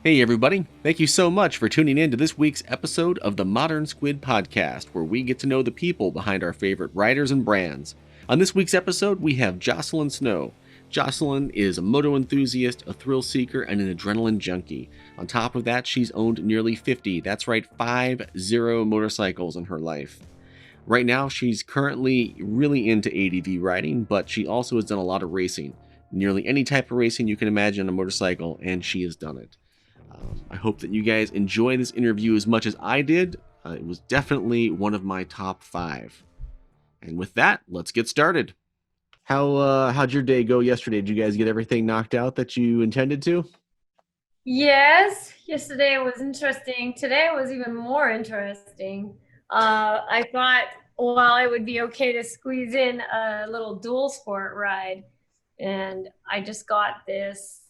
Hey everybody, thank you so much for tuning in to this week's episode of the Modern Squid Podcast, where we get to know the people behind our favorite writers and brands. On this week's episode, we have Jocelin Snow. Jocelin is a moto enthusiast, a thrill seeker, and an adrenaline junkie. On top of that, she's owned nearly 50, that's right, 50 motorcycles in her life. Right now, she's currently really into ADV riding, but she also has done a lot of racing. Nearly any type of racing you can imagine on a motorcycle, and she has done it. I hope that you guys enjoy this interview as much as I did. It was definitely one of my top 5. And with that, let's get started. How'd your day go yesterday? Did you guys get everything knocked out that you intended to? Yes, yesterday was interesting. Today was even more interesting. I thought, well, it would be okay to squeeze in a little dual sport ride. And I just got this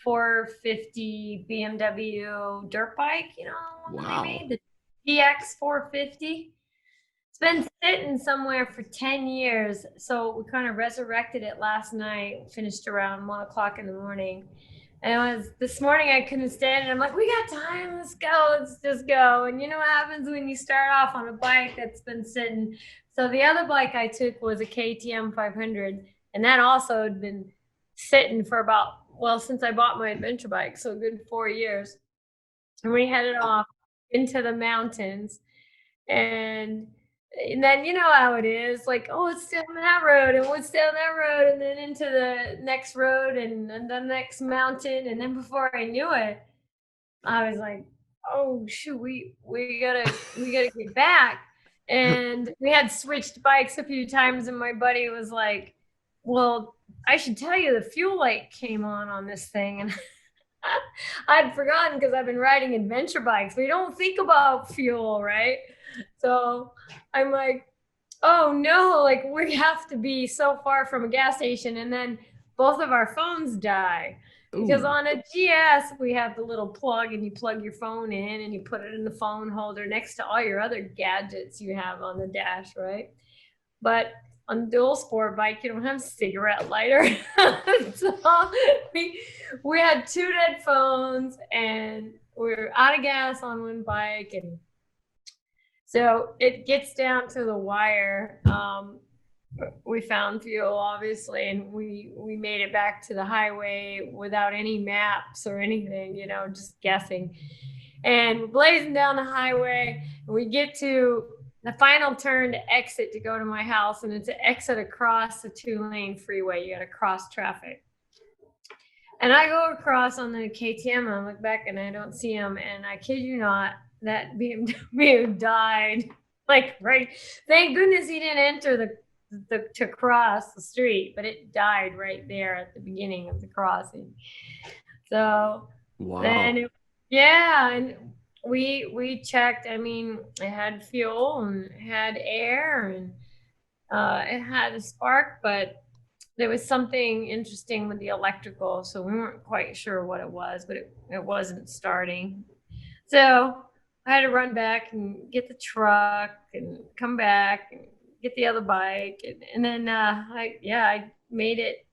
450 BMW dirt bike, one that I Wow. made, the DX 450. It's been sitting somewhere for 10 years. So we kind of resurrected it last night, finished around 1 o'clock in the morning. And it was this morning I couldn't stand it. I'm like, we got time. Let's go. Let's just go. And you know what happens when you start off on a bike that's been sitting. So the other bike I took was a KTM 500. And that also had been sitting for about, well, since I bought my adventure bike. So a good 4 years. And we headed off into the mountains. And and then you know how it is, like, oh, it's down that road, and what's down that road, and then into the next road, and the next mountain, and then before I knew it, I was like, oh shoot, we gotta get back. And we had switched bikes a few times, and my buddy was like, well, I should tell you the fuel light came on this thing, and I'd forgotten because I've been riding adventure bikes. We don't think about fuel, right? So I'm like, oh no, like we have to be so far from a gas station, and then both of our phones die. Because Ooh. on a GS, we have the little plug, and you plug your phone in and you put it in the phone holder next to all your other gadgets you have on the dash, right? But on dual sport bike, you don't have a cigarette lighter. So we, we had two dead phones, and we were out of gas on one bike. And so it gets down to the wire. We found fuel, obviously, and we made it back to the highway without any maps or anything, just guessing. And we're blazing down the highway, and we get to the final turn to exit to go to my house, and it's an exit across the 2-lane freeway. You got to cross traffic. And I go across on the KTM, and I look back, and I don't see him. And I kid you not, that BMW died. Like, right. Thank goodness he didn't enter to cross the street, but it died right there at the beginning of the crossing. So then, Wow. yeah, and we checked. I mean, it had fuel and it had air, and it had a spark, but there was something interesting with the electrical, so we weren't quite sure what it was, but it wasn't starting. So I had to run back and get the truck and come back and get the other bike, and then I made it.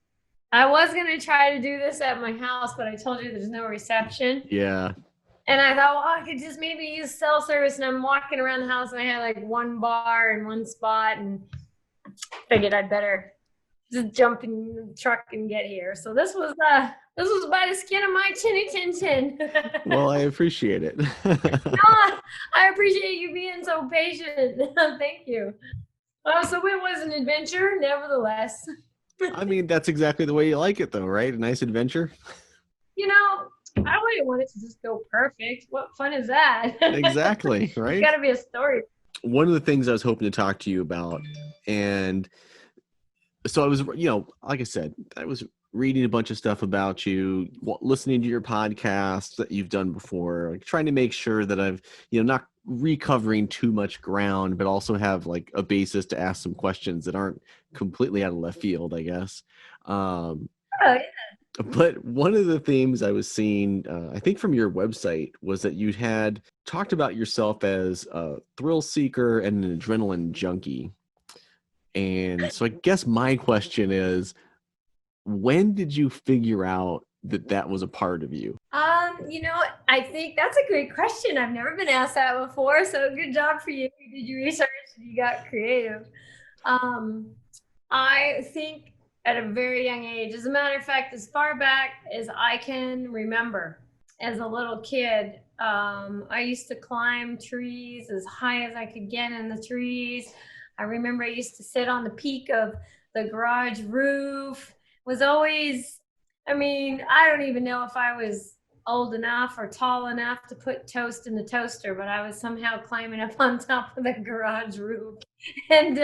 I was gonna try to do this at my house, but I told you there's no reception. Yeah. And I thought, well, I could just maybe use cell service. And I'm walking around the house, and I had like one bar in one spot, and figured I'd better just jump in the truck and get here. So this was by the skin of my chinny chin chin. Well, I appreciate it. No, I appreciate you being so patient. Thank you. So it was an adventure, nevertheless. I mean, that's exactly the way you like it, though, right? A nice adventure. I wouldn't want it to just go perfect. What fun is that? Exactly, There's right? got to be a story. One of the things I was hoping to talk to you about, and so I was, like I said, I was reading a bunch of stuff about you, listening to your podcasts that you've done before, like trying to make sure that I've, not recovering too much ground, but also have like a basis to ask some questions that aren't completely out of left field, I guess. Um, Oh, but one of the themes I was seeing, I think from your website, was that you had talked about yourself as a thrill seeker and an adrenaline junkie. And so I guess my question is, when did you figure out that that was a part of you? I think that's a great question. I've never been asked that before. So good job for you. Did you research? You got creative. I think at a very young age, as a matter of fact, as far back as I can remember, as a little kid, I used to climb trees as high as I could get in the trees. I remember I used to sit on the peak of the garage roof. Was always, I mean, I don't even know if I was old enough or tall enough to put toast in the toaster, but I was somehow climbing up on top of the garage roof. And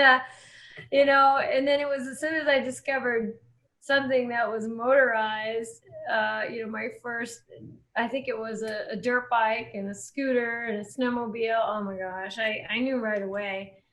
and then it was as soon as I discovered something that was motorized, my first, I think it was a dirt bike and a scooter and a snowmobile. Oh my gosh, I knew right away.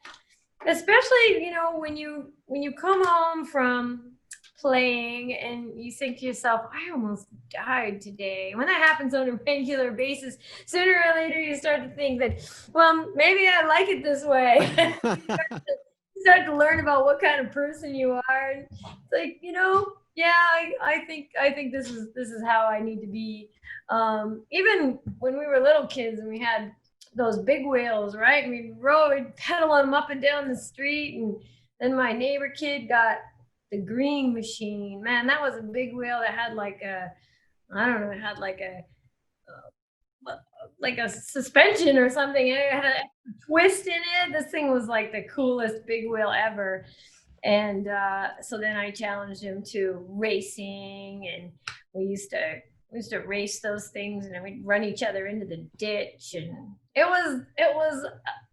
Especially, when you come home from playing and you think to yourself, I almost died today. When that happens on a regular basis, sooner or later you start to think that, well, maybe I like it this way. You start to learn about what kind of person you are. And it's like, yeah, I think this is how I need to be. Even when we were little kids and we had those big wheels, right? And we'd pedal them up and down the street. And then my neighbor kid got the green machine. Man, that was a big wheel that had it had like a suspension or something. It had a twist in it. This thing was like the coolest big wheel ever. And so then I challenged him to racing, and we used to race those things, and then we'd run each other into the ditch. And it was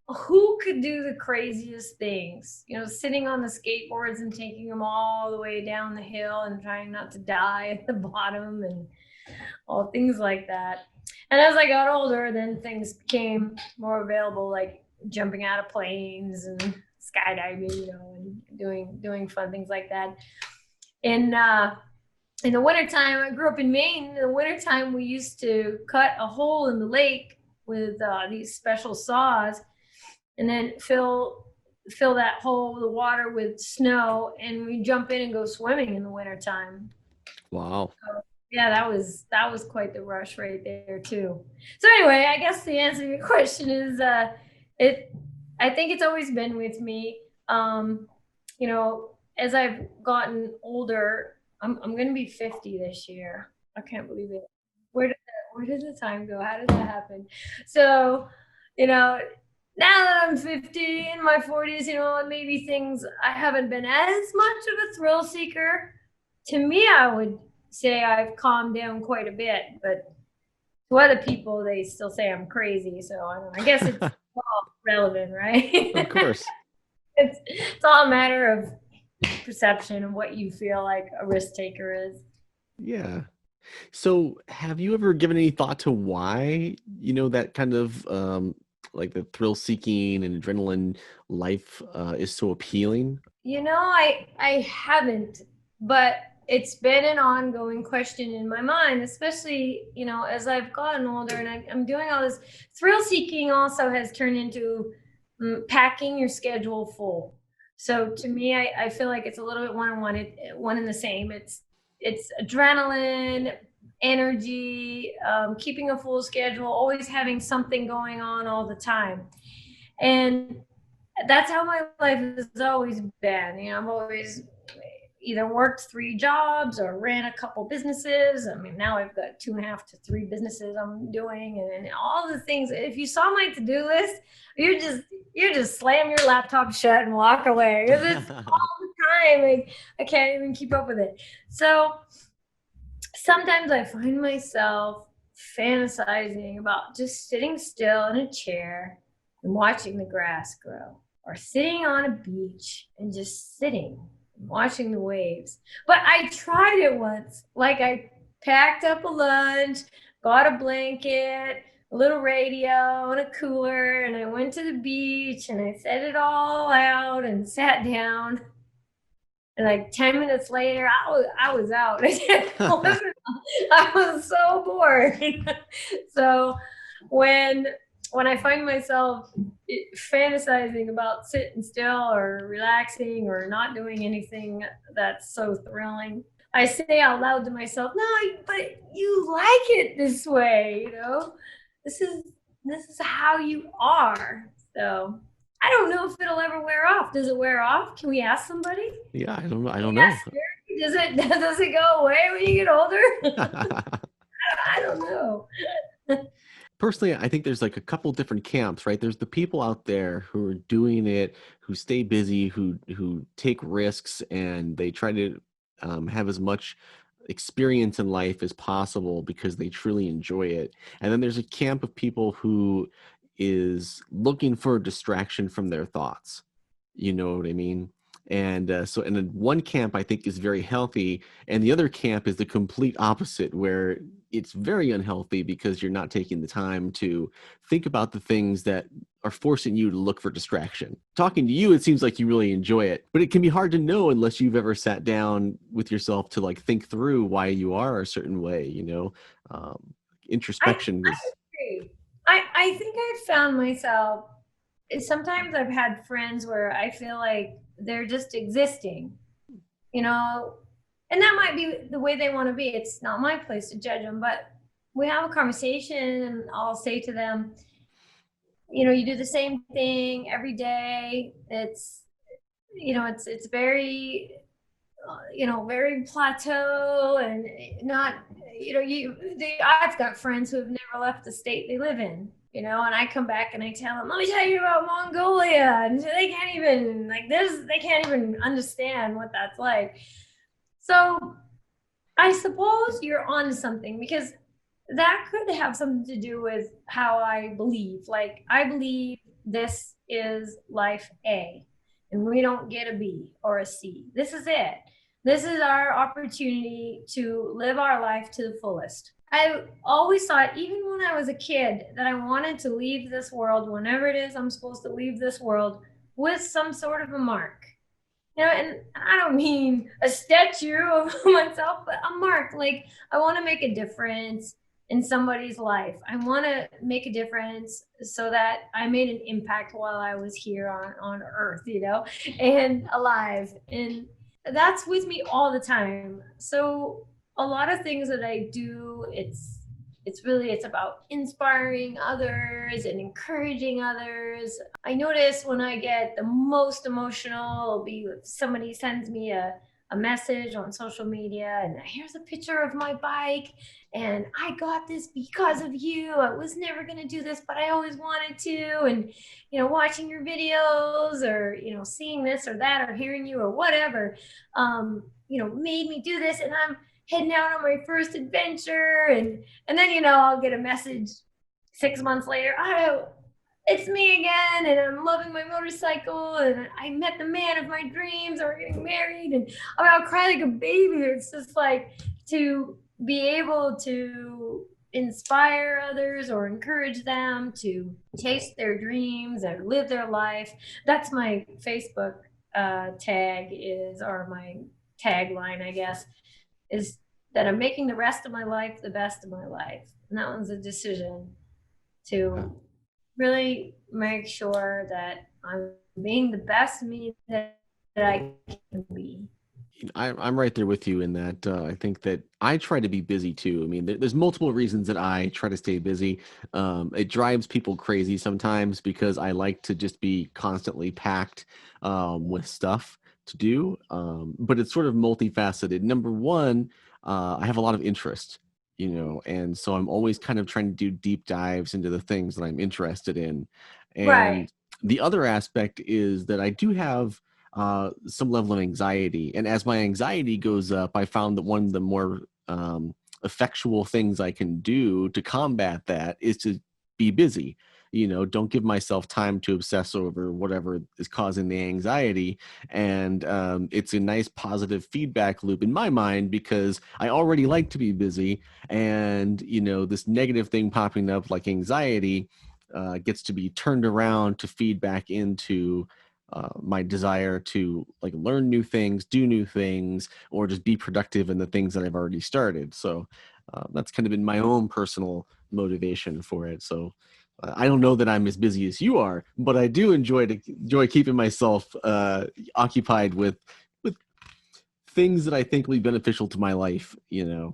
who could do the craziest things, sitting on the skateboards and taking them all the way down the hill and trying not to die at the bottom and all things like that. And as I got older, then things became more available, like jumping out of planes and skydiving, and doing fun things like that. In the wintertime, I grew up in Maine. In the wintertime, we used to cut a hole in the lake with these special saws, and then fill that hole with the water with snow, and we jump in and go swimming in the wintertime. Wow. So, yeah, that was quite the rush right there too. So anyway, I guess the answer to your question is I think it's always been with me. As I've gotten older, I'm going to be 50 this year. I can't believe it. Where did the time go? How did that happen? So, now that I'm 50 in my 40s, maybe things, I haven't been as much of a thrill seeker. To me, I would say I've calmed down quite a bit, but to other people, they still say I'm crazy. So I don't know. I guess it's all relevant, right? Of course. It's all a matter of perception of what you feel like a risk taker is. Yeah. So have you ever given any thought to why, that kind of like the thrill seeking and adrenaline life is so appealing? I haven't, but it's been an ongoing question in my mind, especially, as I've gotten older and I'm doing all this. Thrill seeking also has turned into packing your schedule full. So to me, I feel like it's a little bit one and the same. It's adrenaline, energy, keeping a full schedule, always having something going on all the time. And that's how my life has always been. I've always either worked 3 jobs or ran a couple businesses. I mean, now I've got 2.5 to 3 businesses I'm doing, and all the things. If you saw my to-do list, you just slam your laptop shut and walk away. It's all the time. I can't even keep up with it. So sometimes I find myself fantasizing about just sitting still in a chair and watching the grass grow, or sitting on a beach and just sitting and watching the waves. But I tried it once. Like, I packed up a lunch, bought a blanket, a little radio and a cooler, and I went to the beach and I set it all out and sat down. And like 10 minutes later, I was out. I was so bored. So when I find myself fantasizing about sitting still or relaxing or not doing anything that's so thrilling, I say out loud to myself, no, but you like it this way, This is this is how you are. So I don't know if it'll ever wear off. Does it wear off? Can we ask somebody? Yeah, I don't know. I Can don't we know. ask Jerry? Does it go away when you get older? I don't know. Personally, I think there's like a couple different camps, right? There's the people out there who are doing it, who stay busy, who take risks, and they try to have as much experience in life as possible because they truly enjoy it. And then there's a camp of people who is looking for a distraction from their thoughts. You know what I mean? And then one camp I think is very healthy, and the other camp is the complete opposite, where it's very unhealthy because you're not taking the time to think about the things that are forcing you to look for distraction. Talking to you, it seems like you really enjoy it, but it can be hard to know unless you've ever sat down with yourself to like think through why you are a certain way. Um, Introspection I is. agree. I think I've found myself sometimes I've had friends where I feel like they're just existing, you know, and that might be the way they want to be. It's not my place to judge them, but we have a conversation and I'll say to them, you do the same thing every day. It's very very plateau and not, I've got friends who have never left the state they live in, and I come back and I tell them, let me tell you about Mongolia. And they can't even, they can't even understand what that's like. So I suppose you're on something because that could have something to do with how I believe. Like, I believe this is life A, and we don't get a B or a C. This is it. This is our opportunity to live our life to the fullest. I always thought, even when I was a kid, that I wanted to leave this world, whenever it is I'm supposed to leave this world, with some sort of a mark. And I don't mean a statue of myself, but a mark. Like, I want to make a difference in somebody's life. I want to make a difference so that I made an impact while I was here on Earth, and alive. And that's with me all the time. So a lot of things that I do, it's about inspiring others and encouraging others. I notice when I get the most emotional, it'll be if somebody sends me a message on social media and here's a picture of my bike and I got this because of you. I was never going to do this, but I always wanted to. And, watching your videos or, seeing this or that or hearing you or whatever, made me do this. And I'm heading out on my first adventure. And then, I'll get a message 6 months later. Oh, it's me again, and I'm loving my motorcycle, and I met the man of my dreams, and we're getting married, and I'll cry like a baby. It's just like to be able to inspire others or encourage them to chase their dreams and live their life. That's my Facebook or my tagline, I guess, is that I'm making the rest of my life the best of my life. And that one's a decision to really make sure that I'm being the best me that I can be. I'm right there with you in that. I think that I try to be busy too. I mean, there's multiple reasons that I try to stay busy. It drives people crazy sometimes because I like to just be constantly packed with stuff to do. But it's sort of multifaceted. Number one, I have a lot of interest, and so I'm always kind of trying to do deep dives into the things that I'm interested in. Right. And the other aspect is that I do have some level of anxiety. And as my anxiety goes up, I found that one of the more effectual things I can do to combat that is to be busy. Don't give myself time to obsess over whatever is causing the anxiety. And it's a nice positive feedback loop in my mind because I already like to be busy. And, this negative thing popping up like anxiety gets to be turned around to feed back into my desire to like learn new things, do new things, or just be productive in the things that I've already started. So that's kind of been my own personal motivation for it. So I don't know that I'm as busy as you are, but I do enjoy keeping myself occupied with things that I think will be beneficial to my life, and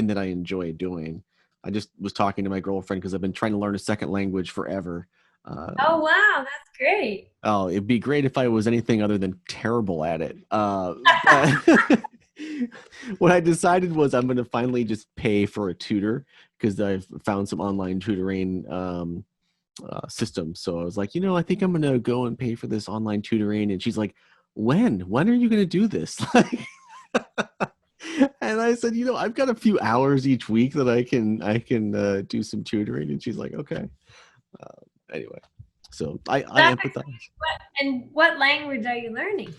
that I enjoy doing. I just was talking to my girlfriend because I've been trying to learn a second language forever. Oh, wow, that's great. Oh, it'd be great if I was anything other than terrible at it. But what I decided was I'm going to finally just pay for a tutor because I've found some online tutoring system. So I was like, I think I'm going to go and pay for this online tutoring. And she's like, when are you going to do this? And I said, I've got a few hours each week that I can do some tutoring. And she's like, okay. Anyway, so I That's empathize. And what language are you learning?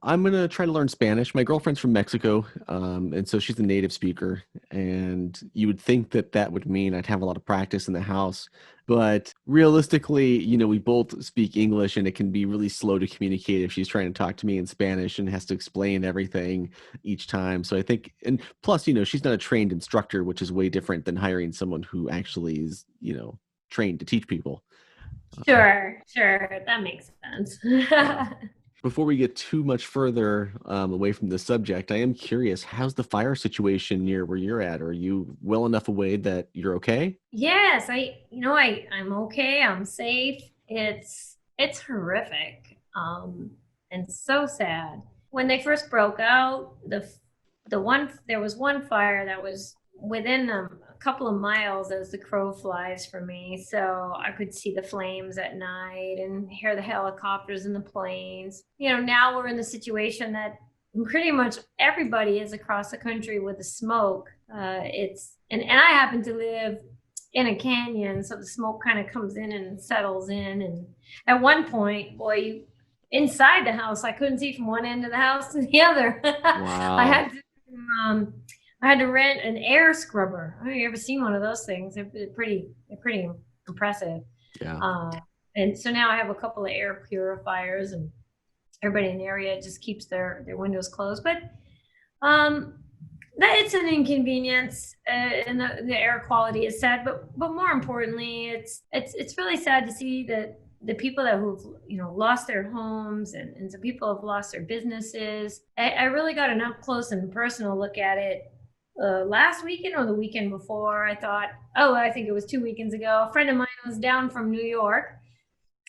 I'm gonna try to learn Spanish. My girlfriend's from Mexico, and so she's a native speaker. And you would think that that would mean I'd have a lot of practice in the house, but realistically, we both speak English, and it can be really slow to communicate if she's trying to talk to me in Spanish and has to explain everything each time. So I think, and plus, she's not a trained instructor, which is way different than hiring someone who actually is, trained to teach people. Sure, that makes sense. Before we get too much further away from the subject, I am curious, how's the fire situation near where you're at? Are you well enough away that you're okay? Yes, I'm okay. I'm safe. It's horrific. And so sad. When they first broke out, there was one fire that was within a couple of miles as the crow flies for me. So I could see the flames at night and hear the helicopters and the planes. Now we're in the situation that pretty much everybody is across the country with the smoke. And I happen to live in a canyon, so the smoke kind of comes in and settles in. And at one point, boy, inside the house, I couldn't see from one end of the house to the other. Wow. I had to rent an air scrubber. I don't know if you ever seen one of those things. They're pretty impressive. Yeah. And so now I have a couple of air purifiers, and everybody in the area just keeps their windows closed. But that it's an inconvenience, and the air quality is sad. But more importantly, it's really sad to see that the people who've lost their homes, and some people have lost their businesses. I really got an up close and personal look at it last weekend or the weekend before. I think it was 2 weekends ago. A friend of mine was down from New York,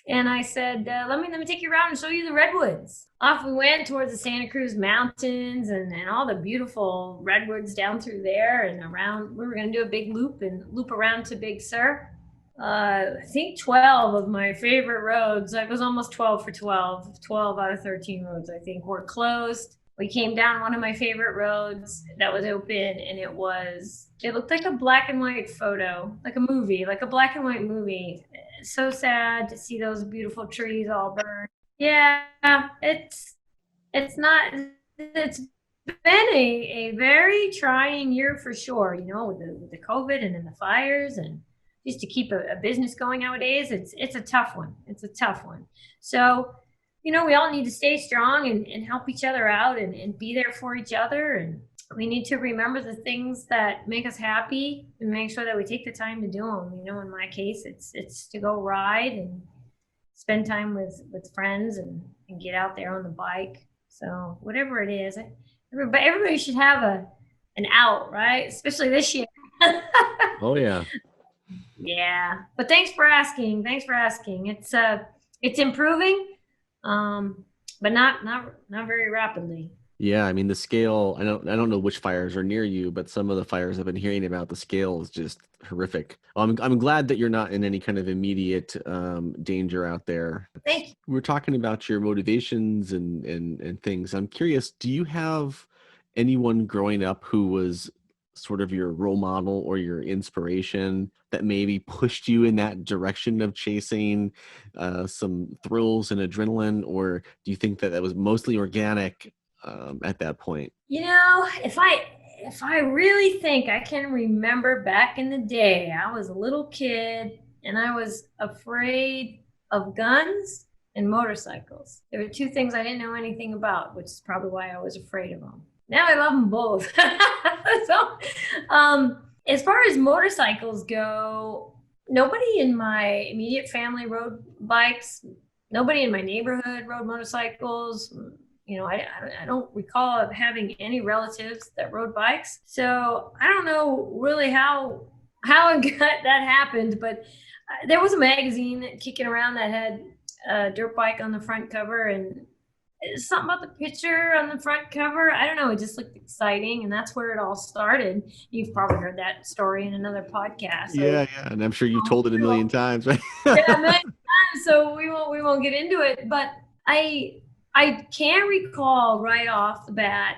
and I said, let me take you around and show you the redwoods. Off we went towards the Santa Cruz Mountains and all the beautiful redwoods down through there and around. We were going to do a big loop around to Big Sur. I think 12 of my favorite roads, I was almost 12 for 12 out of 13 roads, I think, were closed. We came down one of my favorite roads that was open, and it looked like a black and white photo, like a movie, like a black and white movie. So sad to see those beautiful trees all burned. Yeah, it's been a very trying year for sure, with the COVID and then the fires, and just to keep a business going nowadays, it's a tough one. It's a tough one. So, we all need to stay strong and help each other out and be there for each other. And we need to remember the things that make us happy and make sure that we take the time to do them. In my case, it's to go ride and spend time with friends and get out there on the bike. So whatever it is, everybody should have an out, right? Especially this year. Oh yeah. Yeah, but thanks for asking. It's improving, but not very rapidly. Yeah, I mean the scale. I don't know which fires are near you, but some of the fires I've been hearing about, the scale is just horrific. I'm glad that you're not in any kind of immediate danger out there. Thank you. We're talking about your motivations and things. I'm curious, do you have anyone growing up who was sort of your role model or your inspiration that maybe pushed you in that direction of chasing some thrills and adrenaline, or do you think that was mostly organic at that point? If I really think, I can remember back in the day, I was a little kid and I was afraid of guns and motorcycles. There were two things I didn't know anything about, which is probably why I was afraid of them. Now I love them both. So, as far as motorcycles go, nobody in my immediate family rode bikes. Nobody in my neighborhood rode motorcycles. I don't recall having any relatives that rode bikes. So I don't know really how that happened, but there was a magazine kicking around that had a dirt bike on the front cover, and something about the picture on the front cover. I don't know. It just looked exciting, and that's where it all started. You've probably heard that story in another podcast. Yeah, yeah, and I'm sure you've told it a million times, right? Yeah, many times. So we won't get into it. But I can't recall right off the bat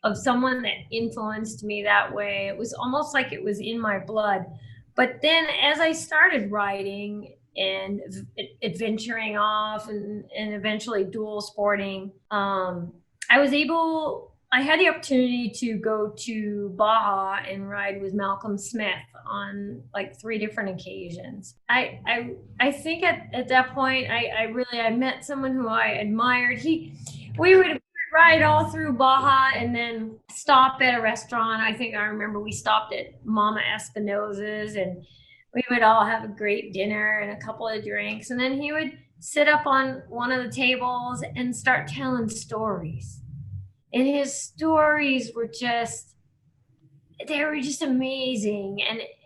of someone that influenced me that way. It was almost like it was in my blood. But then as I started writing and adventuring off and eventually dual sporting, I had the opportunity to go to Baja and ride with Malcolm Smith on like 3 different occasions. I think at that point I met someone who I admired. We would ride all through Baja and then stop at a restaurant. I think I remember we stopped at Mama Espinosa's, and we would all have a great dinner and a couple of drinks. And then he would sit up on one of the tables and start telling stories. And his stories were just amazing.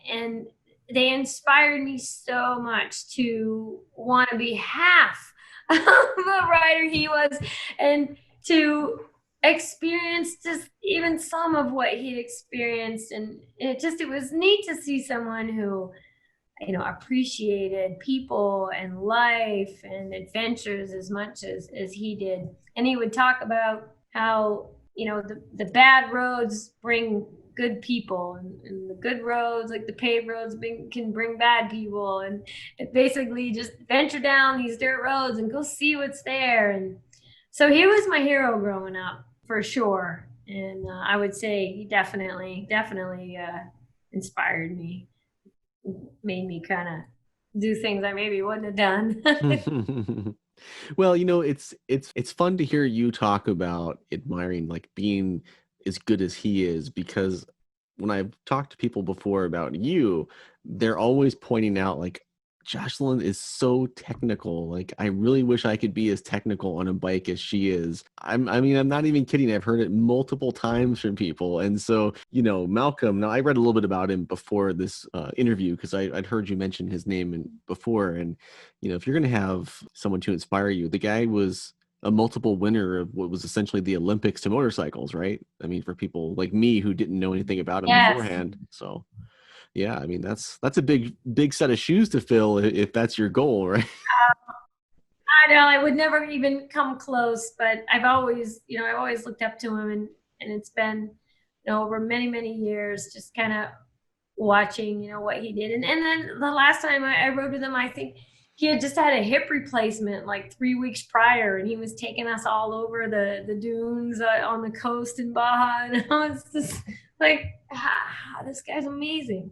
And they inspired me so much to want to be half of the rider he was, and to experience just even some of what he'd experienced. And it was neat to see someone who, appreciated people and life and adventures as much as he did. And he would talk about how, the bad roads bring good people, and the good roads, like the paved roads, can bring bad people. And it basically just venture down these dirt roads and go see what's there. And so he was my hero growing up, for sure. And I would say he definitely inspired me, made me kind of do things I maybe wouldn't have done. Well, it's fun to hear you talk about admiring, like, being as good as he is, because when I've talked to people before about you, they're always pointing out, like, Jocelyn is so technical. Like, I really wish I could be as technical on a bike as she is. I mean, I'm not even kidding. I've heard it multiple times from people. And so, Malcolm, now I read a little bit about him before this interview, because I'd heard you mention his name before. And, if you're going to have someone to inspire you, the guy was a multiple winner of what was essentially the Olympics to motorcycles, right? I mean, for people like me who didn't know anything about him Yes. beforehand. So yeah, I mean, that's a big set of shoes to fill if that's your goal, right? I know I would never even come close, but I've always looked up to him, and it's been, over many, many years, just kind of watching, what he did. And then the last time I rode with him, I think he had just had a hip replacement like 3 weeks prior, and he was taking us all over the dunes on the coast in Baja. And I was just like, this guy's amazing.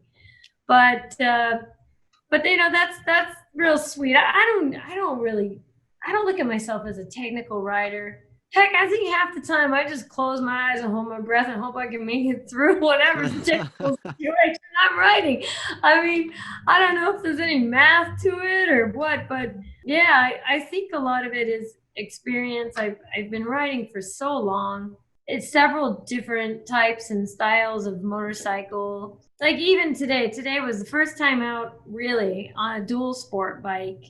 But that's real sweet. I don't look at myself as a technical rider. Heck, I think half the time I just close my eyes and hold my breath and hope I can make it through whatever technical situation I'm writing. I mean, I don't know if there's any math to it or what, but yeah, I think a lot of it is experience. I've been writing for so long. It's several different types and styles of motorcycle. Like even today was the first time out really on a dual sport bike,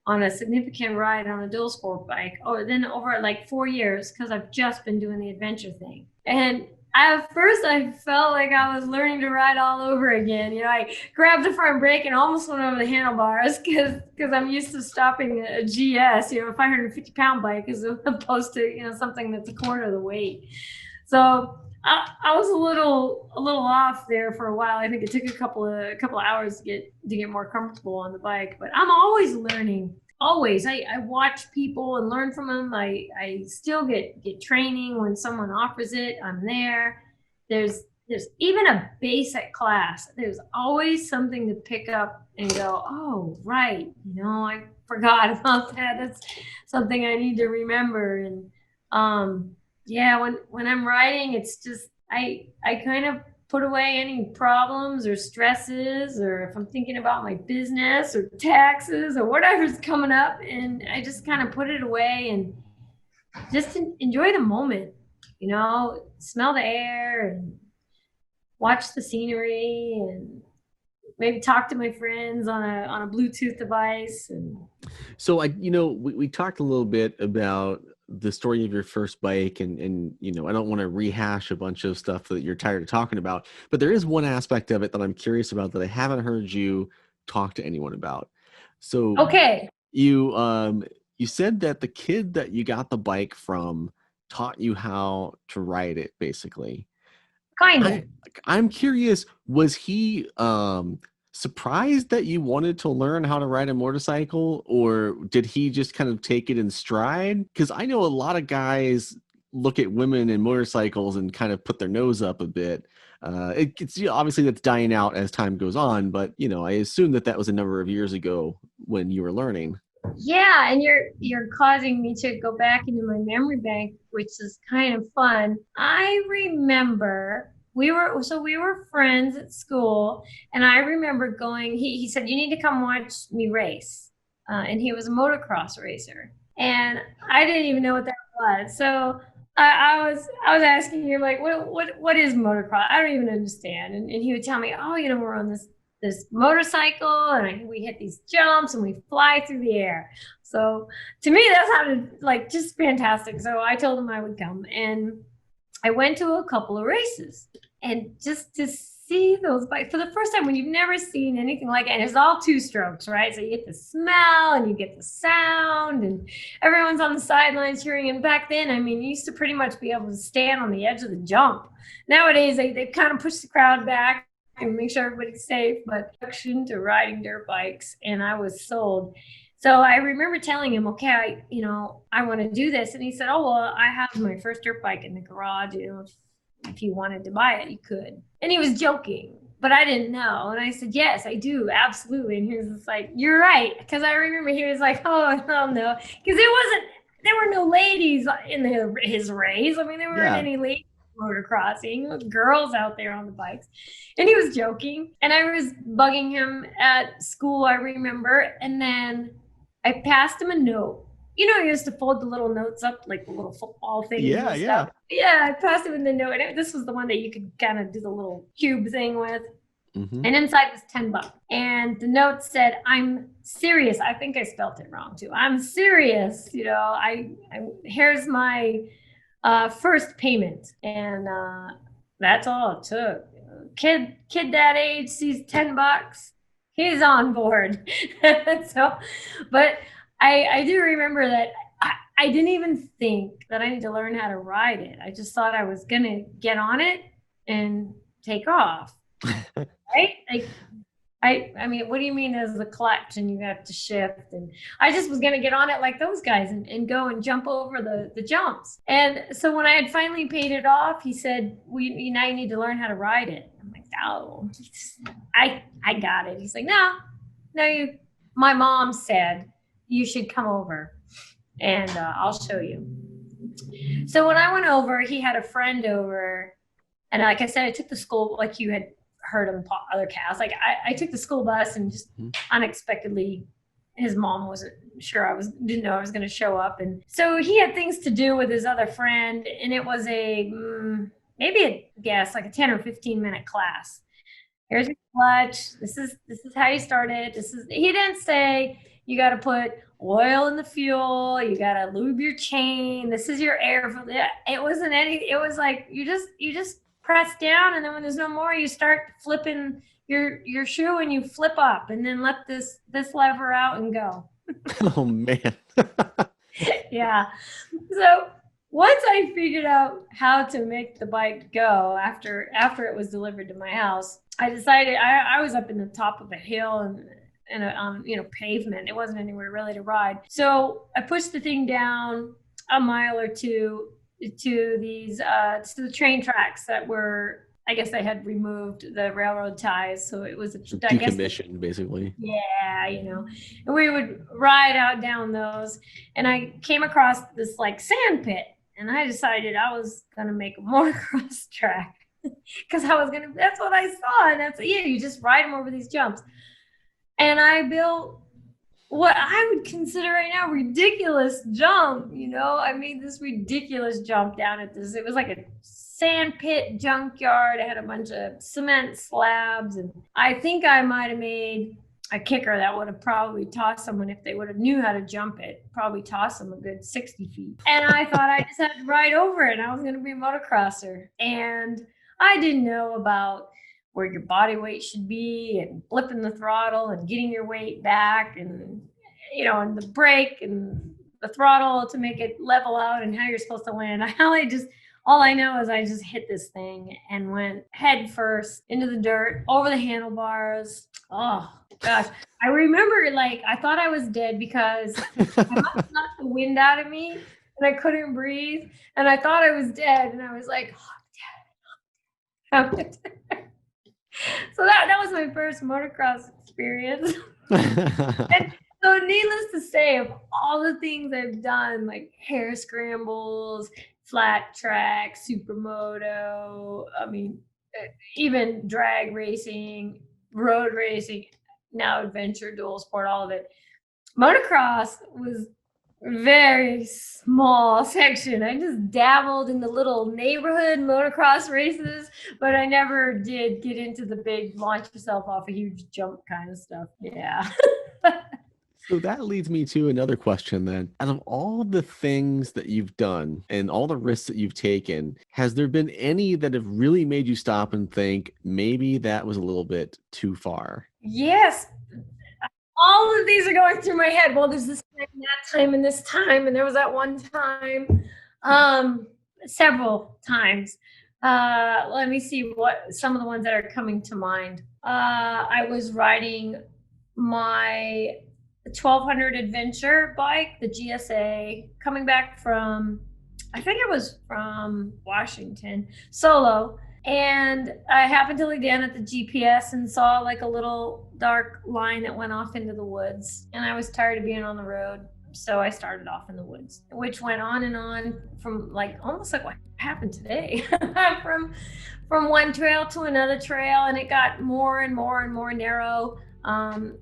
on a significant ride on a dual sport bike, then over like 4 years, because I've just been doing the adventure thing. And at first I felt like I was learning to ride all over again. I grabbed the front brake and almost went over the handlebars, because I'm used to stopping a GS, a 550-pound bike, as opposed to, something that's a quarter of the weight. So I was a little off there for a while. I think it took a couple of hours to get more comfortable on the bike, but I'm always learning. Always. I watch people and learn from them. I still get training when someone offers it. I'm there. There's even a basic class. There's always something to pick up and go, oh, right. I forgot about that. That's something I need to remember. And yeah, when I'm writing, it's just I kind of put away any problems or stresses, or if I'm thinking about my business or taxes or whatever's coming up, and I just kind of put it away and just enjoy the moment, smell the air and watch the scenery and maybe talk to my friends on a Bluetooth device. And So we talked a little bit about the story of your first bike, and I don't want to rehash a bunch of stuff that you're tired of talking about, but there is one aspect of it that I'm curious about that I haven't heard you talk to anyone about. So okay, you said that the kid that you got the bike from taught you how to ride it, basically. kind of. I I'm curious, was he surprised that you wanted to learn how to ride a motorcycle, or did he just kind of take it in stride? Because I know a lot of guys look at women and motorcycles and kind of put their nose up a bit. It's obviously that's dying out as time goes on, but I assume that was a number of years ago when you were learning. Yeah, and you're causing me to go back into my memory bank, which is kind of fun. I remember we were friends at school, and I remember going. He said you need to come watch me race, and he was a motocross racer, and I didn't even know what that was. So I was asking him like, what is motocross? I don't even understand. And he would tell me, oh, we're on this motorcycle and we hit these jumps and we fly through the air. So to me, that sounded like just fantastic. So I told him I would come, and I went to a couple of races, and just to see those bikes for the first time when you've never seen anything like it. And it's all two strokes, right? So you get the smell and you get the sound, and everyone's on the sidelines cheering. And back then, I mean, you used to pretty much be able to stand on the edge of the jump. Nowadays, they kind of push the crowd back and make sure everybody's safe, but to riding dirt bikes, and I was sold. So I remember telling him, okay, I want to do this. And he said, oh, well, I have my first dirt bike in the garage. If you wanted to buy it, you could. And he was joking, but I didn't know. And I said, yes, I do. Absolutely. And he was just like, you're right. Because I remember he was like, oh, no. Because there were no ladies in his race. I mean, there weren't any ladies motocrossing, girls out there on the bikes. And he was joking. And I was bugging him at school, I remember. And then I passed him a note. He used to fold the little notes up like the little football thing. Yeah, yeah. Yeah, I passed him in the note. And this was the one that you could kind of do the little cube thing with. Mm-hmm. And inside was $10. And the note said, I'm serious. I think I spelt it wrong too. I'm serious. Here's my first payment. And that's all it took. Kid that age sees $10. He's on board. So, but I do remember that I didn't even think that I need to learn how to ride it. I just thought I was going to get on it and take off. Right? Like, I mean, what do you mean there's the clutch and you have to shift? And I just was going to get on it like those guys and go and jump over the jumps. And so when I had finally paid it off, he said, now you need to learn how to ride it. I'm like, oh, I got it. He's like, no, my mom said you should come over and I'll show you. So when I went over, he had a friend over. And like I said, I took the school, like you had heard on other casts. Like I took the school bus and just unexpectedly, his mom wasn't sure didn't know I was going to show up. And so he had things to do with his other friend. And it was like a 10 or 15 minute class. Here's your clutch. This is how you start it. He didn't say you got to put oil in the fuel. You got to lube your chain. This is your air. It wasn't anything. It was like, you just press down, and then when there's no more, you start flipping your shoe and you flip up, and then let this lever out and go. Oh man. Yeah. So once I figured out how to make the bike go after it was delivered to my house, I decided I was up in the top of a hill and on pavement. It wasn't anywhere really to ride. So I pushed the thing down a mile or two to the train tracks that were, I guess they had removed the railroad ties. So it was decommissioned, basically. Yeah, and we would ride out down those. And I came across this like sand pit, and I decided I was going to make a motocross track because that's what I saw. And you just ride them over these jumps. And I built what I would consider right now ridiculous jump. I made this ridiculous jump down at this. It was like a sand pit junkyard. It had a bunch of cement slabs, and I think I might have made a kicker that would have probably tossed someone if they would have knew how to jump it. Probably tossed them a good 60 feet. And I thought I just had to ride over it. I was going to be a motocrosser, and I didn't know about where your body weight should be and flipping the throttle and getting your weight back and, and the brake and the throttle to make it level out and how you're supposed to land. All I know is I just hit this thing and went head first into the dirt, over the handlebars. Oh gosh. I remember I thought I was dead because I must have knocked the wind out of me and I couldn't breathe. And I thought I was dead. And I was like, oh, I'm dead. So that was my first motocross experience. And so needless to say, of all the things I've done, like hair scrambles, flat track, supermoto, even drag racing, road racing, now adventure, dual sport, all of it. Motocross was very small section. I just dabbled in the little neighborhood motocross races, but I never did get into the big launch yourself off a huge jump kind of stuff. Yeah. So that leads me to another question then. Out of all the things that you've done and all the risks that you've taken, has there been any that have really made you stop and think maybe that was a little bit too far? Yes. All of these are going through my head. Well, there's this time, that time, and this time, and there was that one time, several times. Let me see what some of the ones that are coming to mind. I was riding my 1200 adventure bike, the GSA, coming back from, I think it was from Washington, solo. And I happened to look down at the GPS and saw like a little dark line that went off into the woods. And I was tired of being on the road. So I started off in the woods, which went on and on from almost like what happened today, from one trail to another trail. And it got more and more and more narrow. And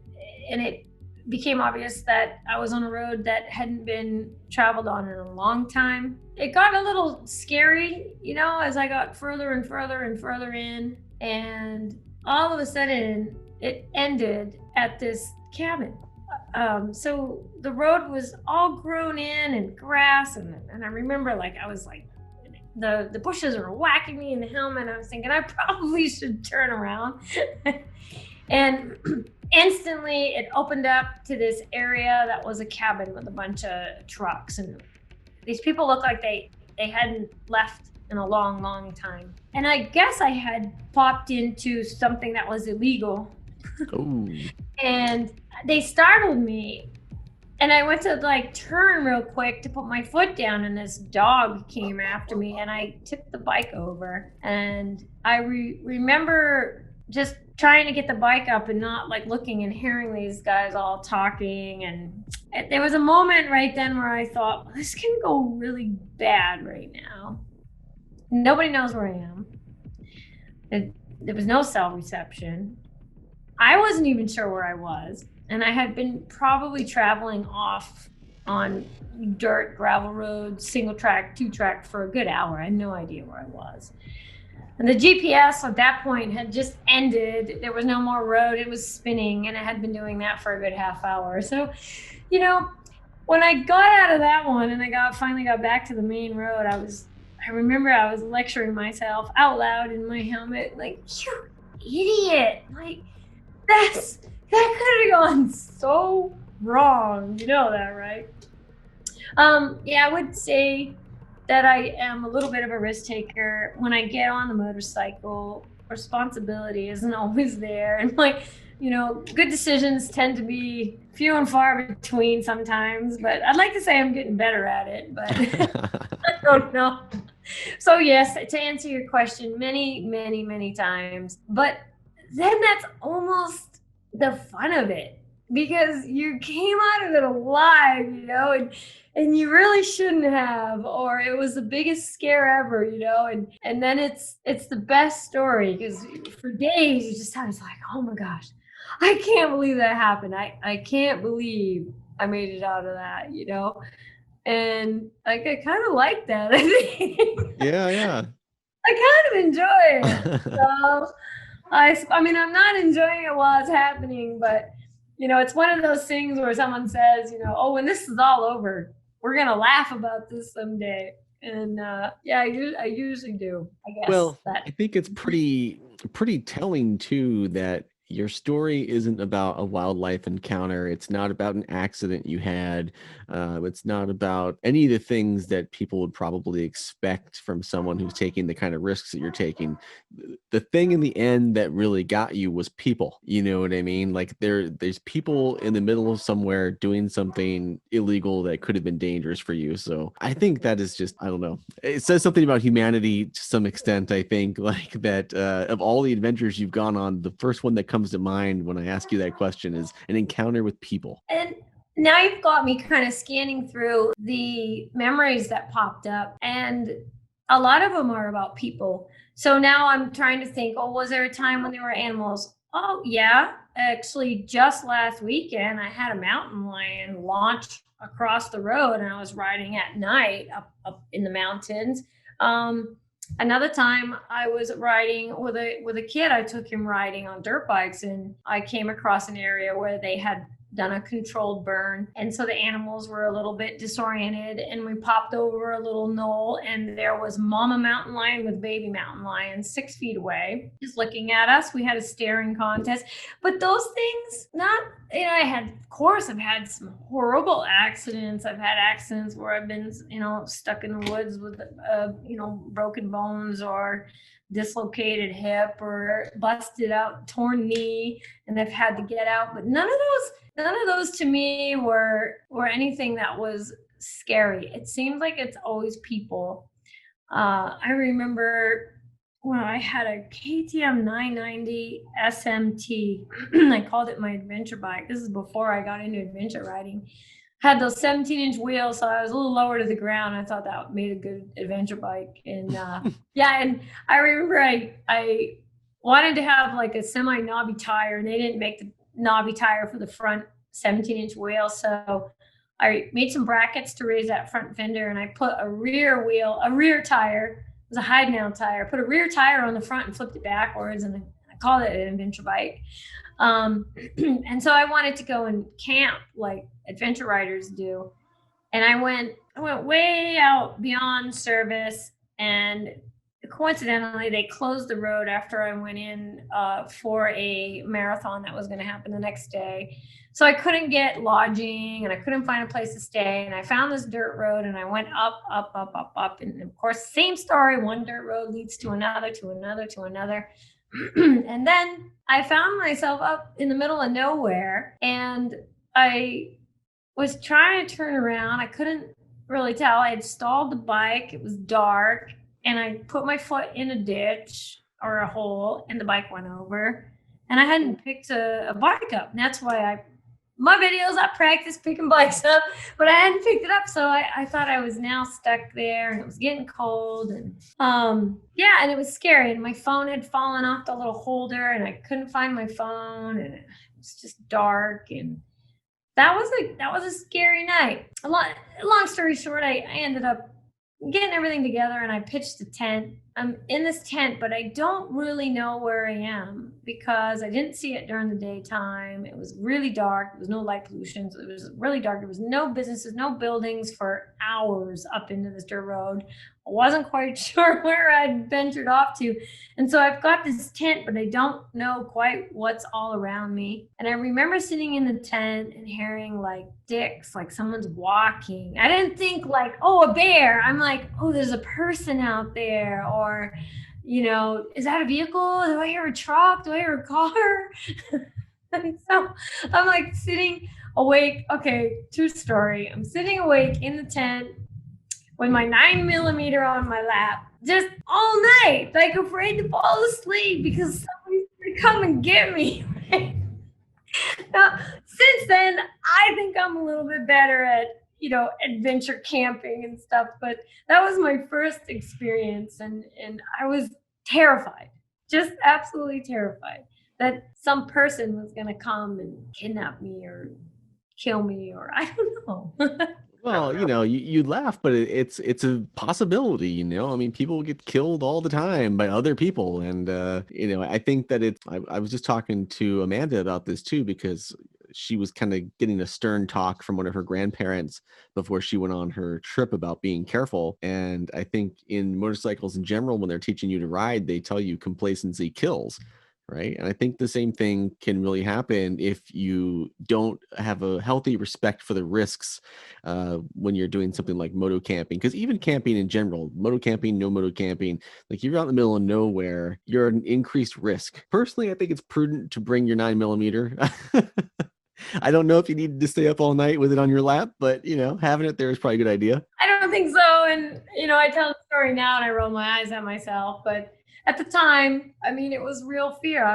it became obvious that I was on a road that hadn't been traveled on in a long time. It got a little scary, as I got further and further and further in. And all of a sudden, it ended at this cabin. So the road was all grown in and grass. And I remember I was the bushes were whacking me in the helmet. I was thinking I probably should turn around. And instantly it opened up to this area that was a cabin with a bunch of trucks, and these people looked like they hadn't left in a long, long time. And I guess I had popped into something that was illegal. And they startled me, and I went to turn real quick to put my foot down, and this dog came after me, and I tipped the bike over. And I remember just trying to get the bike up and not looking and hearing these guys all talking. And there was a moment right then where I thought, well, this can go really bad right now. Nobody knows where I am. There was no cell reception. I wasn't even sure where I was. And I had been probably traveling off on dirt, gravel roads, single track, 2-track for a good hour. I had no idea where I was. And the GPS at that point had just ended. There was no more road. It was spinning, and it had been doing that for a good half hour. So, when I got out of that one and I finally got back to the main road, I remember I was lecturing myself out loud in my helmet, you idiot. That could have gone so wrong. You know that, right? I would say that I am a little bit of a risk taker. When I get on the motorcycle, responsibility isn't always there. And good decisions tend to be few and far between sometimes, but I'd like to say I'm getting better at it, but I don't know. So yes, to answer your question, many, many, many times, but then that's almost the fun of it, because you came out of it alive, and you really shouldn't have, or it was the biggest scare ever, and then it's the best story, because for days you just, I was like, oh my gosh, I can't believe that happened. I can't believe I made it out of that, you know? And like, I kind of like that. I think Yeah, yeah. I kind of enjoy it. So I mean, I'm not enjoying it while it's happening, but you know, it's one of those things where someone says, you know, oh, when this is all over, we're gonna laugh about this someday. And yeah, I usually do. I guess Well, that. I think it's pretty telling too that your story isn't about a wildlife encounter. It's not about an accident you had. It's not about any of the things that people would probably expect from someone who's taking the kind of risks that you're taking. The thing in the end that really got you was people. You know what I mean? Like there's people in the middle of somewhere doing something illegal that could have been dangerous for you. So I think that is just, I don't know, it says something about humanity to some extent. I think like that of all the adventures you've gone on, the first one that comes to mind when I ask you that question is an encounter with people. And now you've got me kind of scanning through the memories that popped up, and a lot of them are about people. So now I'm trying to think, oh, was there a time when there were animals? Oh, yeah. Actually, just last weekend, I had a mountain lion launch across the road, and I was riding at night up in the mountains. Another time I was riding with a kid. I took him riding on dirt bikes, and I came across an area where they had done a controlled burn, and so the animals were a little bit disoriented, and we popped over a little knoll, and there was mama mountain lion with baby mountain lion 6 feet away just looking at us. We had a staring contest. But those things, not, you know, I've had some horrible accidents. I've had accidents where I've been, you know, stuck in the woods with you know, broken bones or dislocated hip or busted out torn knee, and I've had to get out. But none of those to me were anything that was scary. It seems like it's always people. I remember when I had a KTM 990 SMT. I called it my adventure bike. This is before I got into adventure riding. Had those 17-inch wheels, so I was a little lower to the ground. I thought that made a good adventure bike. And yeah, and I remember I wanted to have like a semi knobby tire, and they didn't make the knobby tire for the front 17-inch wheel. So I made some brackets to raise that front fender, and I put a rear tire. It was a hide nail tire. Put a rear tire on the front and flipped it backwards, and I called it an adventure bike. And so I wanted to go and camp like adventure riders do. And I went way out beyond service, and coincidentally, they closed the road after I went in for a marathon that was going to happen the next day. So I couldn't get lodging, and I couldn't find a place to stay. And I found this dirt road, and I went up. And of course, same story. One dirt road leads to another, to another, to another. And then I found myself up in the middle of nowhere, and I was trying to turn around. I couldn't really tell. I had stalled the bike. It was dark, and I put my foot in a ditch or a hole, and the bike went over. And I hadn't picked a bike up. And that's why my videos, I practice picking bikes up, but I hadn't picked it up. So I thought I was now stuck there, and it was getting cold, and yeah, and it was scary. And my phone had fallen off the little holder, and I couldn't find my phone, and it was just dark. And that was a scary night. Long story short, I ended up getting everything together, and I pitched a tent. I'm in this tent, but I don't really know where I am because I didn't see it during the daytime. It was really dark. There was no light pollution. So it was really dark. There was no businesses, no buildings for hours up into this dirt road. I wasn't quite sure where I'd ventured off to. And so I've got this tent, but I don't know quite what's all around me. And I remember sitting in the tent and hearing like dicks, like someone's walking. I didn't think like, oh, a bear. I'm like, oh, there's a person out there. Or, you know, is that a vehicle? Do I hear a truck? Do I hear a car? And so I'm like sitting awake. Okay, true story. I'm sitting awake in the tent with my 9mm on my lap, just all night, like afraid to fall asleep because somebody's gonna come and get me. Now, since then, I think I'm a little bit better at, you know, adventure camping and stuff, but that was my first experience, and I was terrified, just absolutely terrified. that some person was going to come and kidnap me or kill me, or I don't know. Well, you laugh, but it's a possibility, I mean, people get killed all the time by other people. And, I think that I was just talking to Amanda about this too, because she was kind of getting a stern talk from one of her grandparents before she went on her trip about being careful. And I think in motorcycles in general, when they're teaching you to ride, they tell you complacency kills. Right. And I think the same thing can really happen if you don't have a healthy respect for the risks when you're doing something like moto camping. Because even camping in general, moto camping, no moto camping, like you're out in the middle of nowhere, you're at an increased risk. Personally, I think it's prudent to bring your 9mm. I don't know if you need to stay up all night with it on your lap, but having it there is probably a good idea. I don't think so. And, I tell the story now and I roll my eyes at myself, but at the time, I mean, it was real fear.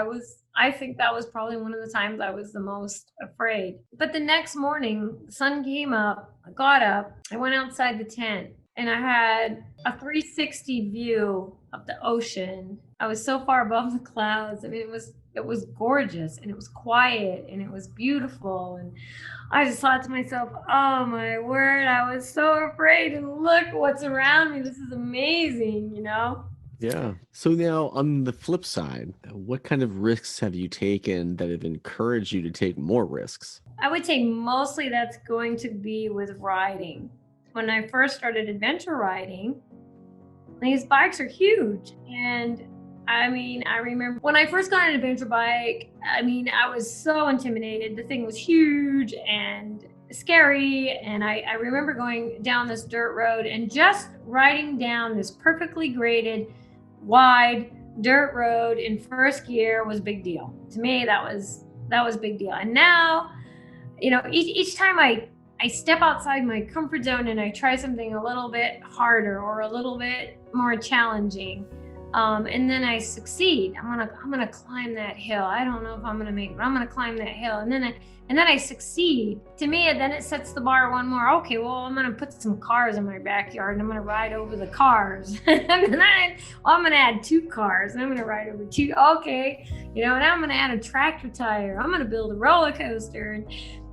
I think that was probably one of the times I was the most afraid. But the next morning, the sun came up, I got up, I went outside the tent, and I had a 360 view of the ocean. I was so far above the clouds. I mean, it was gorgeous, and it was quiet, and it was beautiful. And I just thought to myself, oh my word, I was so afraid, and look what's around me. This is amazing, Yeah. So now on the flip side, what kind of risks have you taken that have encouraged you to take more risks? I would say mostly that's going to be with riding. When I first started adventure riding, these bikes are huge. And I mean, I remember when I first got an adventure bike, I mean, I was so intimidated. The thing was huge and scary. And I remember going down this dirt road and just riding down this perfectly graded, wide dirt road in first gear was a big deal. To me, that was a big deal. And now, each time I step outside my comfort zone and I try something a little bit harder or a little bit more challenging, and then I succeed. I'm gonna climb that hill. I don't know if I'm gonna make it, but I'm gonna climb that hill. And then I succeed. To me, then it sets the bar one more. Okay, well, I'm gonna put some cars in my backyard and I'm gonna ride over the cars. And then I'm gonna add 2 cars and I'm gonna ride over 2. Okay, now I'm gonna add a tractor tire. I'm gonna build a roller coaster. And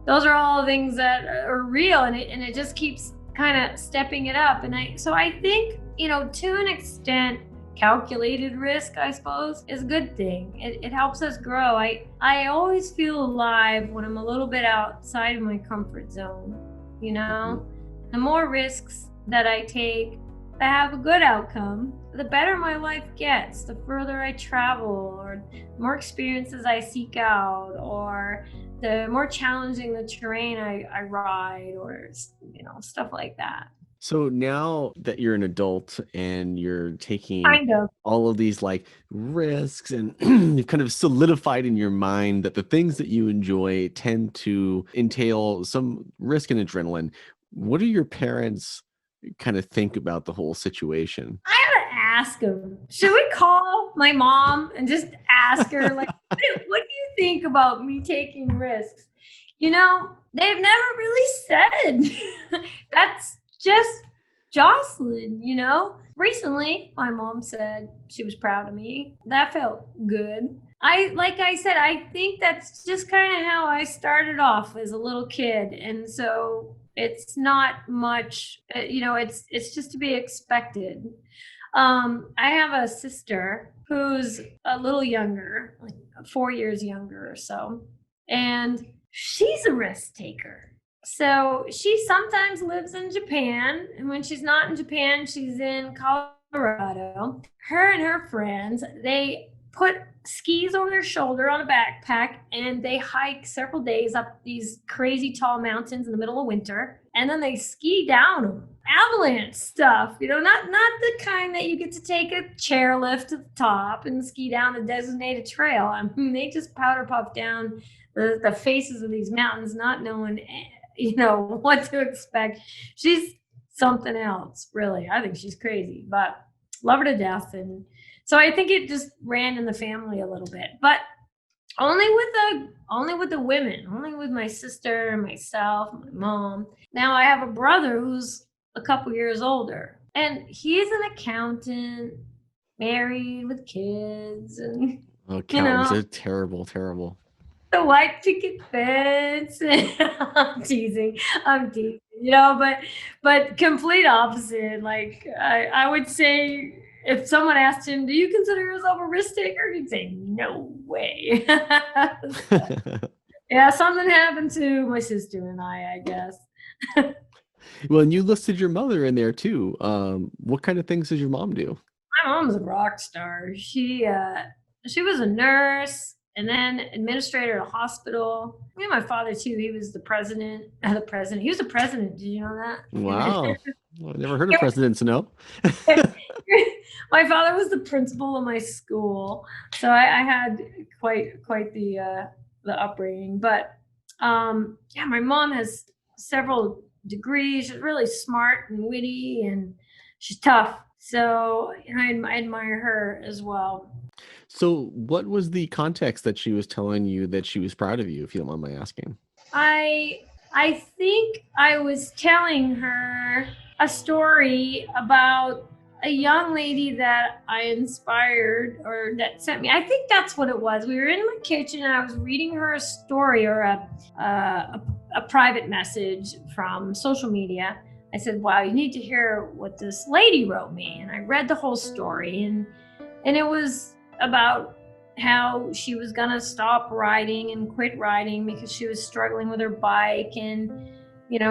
those are all things that are real, and it just keeps kind of stepping it up. So I think, to an extent, calculated risk, I suppose, is a good thing. It helps us grow. I always feel alive when I'm a little bit outside of my comfort zone. The more risks that I take that have a good outcome, the better my life gets. The further I travel, or the more experiences I seek out, or the more challenging the terrain I ride, or stuff like that. So now that you're an adult and you're taking Kind of. all of these like risks, and you've kind of solidified in your mind that the things that you enjoy tend to entail some risk and adrenaline, what do your parents kind of think about the whole situation? I gotta ask them. Should we call my mom and just ask her, like, what do you think about me taking risks? They've never really said. That's just Jocelin, Recently, my mom said she was proud of me. That felt good. Like I said, I think that's just kind of how I started off as a little kid. And so it's not much, it's just to be expected. I have a sister who's a little younger, like 4 years younger or so. And she's a risk taker. So she sometimes lives in Japan, and when she's not in Japan, she's in Colorado. Her and her friends, they put skis over their shoulder on a backpack, and they hike several days up these crazy tall mountains in the middle of winter, and then they ski down them. Avalanche stuff, not the kind that you get to take a chairlift to the top and ski down a designated trail. I mean, they just powder puff down the faces of these mountains, not knowing what to expect. She's something else, really. I think she's crazy, but love her to death. And so I think it just ran in the family a little bit, but only with the women, only with my sister, myself, my mom. Now I have a brother who's a couple years older, and he's an accountant, married with kids, and Oh, You cows know, are terrible, terrible. the white picket fence. I'm teasing. I'm teasing. You know, but complete opposite. Like I would say, if someone asked him, "Do you consider yourself a risk taker?" He'd say, "No way." Yeah, something happened to my sister and I guess. Well, and you listed your mother in there too. What kind of things does your mom do? My mom's a rock star. She was a nurse and then administrator at a hospital. And my father too. He was the president. The president. He was the president. Did you know that? Wow. Well, I never heard of President Snow. My father was the principal of my school, so I had quite the upbringing. But yeah, my mom has several degrees. She's really smart and witty, and she's tough. So I admire her as well. So, what was the context that she was telling you that she was proud of you, if you don't mind my asking? I I think I was telling her a story about a young lady that I inspired or that sent me. I think that's what it was. We were in my kitchen and I was reading her a story or a private message from social media. I said, "Wow, you need to hear what this lady wrote me." And I read the whole story, and it was about how she was gonna stop riding and quit riding because she was struggling with her bike. And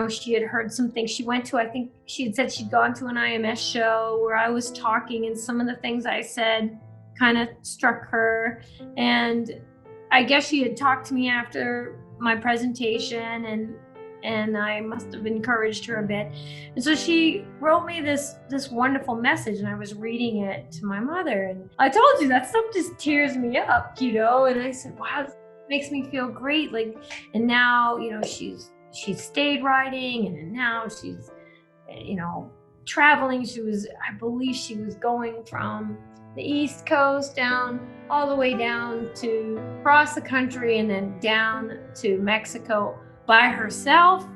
she had heard some things. She went to, I think she had said she'd gone to an IMS show where I was talking, and some of the things I said kind of struck her. And I guess she had talked to me after my presentation, and I must have encouraged her a bit. And so she wrote me this wonderful message, and I was reading it to my mother. And I told you that stuff just tears me up, And I said, "Wow, this makes me feel great." Like, and now, she's stayed riding, and now she's, traveling. I believe she was going from the East Coast down all the way down to across the country and then down to Mexico by herself,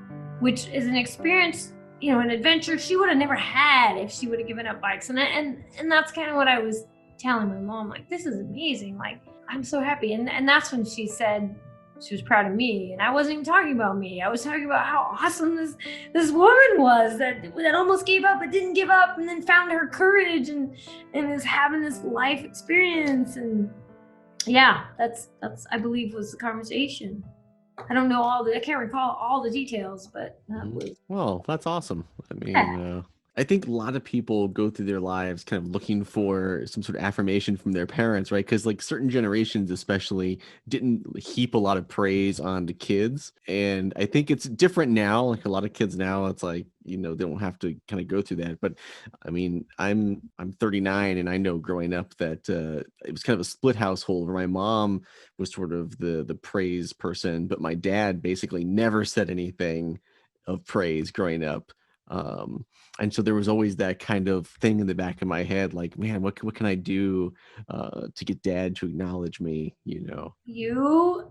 which is an experience, an adventure she would have never had if she would have given up bikes. And that's kind of what I was telling my mom, like, this is amazing. Like, I'm so happy. And that's when she said she was proud of me. And I wasn't even talking about me. I was talking about how awesome this woman was that almost gave up but didn't give up, and then found her courage and is having this life experience. And yeah, that's I believe was the conversation. I don't know I can't recall all the details, but that was. Well, that's awesome. I mean, Yeah. I think a lot of people go through their lives kind of looking for some sort of affirmation from their parents, right? Because like certain generations, especially, didn't heap a lot of praise on the kids, and I think it's different now. Like a lot of kids now, it's like they don't have to kind of go through that. But I mean, I'm 39, and I know growing up that it was kind of a split household where my mom was sort of the praise person, but my dad basically never said anything of praise growing up. Um, and so there was always that kind of thing in the back of my head, like, man, what can I do to get dad to acknowledge me? You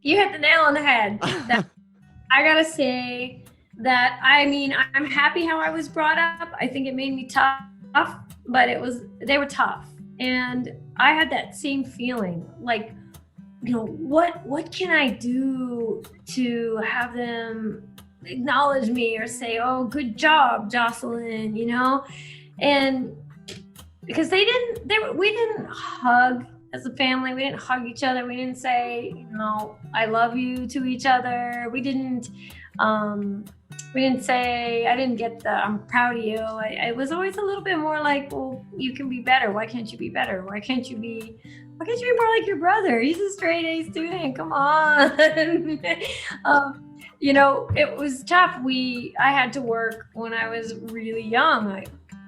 hit the nail on the head. I gotta say that, I mean, I'm happy how I was brought up. I think it made me tough, but they were tough. And I had that same feeling, like, what can I do to have them acknowledge me or say, "Oh, good job, Jocelin," and because we didn't hug as a family. We didn't hug each other. We didn't say, "I love you" to each other. We didn't say, I didn't get the "I'm proud of you." I was always a little bit more like, "Well, you can be better. Why can't you be better? Why can't you be more like your brother? He's a straight A student. Come on." It was tough. I had to work when I was really young.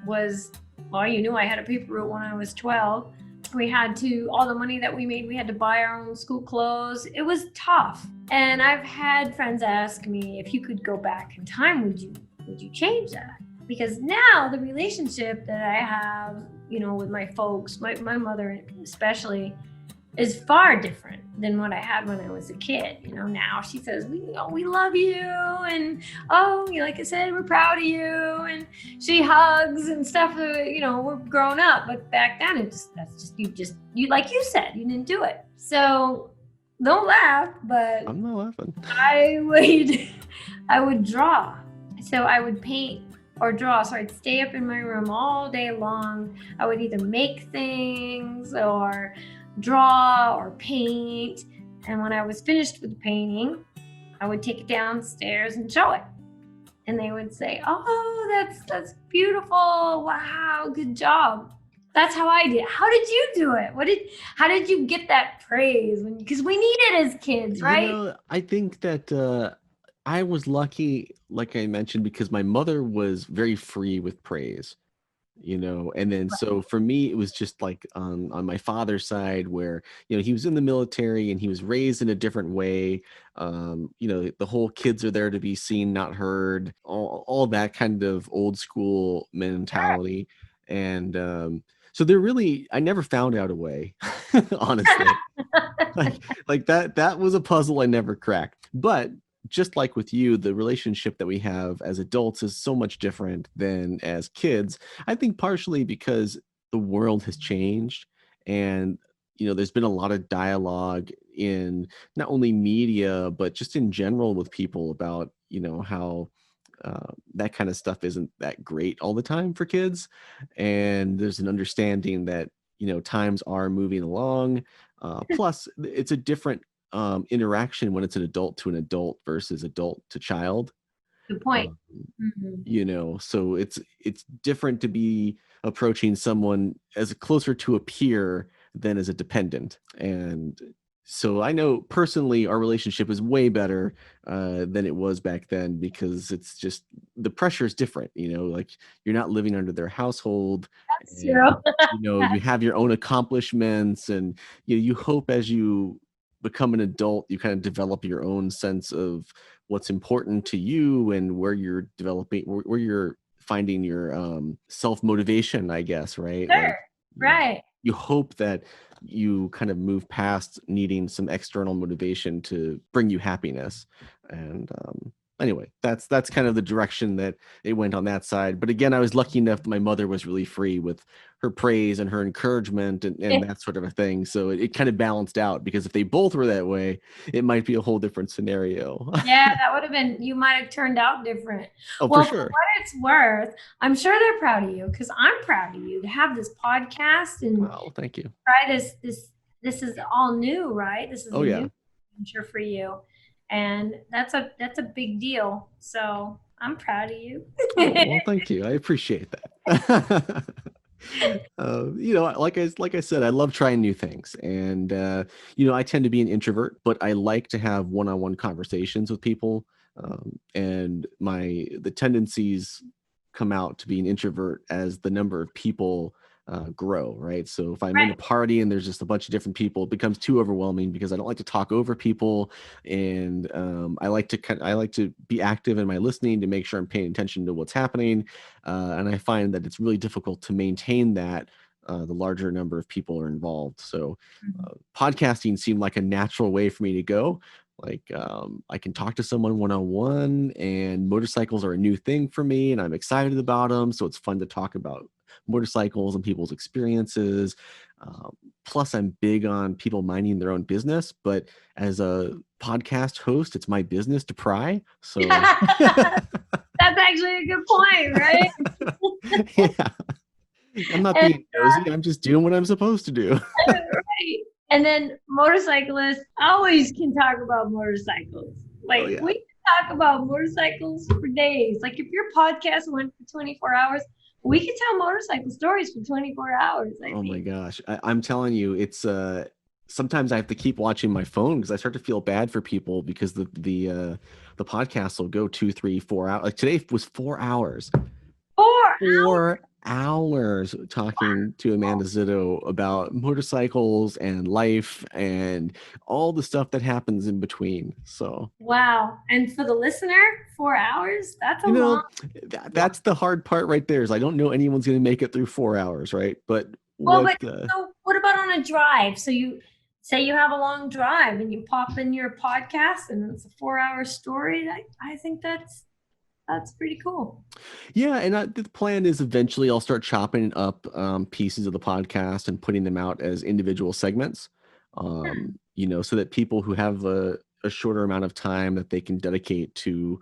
You knew I had a paper route when I was 12. We had to, all the money that we made, we had to buy our own school clothes. It was tough. And I've had friends ask me, if you could go back in time, would you change that? Because now the relationship that I have, with my folks, my mother especially, is far different than what I had when I was a kid. You know, now she says, we love you. And, like I said, we're proud of you. And she hugs and stuff. We're grown up. But back then, you, like you said, you didn't do it. So don't laugh, but I'm not laughing. I would draw. So I would paint or draw. So I'd stay up in my room all day long. I would either make things or draw or paint. And when I was finished with the painting, I would take it downstairs and show it. And they would say, "Oh, that's beautiful. Wow, good job." That's how I did. How did you do it? How did you get that praise? Because we need it as kids, right? I think that I was lucky, like I mentioned, because my mother was very free with praise. And then so for me it was just like on my father's side where he was in the military and he was raised in a different way. The whole kids are there to be seen, not heard, all that kind of old school mentality. And so I never found out a way. Honestly, like that was a puzzle I never cracked. But just like with you, the relationship that we have as adults is so much different than as kids. I think partially because the world has changed, and there's been a lot of dialogue in not only media but just in general with people about how that kind of stuff isn't that great all the time for kids, and there's an understanding that times are moving along. Plus, it's a different interaction when it's an adult to an adult versus adult to child. Good point. So it's different to be approaching someone as closer to a peer than as a dependent. And so I know personally our relationship is way better than it was back then, because it's just the pressure is different. Like you're not living under their household. That's true. You have your own accomplishments, and you hope as you become an adult you kind of develop your own sense of what's important to you and where you're developing, where you're finding your self-motivation, I guess, right? Sure. Like Right. you hope that you kind of move past needing some external motivation to bring you happiness. And anyway, that's kind of the direction that it went on that side. But again, I was lucky enough that my mother was really free with her praise and her encouragement and that sort of a thing. So it kind of balanced out, because if they both were that way, it might be a whole different scenario. Yeah, that would have been, you might have turned out different. Oh, Well, for for sure. what it's worth, I'm sure they're proud of you, because I'm proud of you to have this podcast and Well, thank you. try this is all new, right? This is Oh, a yeah. new venture for you. And that's a big deal. So I'm proud of you. Oh, well, thank you. I appreciate that. Like I said, I love trying new things, and I tend to be an introvert, but I like to have one-on-one conversations with people, and the tendencies come out to be an introvert as the number of people grow, right? So if I'm in a Right. party and there's just a bunch of different people, it becomes too overwhelming, because I don't like to talk over people, and I like to be active in my listening to make sure I'm paying attention to what's happening, and I find that it's really difficult to maintain that. The larger number of people are involved. So podcasting seemed like a natural way for me to go. Like I can talk to someone one-on-one, and motorcycles are a new thing for me and I'm excited about them. So it's fun to talk about motorcycles and people's experiences. Plus, I'm big on people minding their own business, but as a podcast host, it's my business to pry. So That's actually a good point, right? yeah. I'm not being nosy. I'm just doing what I'm supposed to do. Right. And then motorcyclists always can talk about motorcycles. Like yeah. we can talk about motorcycles for days. Like if your podcast went for 24 hours, we could tell motorcycle stories for 24 hours. Oh my gosh. I'm telling you, it's sometimes I have to keep watching my phone because I start to feel bad for people, because the podcast will go 2, 3, 4 hours. Like today was 4 hours. 4 hours talking to Amanda Zitto about motorcycles and life and all the stuff that happens in between. So wow. And for the listener, 4 hours? That's a long. That's the hard part right there, is I don't know anyone's going to make it through 4 hours, right? But so what about on a drive? So say you have a long drive and you pop in your podcast and it's a 4-hour story. I think that's pretty cool. Yeah, and the plan is eventually I'll start chopping up pieces of the podcast and putting them out as individual segments. So that people who have a shorter amount of time that they can dedicate to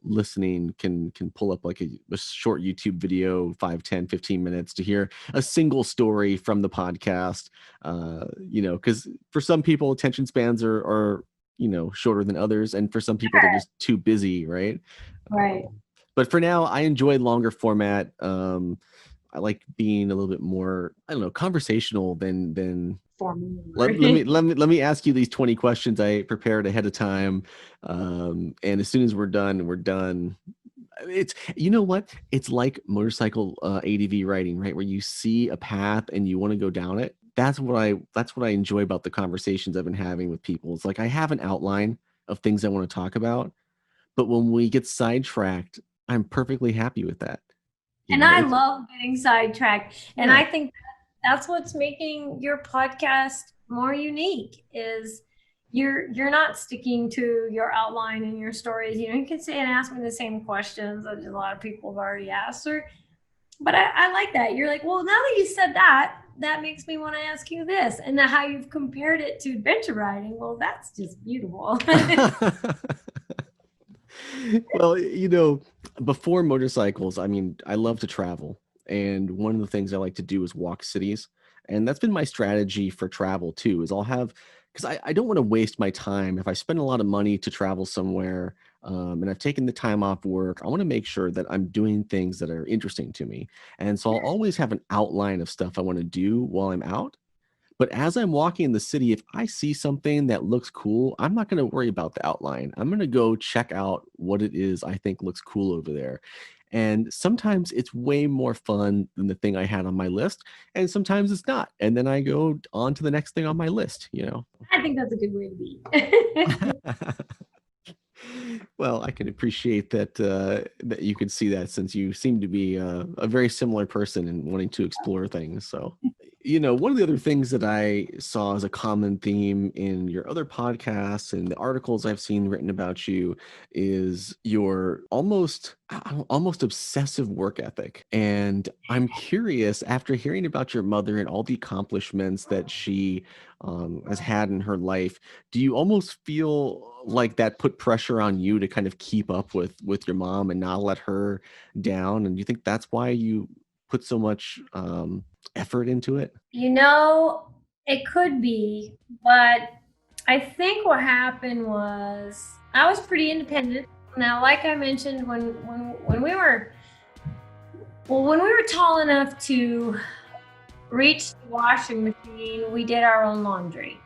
listening can pull up like a short YouTube video, 5, 10, 15 minutes to hear a single story from the podcast. Because for some people, attention spans are shorter than others, and for some people they're just too busy, right? Right. But for now, I enjoy longer format. I like being a little bit more, I don't know, conversational than let me ask you these 20 questions I prepared ahead of time. And as soon as we're done. It's, you know what? It's like motorcycle ADV riding, right? Where you see a path and you want to go down it. That's what I enjoy about the conversations I've been having with people. It's like I have an outline of things I want to talk about, but when we get sidetracked, I'm perfectly happy with that. And I love getting sidetracked. And Yeah. I think that's what's making your podcast more unique is you're not sticking to your outline and your stories. You can say and ask me the same questions that a lot of people have already asked. But I like that. You're like, well, now that you said that, that makes me want to ask you this. And how you've compared it to adventure riding. Well, that's just beautiful. Well, before motorcycles, I mean, I love to travel. And one of the things I like to do is walk cities. And that's been my strategy for travel too, is because I don't want to waste my time. If I spend a lot of money to travel somewhere, and I've taken the time off work, I want to make sure that I'm doing things that are interesting to me. And so I'll always have an outline of stuff I want to do while I'm out. But as I'm walking in the city, if I see something that looks cool, I'm not going to worry about the outline. I'm going to go check out what it is I think looks cool over there. And sometimes it's way more fun than the thing I had on my list, and sometimes it's not. And then I go on to the next thing on my list, I think that's a good way to be. Well, I can appreciate that you can see that, since you seem to be a very similar person and wanting to explore things. So, one of the other things that I saw as a common theme in your other podcasts and the articles I've seen written about you is your almost obsessive work ethic. And I'm curious, after hearing about your mother and all the accomplishments that she has had in her life, do you almost feel like that put pressure on you to kind of keep up with your mom and not let her down? And do you think that's why you put so much effort into it? It could be, but I think what happened was I was pretty independent. Now, like I mentioned, when we were tall enough to reach the washing machine, we did our own laundry.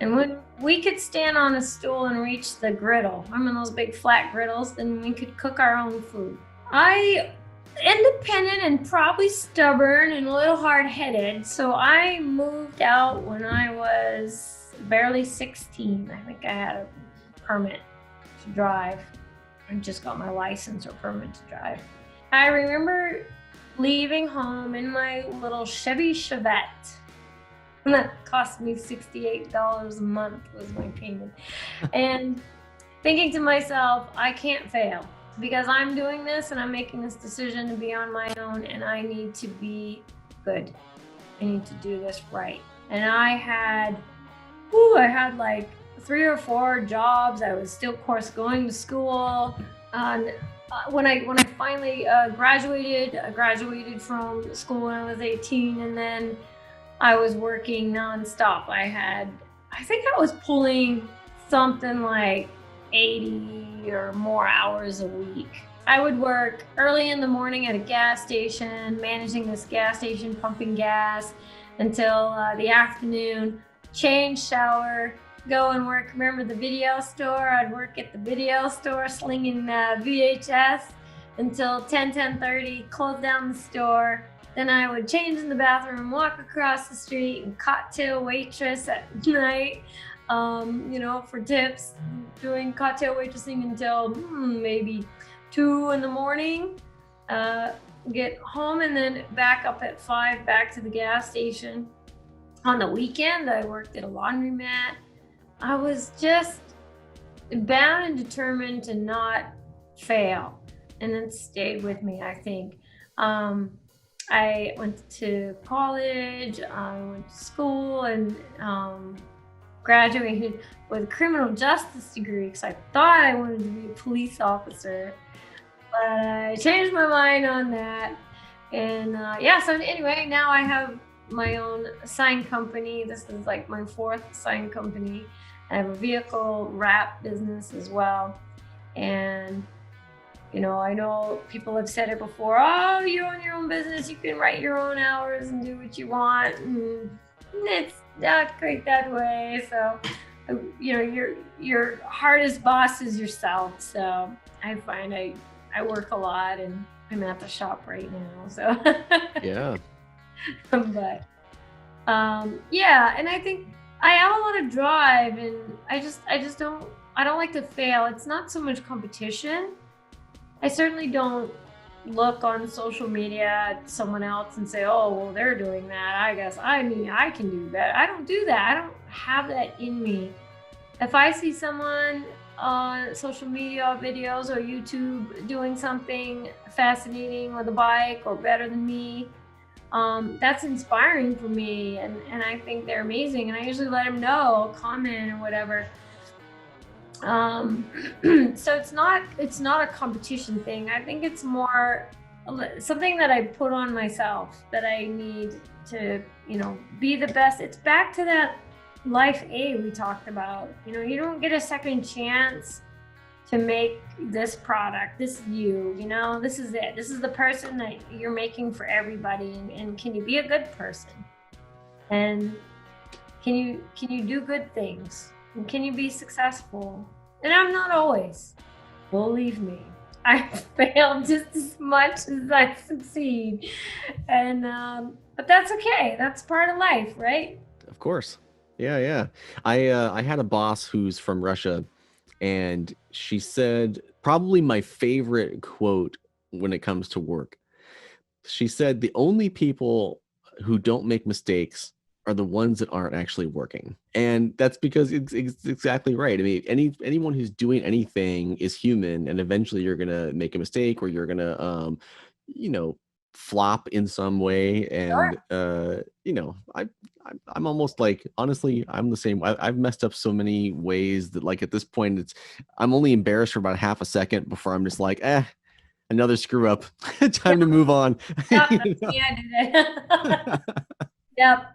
And when we could stand on a stool and reach the griddle, remember those big flat griddles, then we could cook our own food. Independent and probably stubborn and a little hard-headed, so I moved out when I was barely 16. I think I had a permit to drive. I just got my license or permit to drive. I remember leaving home in my little Chevy Chevette. And that cost me $68 a month was my payment. And thinking to myself, I can't fail, because I'm doing this and I'm making this decision to be on my own, and I need to be good. I need to do this right. And I had like 3 or 4 jobs. I was still, of course, going to school. When I finally graduated, I graduated from school when I was 18, and then I was working nonstop. I think I was pulling something like 80 or more hours a week. I would work early in the morning at a gas station, managing this gas station, pumping gas until the afternoon, change, shower, go and work. Remember the video store? I'd work at the video store slinging VHS until 10:30, close down the store. Then I would change in the bathroom, walk across the street, and cocktail waitress at night, for tips, doing cocktail waitressing until maybe 2 in the morning. Get home and then back up at 5, back to the gas station. On the weekend, I worked at a laundromat. I was just bound and determined to not fail, and it stayed with me, I think. I went to college, I went to school, and graduated with a criminal justice degree because I thought I wanted to be a police officer, but I changed my mind on that. And yeah, so anyway, now I have my own sign company. This is like my 4th sign company. I have a vehicle wrap business as well. And you know, I know people have said it before, oh, you own your own business, you can write your own hours and do what you want. And it's not quite that way. So, you know, your hardest boss is yourself. So I find I work a lot, and I'm at the shop right now. So Yeah. but yeah, and I think I have a lot of drive, and I don't like to fail. It's not so much competition. I certainly don't look on social media at someone else and say, oh, well, they're doing that, I guess I can do that. I don't do that. I don't have that in me. If I see someone on social media videos or YouTube doing something fascinating with a bike or better than me, that's inspiring for me, and I think they're amazing, and I usually let them know, comment or whatever. So it's not a competition thing. I think it's more something that I put on myself, that I need to, you know, be the best. It's back to that life A we talked about. You know, you don't get a second chance to make this product. This is you know, this is it. This is the person that you're making for everybody. And can you be a good person? And can you do good things? And can you be successful? And I'm not always. Believe me, I fail just as much as I succeed. And but that's okay. That's part of life, right? Of course. Yeah. I had a boss who's from Russia, and she said probably my favorite quote when it comes to work. She said the only people who don't make mistakes are the ones that aren't actually working. And that's because it's exactly right. I mean, anyone who's doing anything is human, and eventually you're gonna make a mistake, or you're gonna you know, flop in some way. And you know, I'm almost like, honestly, I'm the same. I've messed up so many ways that, like, at this point, I'm only embarrassed for about half a second before I'm just like, another screw up. Time to move on. Yep, that's me. I did it. Yep.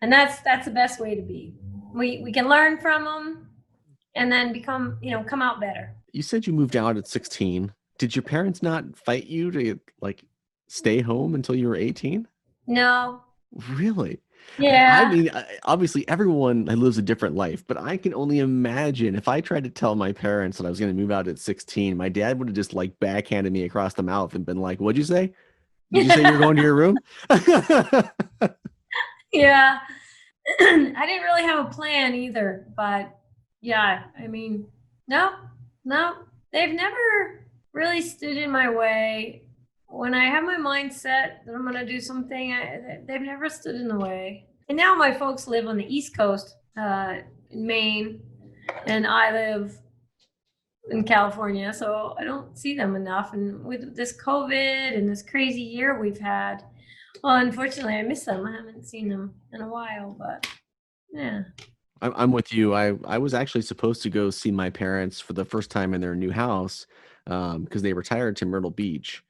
And that's the best way to be. We can learn from them and then become, you know, come out better. You said you moved out at 16. Did your parents not fight you to, like, stay home until you were 18? No. Really? I Yeah. mean, obviously everyone lives a different life, but I can only imagine if I tried to tell my parents that I was going to move out at 16, my dad would have just, like, backhanded me across the mouth and been like, "What'd you say? Did you say you're going to your room?" Yeah. I didn't really have a plan either, but yeah, I mean, no, they've never really stood in my way. When I have my mind set that I'm going to do something, they've never stood in the way. And now my folks live on the East Coast, in Maine, and I live in California, so I don't see them enough. And with this COVID and this crazy year we've had, well, unfortunately, I miss them. I haven't seen them in a while, but yeah. I'm with you. I was actually supposed to go see my parents for the first time in their new house, because they retired to Myrtle Beach.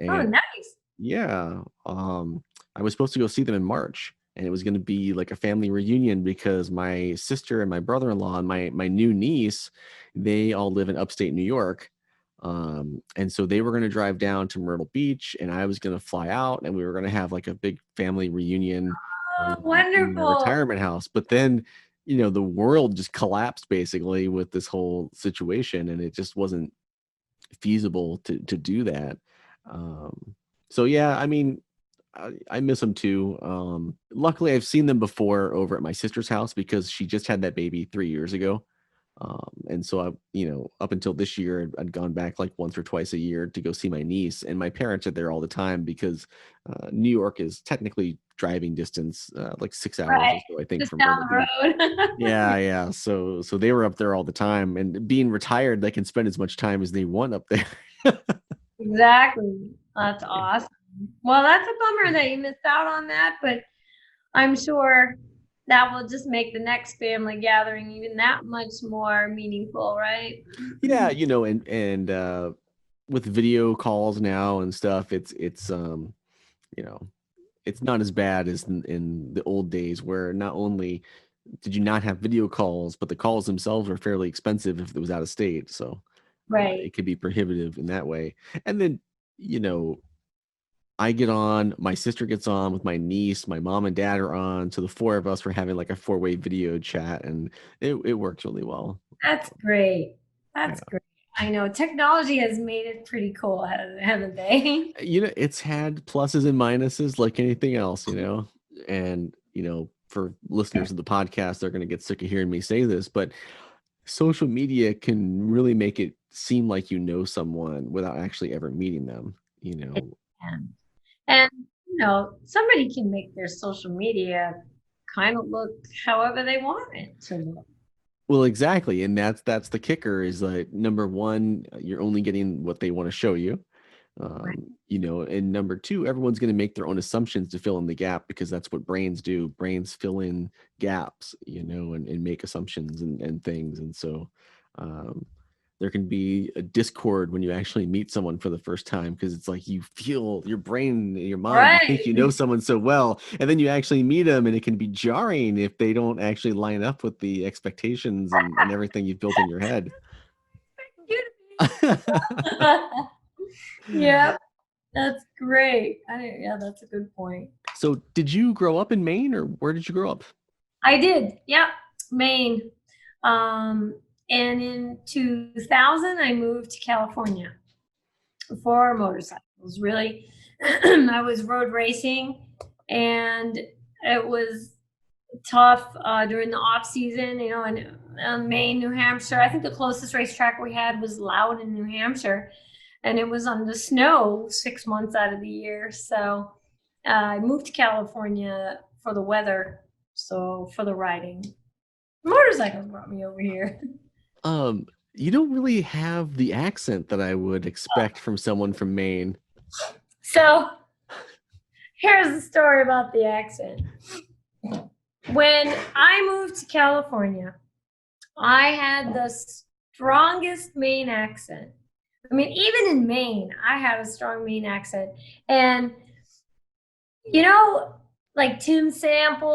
Oh, And nice. yeah, I was supposed to go see them in March, and it was going to be like a family reunion because my sister and my brother-in-law and my new niece, they all live in upstate New York. And so they were going to drive down to Myrtle Beach, and I was going to fly out, and we were going to have like a big family reunion Oh, in their wonderful. retirement house. But then, you know, the world just collapsed basically with this whole situation, and it just wasn't feasible to do that. Um, so yeah, I mean, I miss them too. Luckily, I've seen them before over at my sister's house because she just had that baby 3 years ago. And so I, you know, up until this year, I'd gone back like once or twice a year to go see my niece, and my parents are there all the time because New York is technically driving distance, like 6 hours or Right. so, I think, Just from down Myrtle Beach. the road. Yeah. So they were up there all the time, and being retired, they can spend as much time as they want up there. Exactly. That's awesome. Well, that's a bummer that you missed out on that, but I'm sure that will just make the next family gathering even that much more meaningful, right? Yeah, and with video calls now and stuff, it's you know, it's not as bad as in the old days where not only did you not have video calls, but the calls themselves were fairly expensive if it was out of state. So Right. it could be prohibitive in that way. And then, I get on, my sister gets on with my niece, my mom and dad are on. So the four of us were having like a four-way video chat, and it works really well. That's great. Yeah. That's great. I know technology has made it pretty cool, haven't they? It's had pluses and minuses like anything else, and, for listeners of the podcast, they're going to get sick of hearing me say this, but social media can really make it seem like you know someone without actually ever meeting them, you It know. can. And somebody can make their social media kind of look however they want it to look. Well, exactly, and that's the kicker is like number one, you're only getting what they want to show you. Right. And number two, everyone's going to make their own assumptions to fill in the gap because that's what brains do. Brains fill in gaps, and make assumptions and things. And so um, there can be a discord when you actually meet someone for the first time because it's like you feel your brain, your mind, you think Right. you know someone so well, and then you actually meet them, and it can be jarring if they don't actually line up with the expectations and everything you've built in your head. Yeah, that's great. Yeah, that's a good point. So, did you grow up in Maine, or where did you grow up? I did. Yep. Maine. And in 2000, I moved to California for motorcycles. Really, I was road racing, and it was tough during the off season. In Maine, New Hampshire. I think the closest racetrack we had was Layton, New Hampshire, and it was on the snow 6 months out of the year. So I moved to California for the weather, so for the riding. Motorcycles brought me over here. You don't really have the accent that I would expect from someone from Maine. So here's the story about the accent. When I moved to California, I had the strongest Maine accent. I mean, even in Maine, I had a strong Maine accent. And, like Tim Sample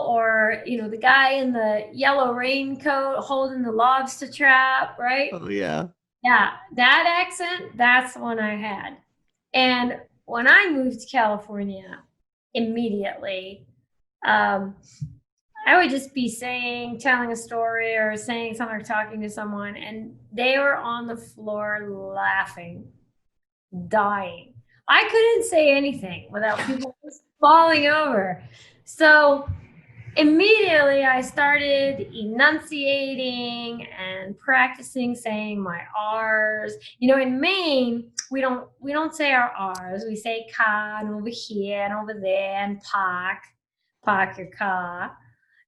or, the guy in the yellow raincoat holding the lobster trap, right? Oh, yeah. Yeah, that accent, that's the one I had. And when I moved to California, immediately, I would just be telling a story or saying something or talking to someone, and they were on the floor laughing, dying. I couldn't say anything without people just falling over. So immediately I started enunciating and practicing saying my R's. In Maine, we don't say our R's. We say car and over here and over there and park your car.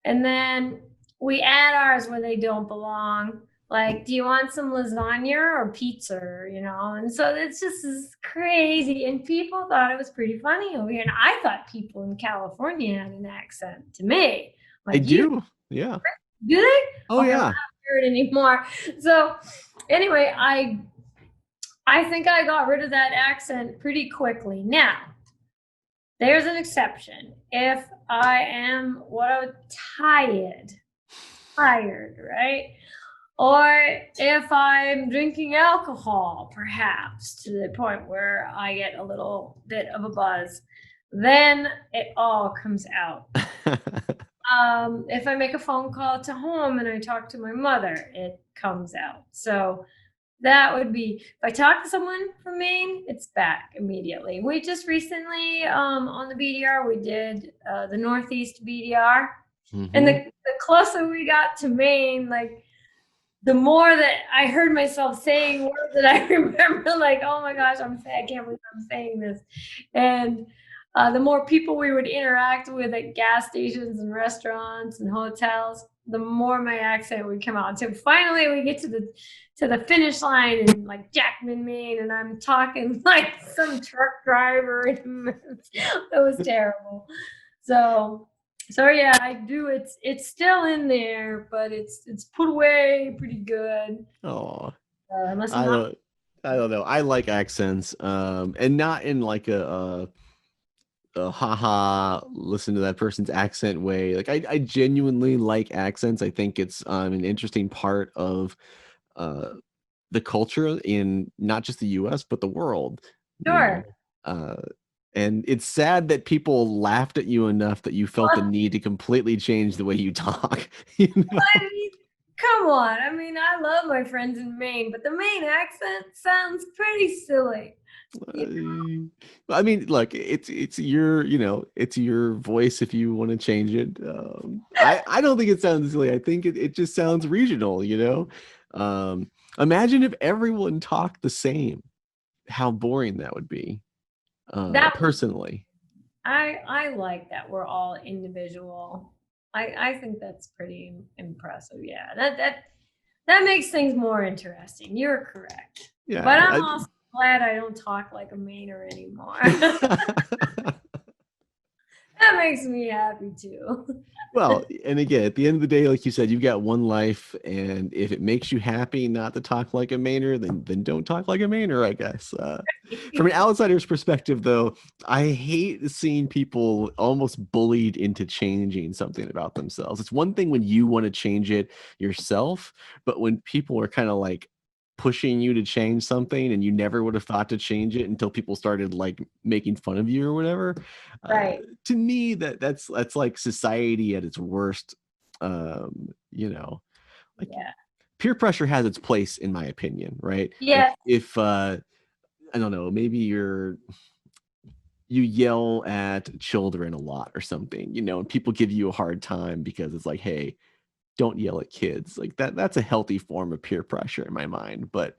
And then we add ours where they don't belong. Like, do you want some lasagna or pizza? And so it's just this crazy. And people thought it was pretty funny over here. And I thought people in California had an accent to me. They do. Yeah. Do they? Oh, okay, yeah. I don't hear it anymore. So anyway, I think I got rid of that accent pretty quickly. Now, there's an exception. If I am tired, right? Or if I'm drinking alcohol, perhaps to the point where I get a little bit of a buzz, then it all comes out. If I make a phone call to home and I talk to my mother, it comes out. So that would be, if I talk to someone from Maine, it's back immediately. We just recently, on the BDR, we did the Northeast BDR. Mm-hmm. And the closer we got to Maine, like, the more that I heard myself saying words that I remember, like, oh my gosh, I can't believe I'm saying this. And the more people we would interact with at gas stations and restaurants and hotels, the more my accent would come out. So finally we get to the finish line in like Jackman, Maine, and I'm talking like some truck driver. It was terrible. So yeah, I do. It's still in there, but it's put away pretty good. Oh, Unless I'm I not. don't, I don't know. I like accents, and not in like a haha, listen to that person's accent way. Like I genuinely like accents. I think it's an interesting part of uh the culture in not just the US but the world, you Sure. know. And it's sad that people laughed at you enough that you felt the Well, need to completely change the way you talk, you I know. mean, come on. I mean, I love my friends in Maine, but the Maine accent sounds pretty silly. Yeah. I mean, look, it's your, it's your voice if you want to change it. I don't think it sounds silly. I think it just sounds regional, you know. Imagine if everyone talked the same, how boring that would be. That Personally. I like that we're all individual. I think that's pretty impressive. Yeah, that makes things more interesting. You're correct. But Yeah. I'm also glad I don't talk like a Mainer anymore. That makes me happy too. Well, and again, at the end of the day, like you said, you've got one life, and if it makes you happy not to talk like a Mainer, then don't talk like a Mainer, I guess. From an outsider's perspective, though, I hate seeing people almost bullied into changing something about themselves. It's one thing when you want to change it yourself, but when people are kind of like pushing you to change something and you never would have thought to change it until people started like making fun of you or whatever. uh, Right. to me, that's like society at its worst. You know, like Yeah. peer pressure has its place in my opinion, right? Like Yeah. if I don't know, maybe you yell at children a lot or something, and people give you a hard time because it's like, hey, don't yell at kids. Like that's a healthy form of peer pressure in my mind. But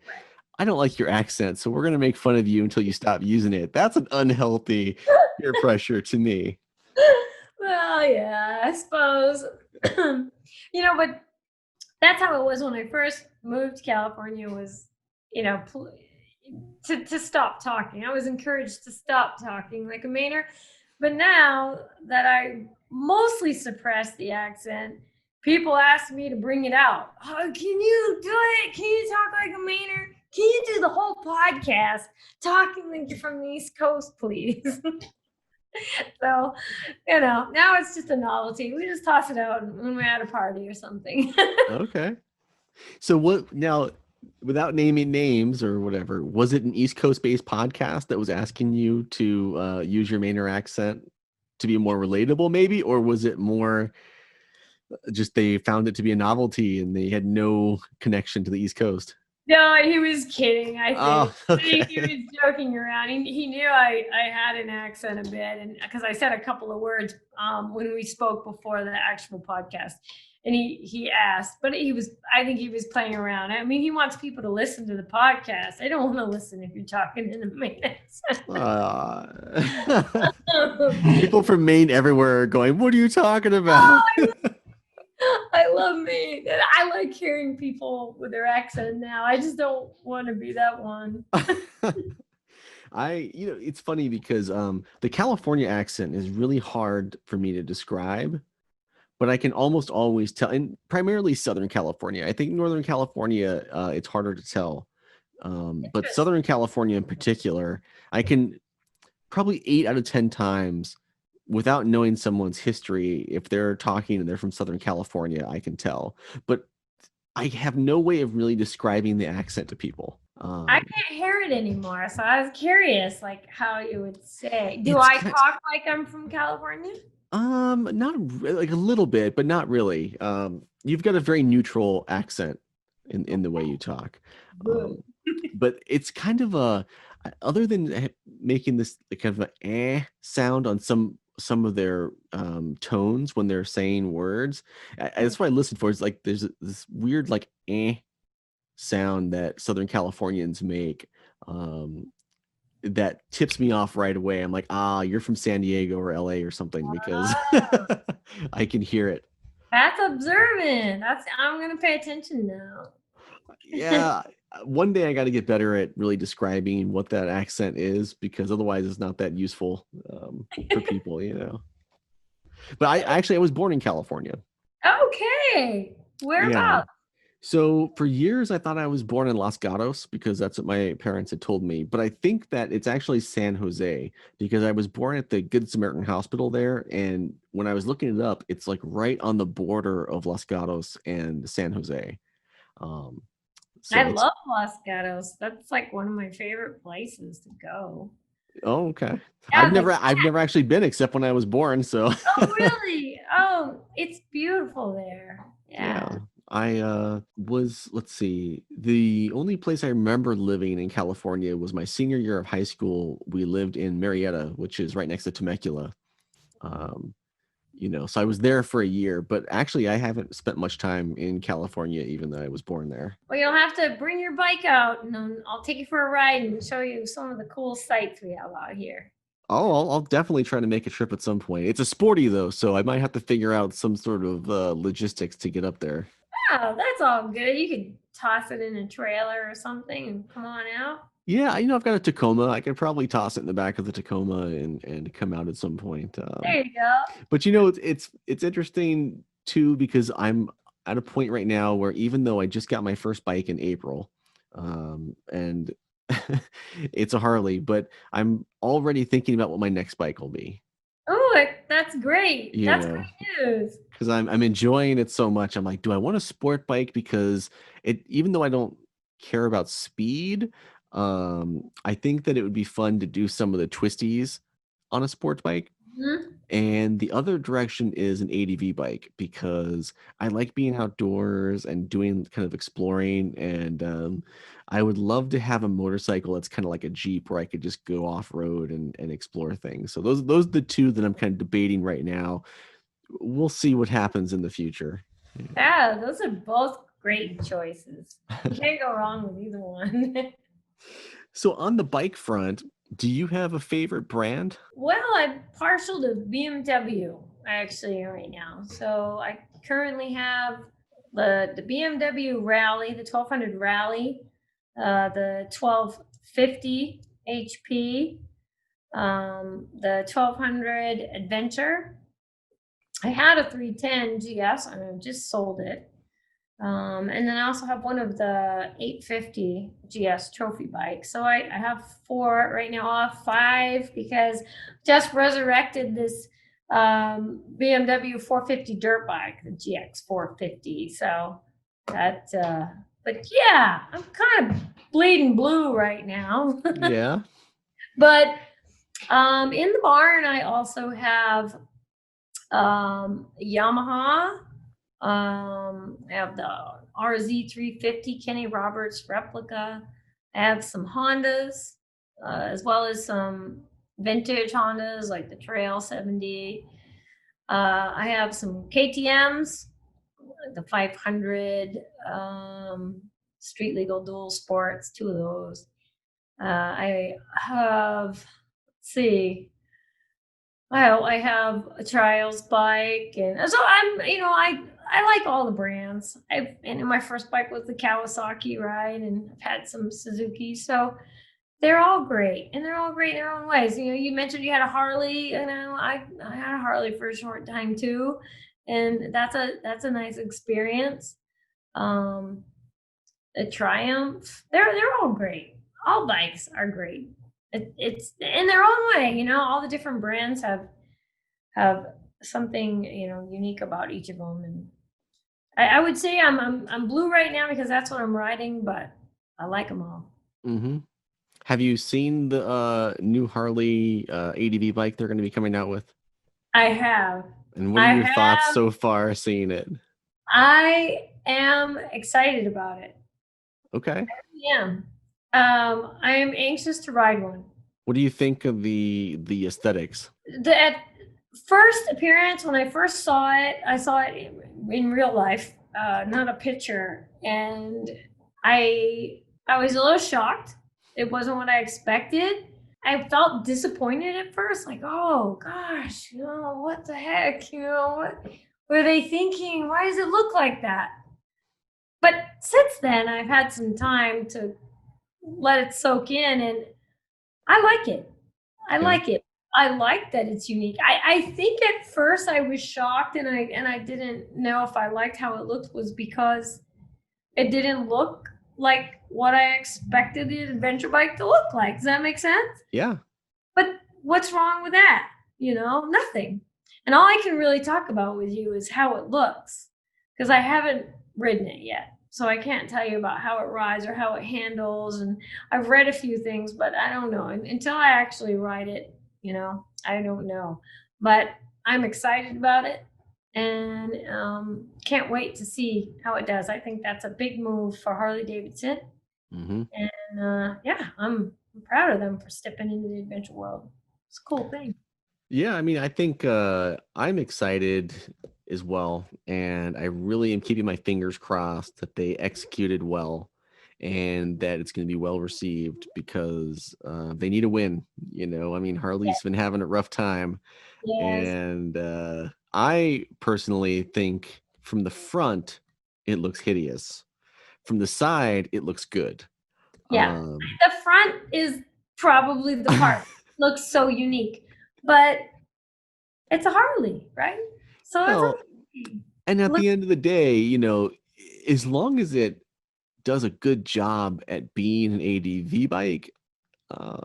I don't like your accent, so we're gonna make fun of you until you stop using it. That's an unhealthy peer pressure to me. Well, yeah, I suppose. But that's how it was when I first moved to California. Was you know to stop talking. I was encouraged to stop talking like a Mainer, but now that I mostly suppress the accent, people ask me to bring it out. Oh, can you do it? Can you talk like a Mainer? Can you do the whole podcast talking like you're from the East Coast, please? So, now it's just a novelty. We just toss it out when we're at a party or something. Okay. So what now, without naming names or whatever, was it an East Coast based podcast that was asking you to use your Mainer accent to be more relatable, maybe? Or was it more just they found it to be a novelty and they had no connection to the East Coast? No, he was kidding, I think. Oh, He was okay. joking around. He knew I had an accent a bit, and because I said a couple of words when we spoke before the actual podcast, and he asked, but I think he was playing around. I mean, he wants people to listen to the podcast. I don't want to listen if you're talking in a minute. People from Maine everywhere are going, what are you talking about? Oh, I love me. I like hearing people with their accent now. I just don't want to be that one. It's funny because the California accent is really hard for me to describe, but I can almost always tell, and primarily Southern California. I think Northern California, it's harder to tell. But Southern California in particular, I can probably 8 out of 10 times without knowing someone's history, if they're talking and they're from Southern California, I can tell. But I have no way of really describing the accent to people. I can't hear it anymore, so I was curious, like how you would say. Do It's I kind talk like I'm from California? not like a little bit, but not really. You've got a very neutral accent in the way you talk. Good. But it's kind of other than making this kind of an sound on some of their tones when they're saying words. That's what I listen for. It's like there's this weird like sound that Southern Californians make. Um, that tips me off right away. I'm like, you're from San Diego or LA or something because Wow. I can hear it. That's observant. I'm gonna pay attention now. Yeah, one day I got to get better at really describing what that accent is because otherwise it's not that useful for people, you know. But I was born in California. Okay. Yeah. Whereabouts? So for years I thought I was born in Los Gatos because that's what my parents had told me. But I think that it's actually San Jose because I was born at the Good Samaritan Hospital there. And when I was looking it up, it's like right on the border of Los Gatos and San Jose. Um, I so it's love Los Gatos. That's like one of my favorite places to go. Oh, okay. Yeah, the I've never actually been except when I was born, so Oh, really? Oh, it's beautiful there. yeah. Yeah. I was let's see. The only place I remember living in California was my senior year of high school. We lived in Marietta, which is right next to Temecula. Um, so I was there for a year, but actually I haven't spent much time in California even though I was born there. Well, you'll have to bring your bike out and I'll take you for a ride and show you some of the cool sights we have out here. Oh, I'll definitely try to make a trip at some point. It's a sporty though, so I might have to figure out some sort of logistics to get up there. Oh, that's all good. You could toss it in a trailer or something and come on out. Yeah, I've got a Tacoma. I could probably toss it in the back of the Tacoma and come out at some point. There you go. But it's interesting too because I'm at a point right now where even though I just got my first bike in April, and it's a Harley, but I'm already thinking about what my next bike will be. Oh, that's great. You That's know, great news. because I'm enjoying it so much. I'm like, do I want a sport bike? Because even though I don't care about speed, I think that it would be fun to do some of the twisties on a sports bike. Mhm. And the other direction is an ADV bike because I like being outdoors and doing kind of exploring. And I would love to have a motorcycle that's kind of like a Jeep where I could just go off road and explore things. So those are the two that I'm kind of debating right now. We'll see what happens in the future. Yeah, those are both great choices. You can't go wrong with either one. So on the bike front, do you have a favorite brand? Well, I'm partial to BMW actually right now. So I currently have the BMW Rally, the 1200 Rally, the 1250 HP, the 1200 Adventure. I had a 310 GS and I just sold it. And then I also have one of the 850 GS trophy bikes. So I have four right now, off five because just resurrected this BMW 450 dirt bike, the GX 450. So that, but yeah, I'm kind of bleeding blue right now. Yeah. But in the barn, I also have Yamaha. I have the RZ350 Kenny Roberts replica. I have some Hondas, as well as some vintage Hondas like the Trail 70. I have some KTM's, the 500 Street Legal Dual Sports, two of those. I have, let's see, I have a trials bike, and so I like all the brands. And my first bike was the Kawasaki, right? And I've had some Suzuki, so they're all great, and they're all great in their own ways. You mentioned you had a Harley. I had a Harley for a short time too, and that's a nice experience. Um, a Triumph, they're all great. All bikes are great. It's in their own way. All the different brands have something unique about each of them, and I would say I'm blue right now because that's what I'm riding, but I like them all. Mm-hmm. Have you seen the new Harley ADV bike they're going to be coming out with? I have. And what are I your thoughts have. so far seeing it? I am excited about it. Okay. Yeah. I am anxious to ride one. What do you think of the aesthetics? At first appearance, when I first saw it, I saw it in real life, not a picture, and I was a little shocked. It wasn't what I expected. I felt disappointed at first, like, oh gosh, what the heck, what were they thinking? Why does it look like that? But since then, I've had some time to let it soak in, and I like it. I Yeah. like it. I like that it's unique. I think at first I was shocked, and I didn't know if I liked how it looked, was because it didn't look like what I expected the adventure bike to look like. Does that make sense? Yeah. But what's wrong with that? Nothing. And all I can really talk about with you is how it looks, because I haven't ridden it yet. So I can't tell you about how it rides or how it handles. And I've read a few things, but I don't know. Until I actually ride it, I don't know. But I'm excited about it, and can't wait to see how it does. I think that's a big move for Harley-Davidson. Mm-hmm. And yeah, I'm proud of them for stepping into the adventure world. It's a cool thing. Yeah, I mean, I think I'm excited as well, and I really am keeping my fingers crossed that they executed well and that it's going to be well received, because they need a win. I mean, Harley's been having a rough time, Yes. and I personally think from the front it looks hideous. From the side, it looks good. Yeah. The front is probably the part that looks so unique, but it's a Harley, right? So it's Well, okay. and at Look, the end of the day, as long as it does a good job at being an ADV bike, uh,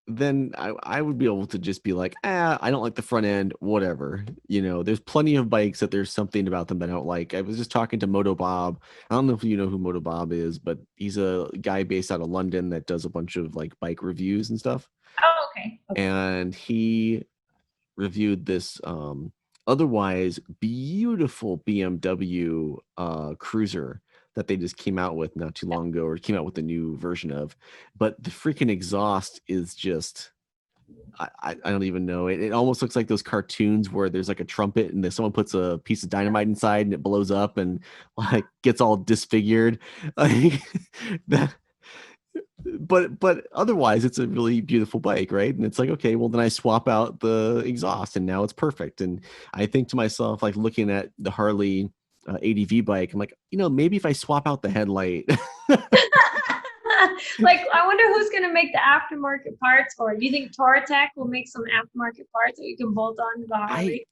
then I would be able to just be like, I don't like the front end, whatever. There's plenty of bikes that there's something about them that I don't like. I was just talking to Moto Bob. I don't know if you know who Moto Bob is, but he's a guy based out of London that does a bunch of like bike reviews and stuff. oh, okay. Okay. And he reviewed this otherwise beautiful BMW cruiser that they just came out with not too long ago, or came out with a new version of. But the freaking exhaust is just, I don't even know. It almost looks like those cartoons where there's like a trumpet and then someone puts a piece of dynamite inside and it blows up and like gets all disfigured. Like that. But otherwise it's a really beautiful bike, right? And it's like, okay, well then I swap out the exhaust and now it's perfect. And I think to myself, like looking at the Harley ADV bike, I'm like, maybe if I swap out the headlight. Like, I wonder who's going to make the aftermarket parts for it. Do you think Toratech will make some aftermarket parts that you can bolt onto the I Harley?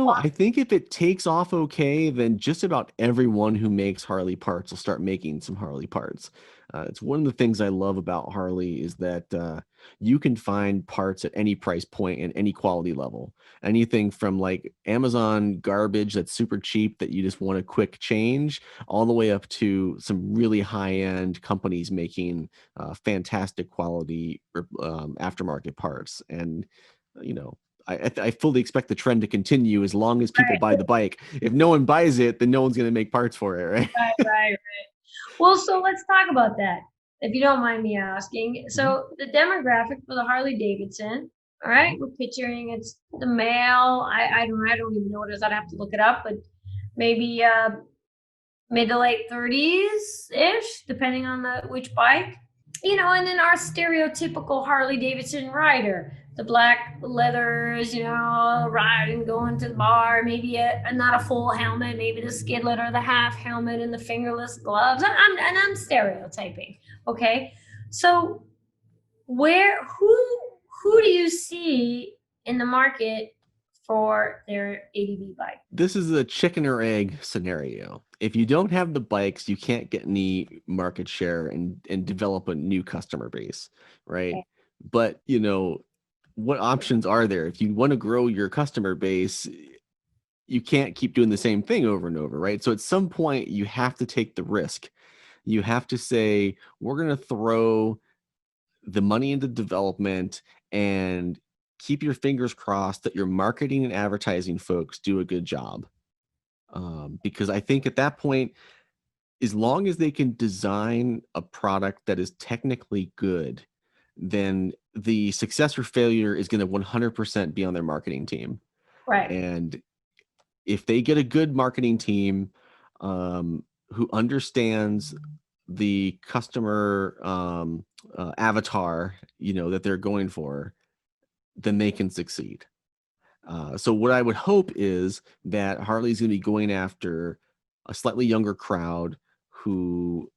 I think if it takes off okay, then just about everyone who makes Harley parts will start making some Harley parts. It's one of the things I love about Harley is that you can find parts at any price point and any quality level. Anything from like Amazon garbage that's super cheap that you just want a quick change, all the way up to some really high-end companies making fantastic quality aftermarket parts. And you know, I fully expect the trend to continue as long as people buy Right, the bike. If no one buys it, then no one's going to make parts for it, right? right. Well, so let's talk about that, if you don't mind me asking. Mhm, So the demographic for the Harley Davidson, all mhm. right, we're picturing it's the male. I don't even know what it is. I'd have to look it up, but maybe mid to late 30s ish, depending on which bike. And then our stereotypical Harley Davidson rider, the black leathers, riding, going to the bar, maybe not a full helmet, maybe the skidlet or the half helmet and the fingerless gloves. And I'm stereotyping, okay? So who do you see in the market for their ADV bike? This is a chicken or egg scenario. If you don't have the bikes, you can't get any market share and develop a new customer base, right? But, what options are there? If you want to grow your customer base, you can't keep doing the same thing over and over, right? So at some point, you have to take the risk. You have to say, we're going to throw the money into development and keep your fingers crossed that your marketing and advertising folks do a good job. Because I think at that point, as long as they can design a product that is technically good, then the success or failure is going to 100% be on their marketing team. Right. And if they get a good marketing team who understands the customer avatar, that they're going for, then they can succeed. So what I would hope is that Harley's going to be going after a slightly younger crowd who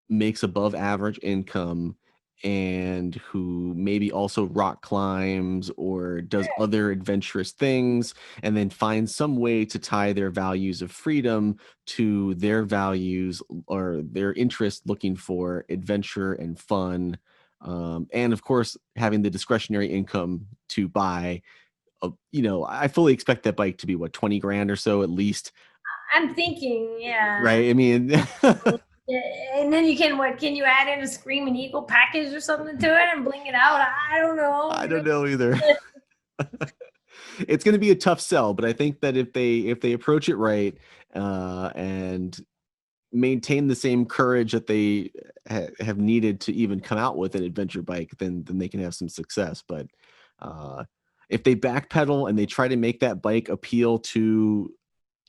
makes above average income and who maybe also rock climbs or does other adventurous things, and then finds some way to tie their values of freedom to their values or their interest looking for adventure and fun. And of course, having the discretionary income to buy I fully expect that bike to be what, 20 grand or so at least. I'm thinking, yeah. Right. I mean, and then can you add in a Screaming Eagle package or something to it and bling it out? I don't know. I don't know either. It's going to be a tough sell, but I think that if they approach it right, and maintain the same courage that they have needed to even come out with an adventure bike, then they can have some success. But if they backpedal and they try to make that bike appeal to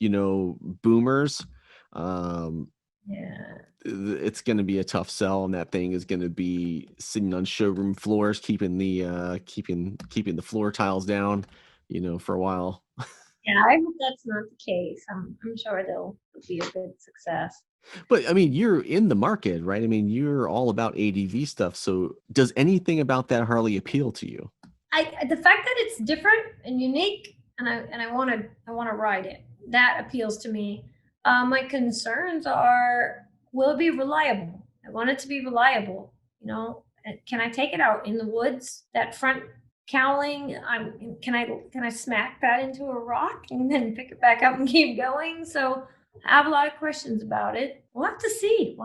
boomers, Yeah. it's going to be a tough sell, and that thing is going to be sitting on showroom floors, keeping the floor tiles down, for a while. Yeah, I hope that's not the case. I'm sure they'll be a good success. But I mean, you're in the market, right? I mean, you're all about ADV stuff. So does anything about that Harley appeal to you? The fact that it's different and unique, and I want to ride it, that appeals to me. My concerns are, will it be reliable? I want it to be reliable. Can I take it out in the woods? That front cowling, can I smack that into a rock and then pick it back up and keep going? So I have a lot of questions about it. We'll have to see.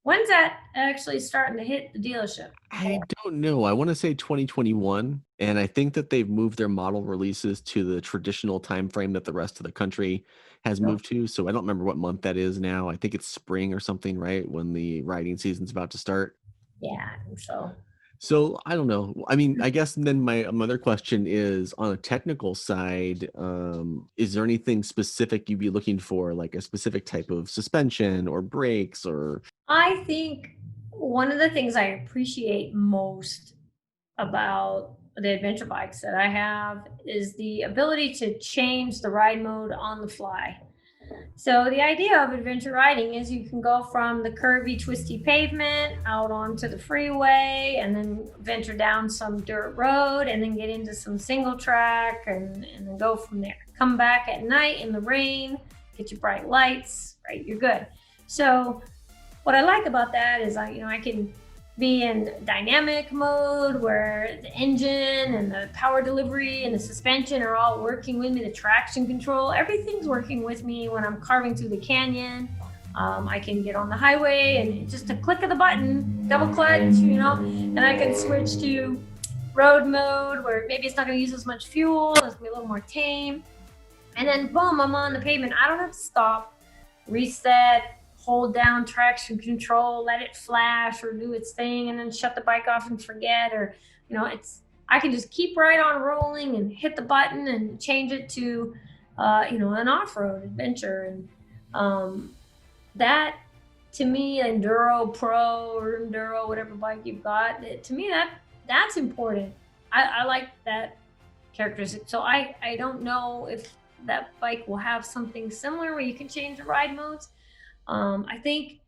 When's that actually starting to hit the dealership? I don't know. I want to say 2021, and I think that they've moved their model releases to the traditional time frame that the rest of the country has moved to. So I don't remember what month that is now. I think it's spring or something, right? When the riding season's about to start. Yeah, I think so. So I don't know. I mean, I guess then my other question is, on a technical side, is there anything specific you'd be looking for, like a specific type of suspension or brakes or? I think one of the things I appreciate most about the adventure bikes that I have is the ability to change the ride mode on the fly. So the idea of adventure riding is you can go from the curvy, twisty pavement out onto the freeway and then venture down some dirt road and then get into some single track and then go from there. Come back at night in the rain, get your bright lights, right? You're good. So what I like about that is I can be in dynamic mode where the engine and the power delivery and the suspension are all working with me, the traction control, everything's working with me when I'm carving through the canyon. I can get on the highway and just a click of the button, double clutch, and I can switch to road mode where maybe it's not going to use as much fuel, it's going to be a little more tame. And then boom, I'm on the pavement. I don't have to stop, reset, hold down traction control, let it flash or do its thing, and then shut the bike off and forget. Or, I can just keep right on rolling and hit the button and change it to, an off-road adventure. And that, to me, Enduro Pro or Enduro, whatever bike you've got, to me, that's important. I like that characteristic. So I don't know if that bike will have something similar where you can change the ride modes. I think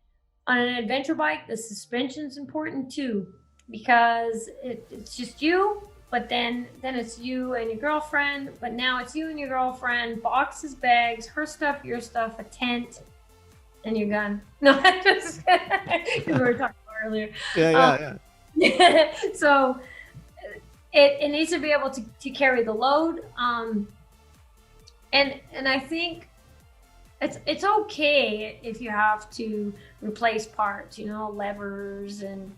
on an adventure bike, the suspension's important too, because it's just you, but then it's you and your girlfriend, but now it's you and your girlfriend, boxes, bags, her stuff, your stuff, a tent, and you're gone. No, just we were talking about earlier. Yeah. So it needs to be able to carry the load. And I think it's okay if you have to replace parts, levers and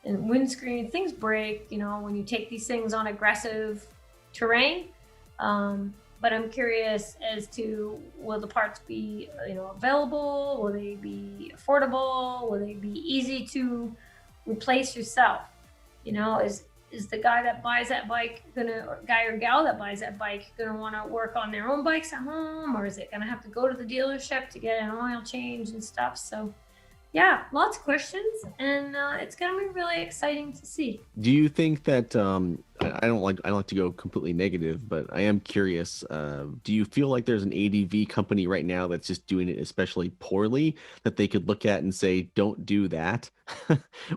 windscreen, things break, when you take these things on aggressive terrain. But I'm curious as to, will the parts be, available? Will they be affordable? Will they be easy to replace yourself? Is the guy that buys that bike or guy or gal that buys that bike gonna want to work on their own bikes at home, or is it gonna have to go to the dealership to get an oil change and stuff? So yeah, lots of questions, and it's gonna be really exciting to see. Do you think that I don't like to go completely negative, but I am curious. Do you feel like there's an ADV company right now that's just doing it especially poorly that they could look at and say, "Don't do that,"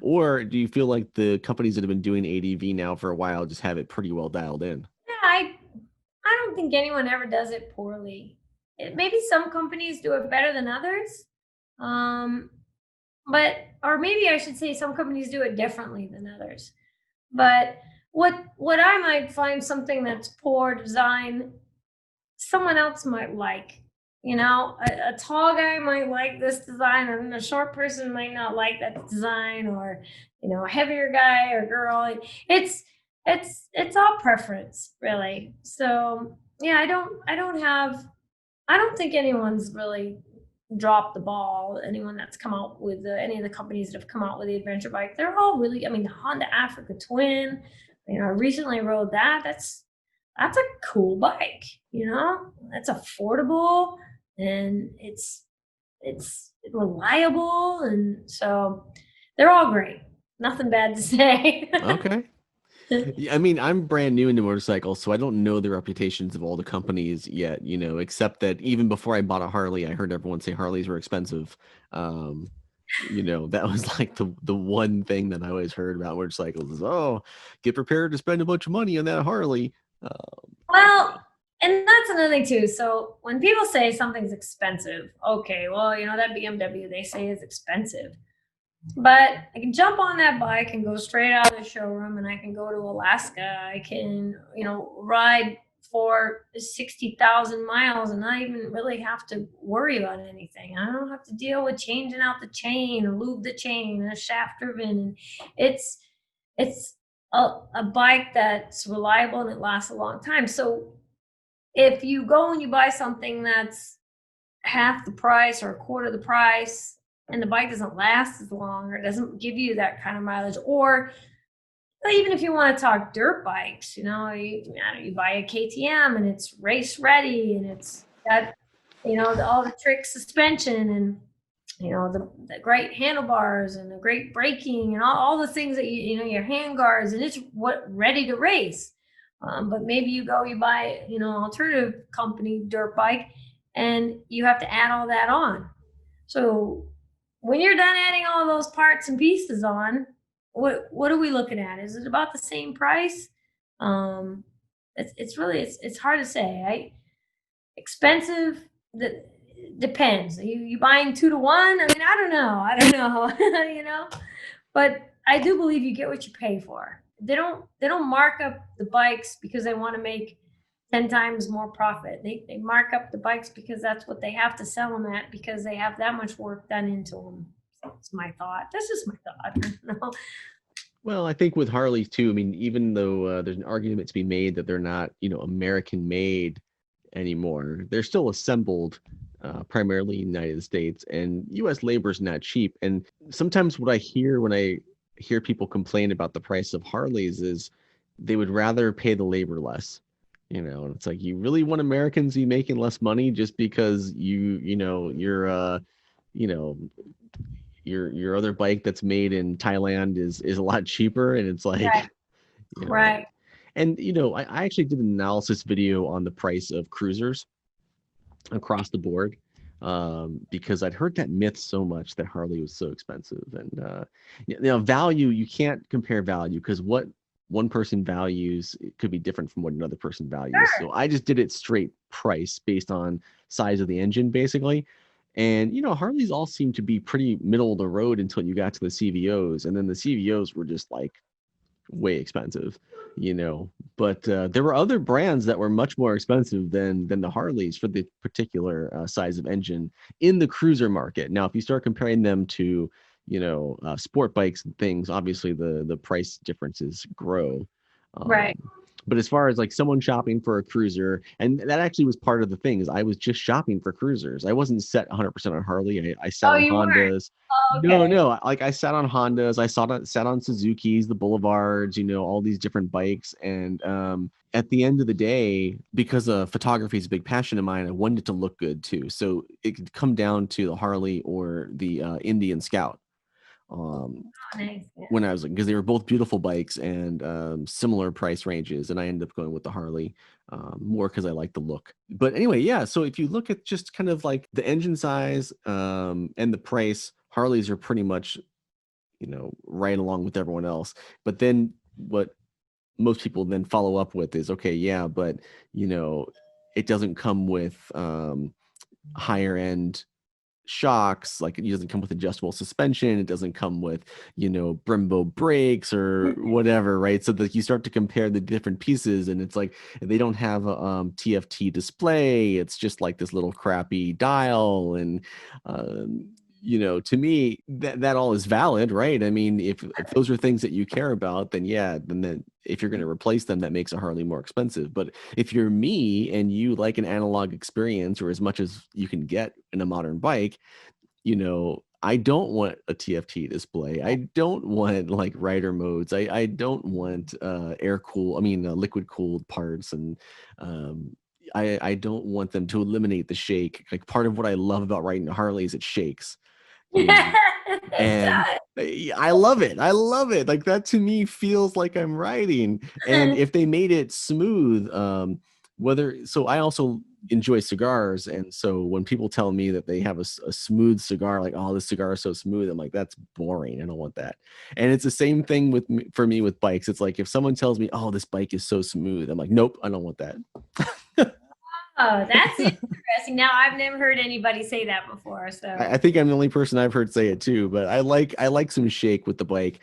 or do you feel like the companies that have been doing ADV now for a while just have it pretty well dialed in? Yeah, I don't think anyone ever does it poorly. Maybe some companies do it better than others, um, but or maybe I should say some companies do it differently than others. But what I might find something that's poor design, someone else might like. You know, a tall guy might like this design, and a short person might not like that design, or a heavier guy or girl. It's it's all preference, really. So yeah, I don't think anyone's really dropped the ball. Anyone that's come out with any of the companies that have come out with the adventure bike, they're all really. I mean, the Honda Africa Twin. I recently rode that. That's a cool bike. That's affordable, and it's reliable, and so they're all great. Nothing bad to say. Okay. Yeah, I mean, I'm brand new into motorcycles, so I don't know the reputations of all the companies yet, except that even before I bought a Harley, I heard everyone say Harleys were expensive. Um, that was like the one thing that I always heard about motorcycles is, oh, get prepared to spend a bunch of money on that Harley. Well, and that's another thing too. So when people say something's expensive, okay, well, that BMW they say is expensive. But I can jump on that bike and go straight out of the showroom, and I can go to Alaska. I can, ride for 60,000 miles and not even really have to worry about anything. I don't have to deal with changing out the chain or lube the chain and a shaft driven. And it's it's a bike that's reliable and it lasts a long time. So if you go and you buy something that's half the price or a quarter the price, and the bike doesn't last as long, or it doesn't give you that kind of mileage, or even if you want to talk dirt bikes, you buy a KTM and it's race ready, and it's got all the trick suspension, and the great handlebars and the great braking and all the things that your hand guards, and it's ready to race. But maybe you buy alternative company dirt bike, and you have to add all that on. So when you're done adding all those parts and pieces on, what are we looking at? Is it about the same price? Um, it's really it's hard to say. Expensive. That depends. You buying 2 to 1? I mean, I don't know. But I do believe you get what you pay for. They don't mark up the bikes because they want to make 10 times more profit. They mark up the bikes because that's what they have to sell them at, because they have that much work done into them. That's my thought. That's just my thought. Well, I think with Harleys too, I mean, even though there's an argument to be made that they're not, American made anymore, they're still assembled primarily in the United States, and U.S. labor is not cheap. And sometimes what I hear when I hear people complain about the price of Harleys is they would rather pay the labor less. And it's like, you really want Americans to be making less money just because you know, your other bike that's made in Thailand is a lot cheaper, and it's like, Right. you know, Right. and I actually did an analysis video on the price of cruisers across the board, because I'd heard that myth so much that Harley was so expensive, and value, you can't compare value because what one person values, it could be different from what another person values. Sure. So I just did it straight price based on size of the engine, basically. And Harleys all seem to be pretty middle of the road until you got to the CVOs, and then the CVOs were just like way expensive, But there were other brands that were much more expensive than the Harleys for the particular size of engine in the cruiser market. Now, if you start comparing them to sport bikes and things, obviously the price differences grow. Right. Um, But as far as like someone shopping for a cruiser, and that actually was part of the thing, is I was just shopping for cruisers. I wasn't set 100% on Harley. I sat Oh, on you weren't? Hondas. Oh, No, okay. no. Like I sat on Hondas. I sat on Suzuki's, the Boulevards, all these different bikes. And at the end of the day, because photography is a big passion of mine, I wanted it to look good too. So it could come down to the Harley or the Indian Scout. Um, Oh, nice. Yeah. when I was like, because they were both beautiful bikes and similar price ranges, and I ended up going with the Harley more because I like the look. But anyway, yeah. So if you look at just kind of like the engine size and the price, Harleys are pretty much right along with everyone else. But then what most people then follow up with is, okay, yeah, but it doesn't come with higher end shocks. Like, it doesn't come with adjustable suspension, it doesn't come with Brembo brakes or whatever, right? So that you start to compare the different pieces, and it's like they don't have a TFT display. It's just like this little crappy dial. And to me, that all is valid, right? I mean, if those are things that you care about, then yeah, then if you're going to replace them, that makes a Harley more expensive. But if you're me and you like an analog experience, or as much as you can get in a modern bike, I don't want a TFT display. I don't want like rider modes. I don't want liquid cooled parts. And I don't want them to eliminate the shake. Like, part of what I love about riding a Harley is it shakes. It And does. I love it. I love it. Like, that to me feels like I'm riding. And if they made it smooth, I also enjoy cigars. And so when people tell me that they have a smooth cigar, like, oh, this cigar is so smooth, I'm like, that's boring. I don't want that. And it's the same thing for me with bikes. It's like, if someone tells me, oh, this bike is so smooth, I'm like, nope, I don't want that. Oh, that's interesting. Now, I've never heard anybody say that before. So, I think I'm the only person I've heard say it too, but I like some shake with the bike.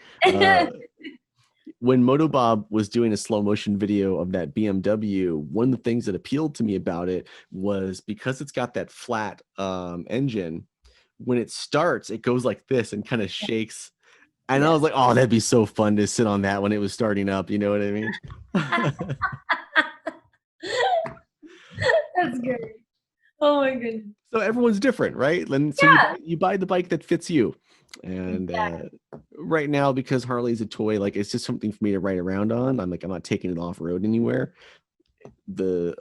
When Motobob was doing a slow motion video of that BMW, one of the things that appealed to me about it was because it's got that flat engine. When it starts, it goes like this and kind of shakes. And I was like, oh, that'd be so fun to sit on that when it was starting up. You know what I mean? that's good. Oh my goodness. So everyone's different, right? And so Yeah. you buy the bike that fits you. And right now, because Harley's a toy, like, it's just something for me to ride around on. I'm not taking it off road anywhere. The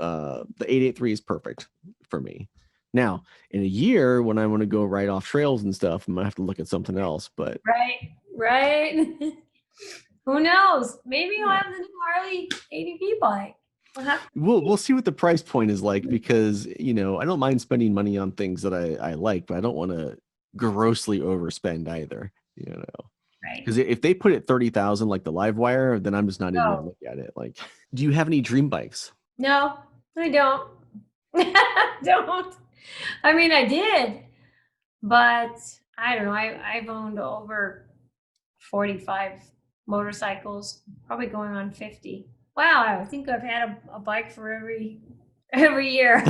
883 is perfect for me. Now, in a year, when I want to go ride off trails and stuff, I'm gonna have to look at something else. But right. Who knows? Maybe you'll have the new Harley ADV bike. we'll see what the price point is like, because I don't mind spending money on things that I like, but I don't want to grossly overspend either. Right. Because if they put it 30,000 like the live wire, then I'm just not even gonna look at it. Like, do you have any dream bikes? No, I don't. Don't. I mean, I did, but I don't know. I've owned over 45 motorcycles, probably going on 50. Wow, I think I've had a bike for every year.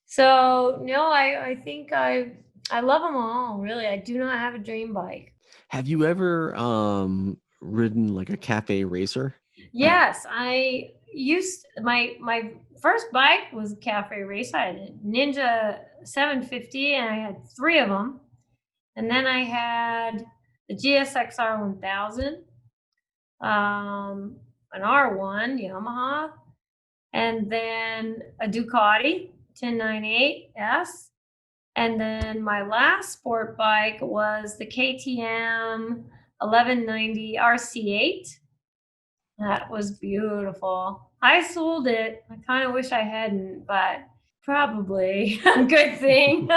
So no, I think I love them all. Really, I do not have a dream bike. Have you ever ridden like a cafe racer? Yes, I used my first bike was a cafe race. I had a Ninja 750, and I had 3 of them. And then I had the GSXR 1000, an R1 Yamaha, and then a Ducati 1098S. And then my last sport bike was the KTM 1190 RC8. That was beautiful. I sold it. I kind of wish I hadn't, but probably a good thing.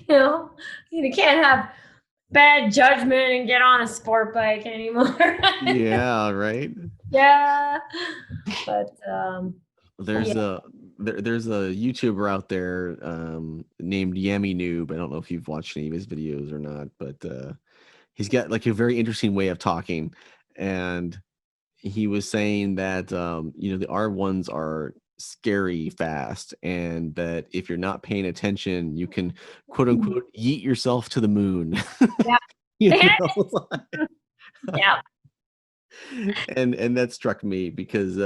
You can't have bad judgment and get on a sport bike anymore. Yeah, right. Yeah, but There's a YouTuber out there named Yami Noob. I don't know if you've watched any of his videos or not, but he's got like a very interesting way of talking. And he was saying that the R1s are scary fast, and that if you're not paying attention, you can quote unquote yeet yourself to the moon. yeah, You know? yeah. And that struck me because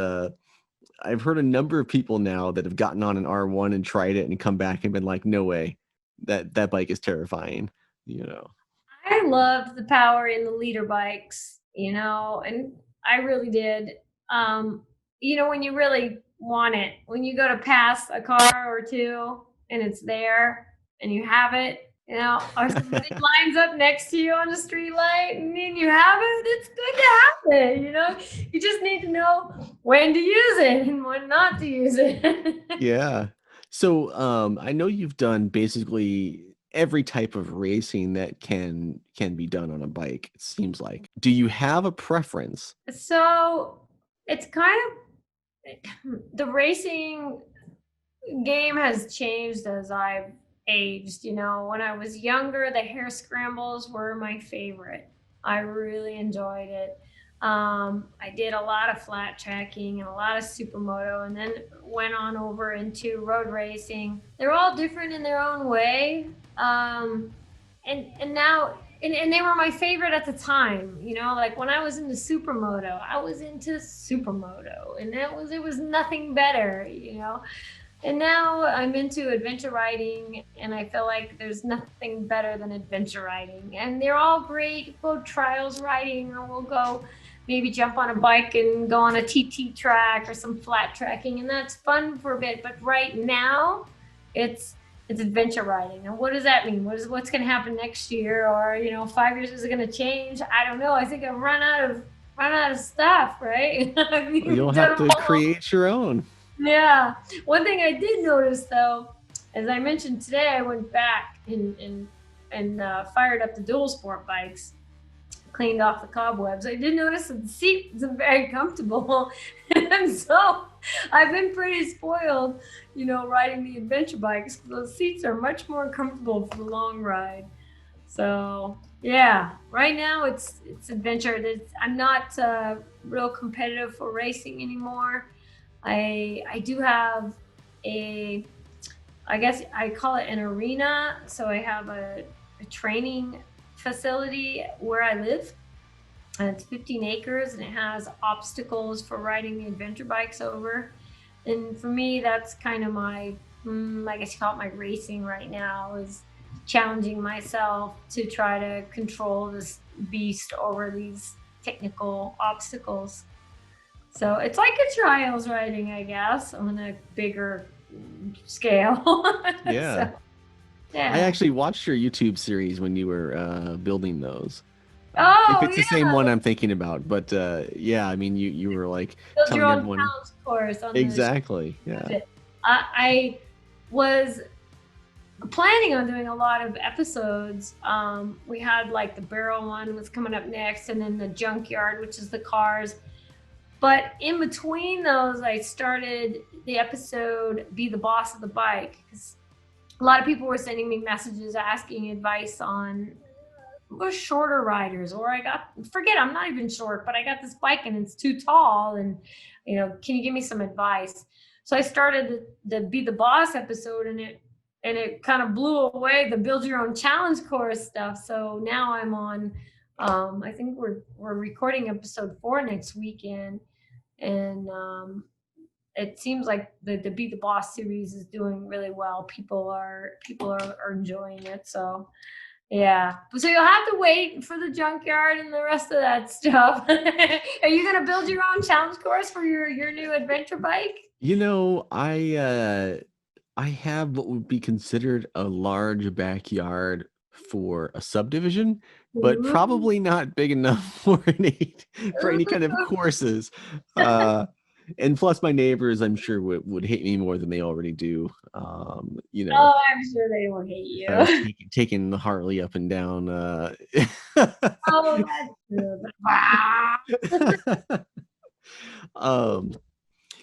I've heard a number of people now that have gotten on an R1 and tried it and come back and been like, no way, that bike is terrifying, you know. I loved the power in the leader bikes, and I really did. Um, when you really want it, when you go to pass a car or two and it's there and you have it, or somebody lines up next to you on the street light and then you have it, it's good to have it. You just need to know when to use it and when not to use it. Yeah. So I know you've done basically every type of racing that can be done on a bike, it seems like. Do you have a preference? So it's kind of the racing game has changed as I've aged. When I was younger, the hair scrambles were my favorite. I really enjoyed it. I did a lot of flat tracking and a lot of supermoto, and then went on over into road racing. They're all different in their own way. And now and they were my favorite at the time. Like when I was into supermoto, I was into supermoto, and it was nothing better. And now I'm into adventure riding, and I feel like there's nothing better than adventure riding. And they're all great. Go trials riding, or we'll go maybe jump on a bike and go on a TT track or some flat tracking, and that's fun for a bit. But right now, it's adventure riding. And what does that mean? What's going to happen next year, or 5 years? Is it going to change? I don't know. I think I've run out of stuff, right? You'll have to create your own. Yeah. One thing I did notice, though, as I mentioned today, I went back and fired up the dual sport bikes, cleaned off the cobwebs. I did notice that the seat isn't very comfortable, and so I've been pretty spoiled, riding the adventure bikes. Those seats are much more comfortable for the long ride. So yeah, right now it's adventure. I'm not real competitive for racing anymore. I do have I guess I call it an arena. So I have a training facility where I live. And it's 15 acres, and it has obstacles for riding the adventure bikes over. And for me, that's kind of my, I guess you call it my racing right now, is challenging myself to try to control this beast over these technical obstacles. So it's like a trials riding, I guess, on a bigger scale. Yeah. So, yeah. I actually watched your YouTube series when you were building those. Oh, if it's the same one I'm thinking about, but yeah, I mean, you were like build telling your own everyone challenge course on exactly. Yeah. I was planning on doing a lot of episodes. We had like the barrel one was coming up next, and then the junkyard, which is the cars. But in between those, I started the episode Be the Boss of the Bike, because a lot of people were sending me messages asking advice on shorter riders, or I'm not even short, but I got this bike and it's too tall, and can you give me some advice? So I started the Be the Boss episode, and it kind of blew away the build your own challenge course stuff. So now I'm on I think we're recording episode 4 next weekend, and it seems like the Be the Boss series is doing really well. People are enjoying it. So yeah. So you'll have to wait for the junkyard and the rest of that stuff. Are you gonna build your own challenge course for your new adventure bike? I have what would be considered a large backyard for a subdivision, but probably not big enough for any kind of courses. And plus my neighbors, I'm sure would hate me more than they already do. Oh, I'm sure they will hate you. Taking the Harley up and down. Oh, that's true.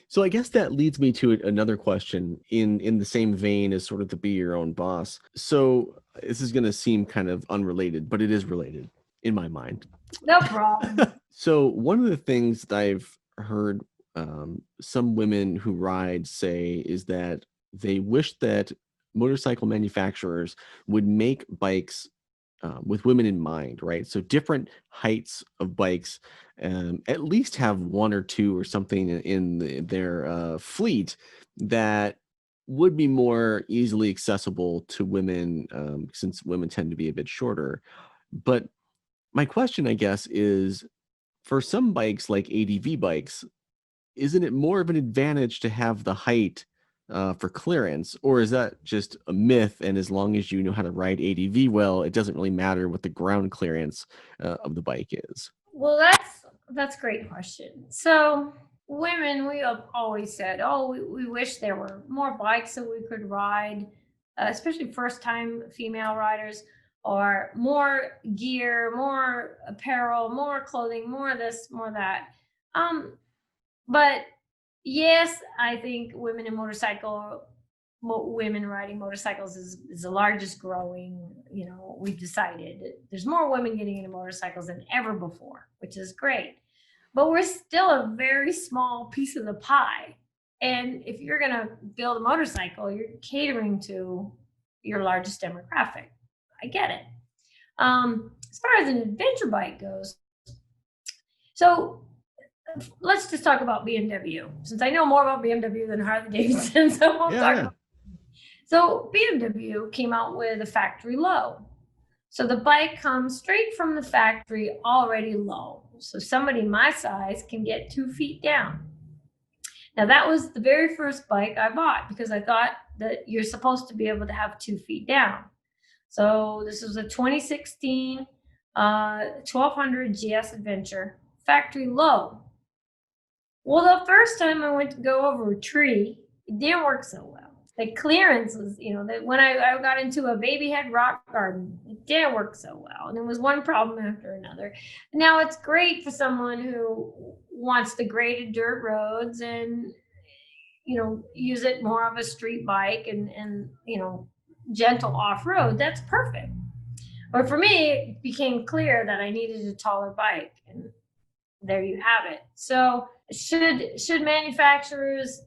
So I guess that leads me to another question in the same vein as sort of the be your own boss. So this is going to seem kind of unrelated, but it is related in my mind. No problem. So one of the things that I've heard some women who ride say is that they wish that motorcycle manufacturers would make bikes with women in mind, right? So different heights of bikes, at least have one or two or something in their fleet that would be more easily accessible to women, since women tend to be a bit shorter. But my question, I guess, is for some bikes like ADV bikes, isn't it more of an advantage to have the height for clearance, or is that just a myth? And as long as you know how to ride ADV well, it doesn't really matter what the ground clearance of the bike is. Well, that's a great question. So women, we have always said, oh, we wish there were more bikes that we could ride, especially first time female riders, or more gear, more apparel, more clothing, more this, more that. But yes, I think women riding motorcycles is the largest growing. We've decided there's more women getting into motorcycles than ever before, which is great. But we're still a very small piece of the pie. And if you're going to build a motorcycle, you're catering to your largest demographic. I get it. As far as an adventure bike goes, so let's just talk about BMW, since I know more about BMW than Harley-Davidson. So we'll talk about. So BMW came out with a factory low. So the bike comes straight from the factory already low. So somebody my size can get 2 feet down. Now that was the very first bike I bought because I thought that you're supposed to be able to have 2 feet down. So this was a 2016 1200 GS Adventure, factory low. Well, the first time I went to go over a tree, it didn't work so well. The clearance was, when I got into a baby head rock garden, it didn't work so well. And it was one problem after another. Now it's great for someone who wants the graded dirt roads and, use it more of a street bike and gentle off-road. That's perfect. But for me, it became clear that I needed a taller bike. And there you have it. So should manufacturers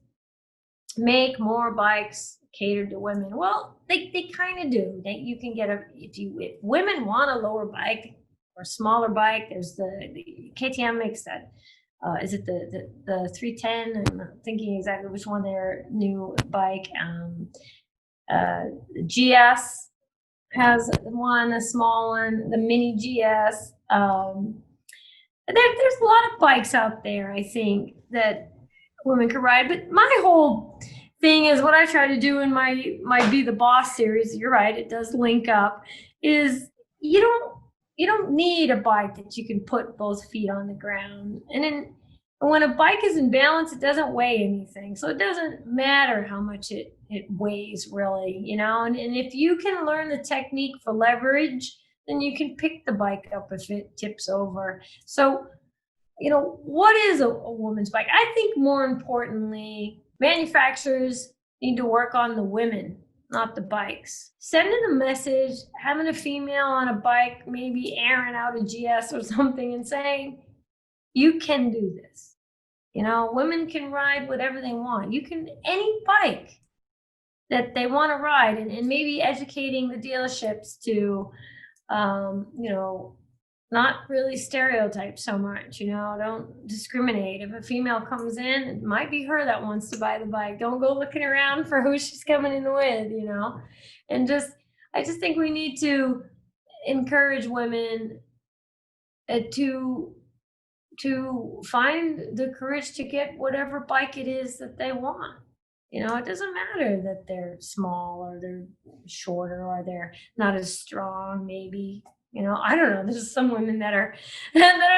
make more bikes catered to women? Well, they kind of do. You can get if women want a lower bike or smaller bike, there's the KTM makes that. Is it the 310? I'm not thinking exactly which one, their new bike. GS has one, a small one, the mini GS. There's a lot of bikes out there, I think, that women can ride. But my whole thing is what I try to do in my Be the Boss series. You're right, it does link up. Is you don't need a bike that you can put both feet on the ground. And when a bike is in balance, it doesn't weigh anything. So it doesn't matter how much it weighs, really, And if you can learn the technique for leverage, then you can pick the bike up if it tips over. So, what is a woman's bike? I think more importantly, manufacturers need to work on the women, not the bikes. Sending a message, having a female on a bike, maybe airing out a GS or something and saying, you can do this. Women can ride whatever they want. You can, any bike that they want to ride, and maybe educating the dealerships to, not really stereotype so much, don't discriminate. If a female comes in, it might be her that wants to buy the bike. Don't go looking around for who she's coming in with, and I just think we need to encourage women to find the courage to get whatever bike it is that they want. It doesn't matter that they're small or they're shorter or they're not as strong, maybe. I don't know. There's some women that are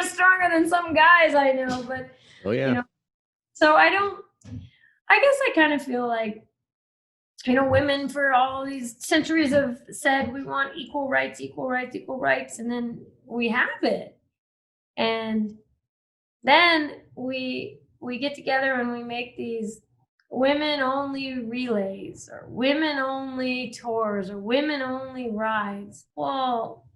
stronger than some guys I know, but Oh yeah. So I guess I kind of feel like, women for all these centuries have said we want equal rights, equal rights, equal rights, and then we have it. And then we get together and we make these women only relays or women only tours or women only rides. Well,